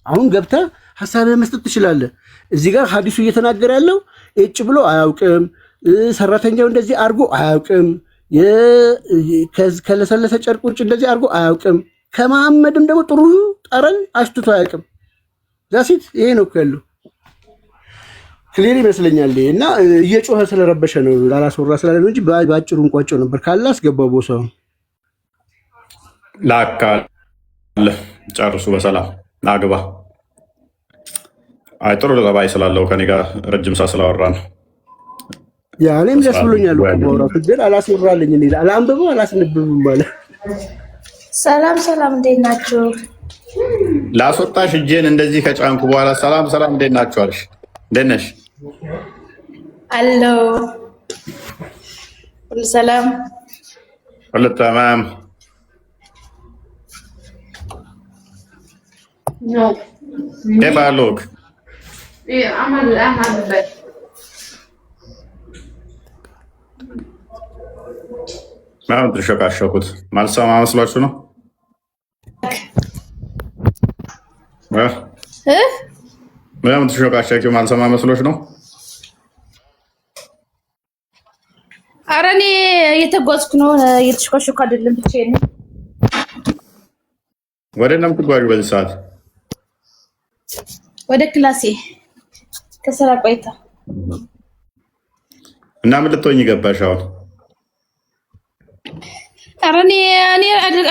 አሁን ገብተህ ሐሳብህን መስጠት ትችላለህ። እዚህ ጋር ሐዲሱ እየተናገረ ያለው እጭ ብሎ አያውቅም፣ ሰራተኛው እንደዚህ አድርጎ አያውቅም፣ ከለሰለሰ ጨርቅ ውጭ እንደዚህ አድርጎ አያውቅም፣ ከመሐመድም ደግሞ ጥሩ ጠረን አሽትቶ አያውቅም። ዛሲት ይሄ ነው ያለው። ክሊር ይመስለኛል። እና እየጮኸ ስለረበሸ ነው ላላስወራ ስላለ እንጂ በአጭሩ እንቋጨው ነበር። ካለ አስገባው ቦታው
ላካል ጨርሱ በሰላም አግባ። አይ ጥሩ ጠባይ ስላለው ከኔ ጋር ረጅም ሰዓት ስላወራ ነው።
ያ እኔም ደስ ብሎኛል እኮ ማውራቱ፣ ግን አላስወራልኝ እኔ አላንብበው አላስነብብም ማለት።
ሰላም ሰላም፣ እንዴት ናችሁ?
ላስወጣሽ እጄን እንደዚህ ከጫንኩ በኋላ ሰላም ሰላም፣ እንዴት ናችሁ አልሽ? እንዴት ነሽ?
አሎ፣ ሁሉ ሰላም፣
ሁሉ ተማም።
ኖ
ባሎክ
አማል በል
ምናምን ተሸቃሸኩት። ማልሰማ መስሏችሁ ነው? ምናምን ተሸቃሸኪው ማልሰማ መስሎች ነው?
ኧረ እኔ እየተጓዝኩ ነው፣ እየተሽኳሸኩ አይደለም ብቻዬን።
ወደ ነው የምትጓዡ በዚህ ሰዓት?
ወደ ክላሴ ከስራ ቆይታ።
እና ምን ልትሆኚ ገባሽ አሁን?
ኧረ እኔ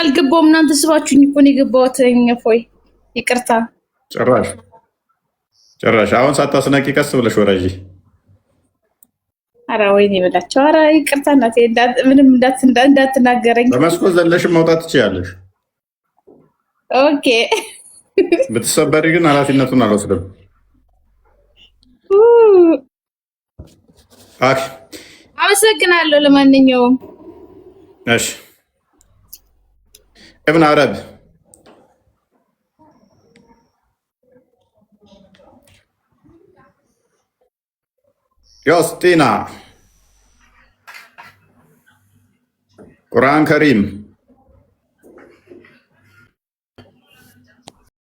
አልገባሁም። እናንተ ስባችሁኝ እኮ ነው የገባሁት። እፎይ ይቅርታ።
ጭራሽ አሁን ሳታስነቂ ቀስ ብለሽ ወረጂ።
ኧረ ወይኔ በላቸው። ኧረ ይቅርታ እናቴ፣ ምንም እንዳትናገረኝ።
በመስኮት ዘለሽም መውጣት ትችያለሽ።
ኦኬ።
ብትሰበሪ ግን ኃላፊነቱን አልወስድም።
አመሰግናለሁ። ለማንኛውም
እሺ ابن عرب يسطينا قرآن كريم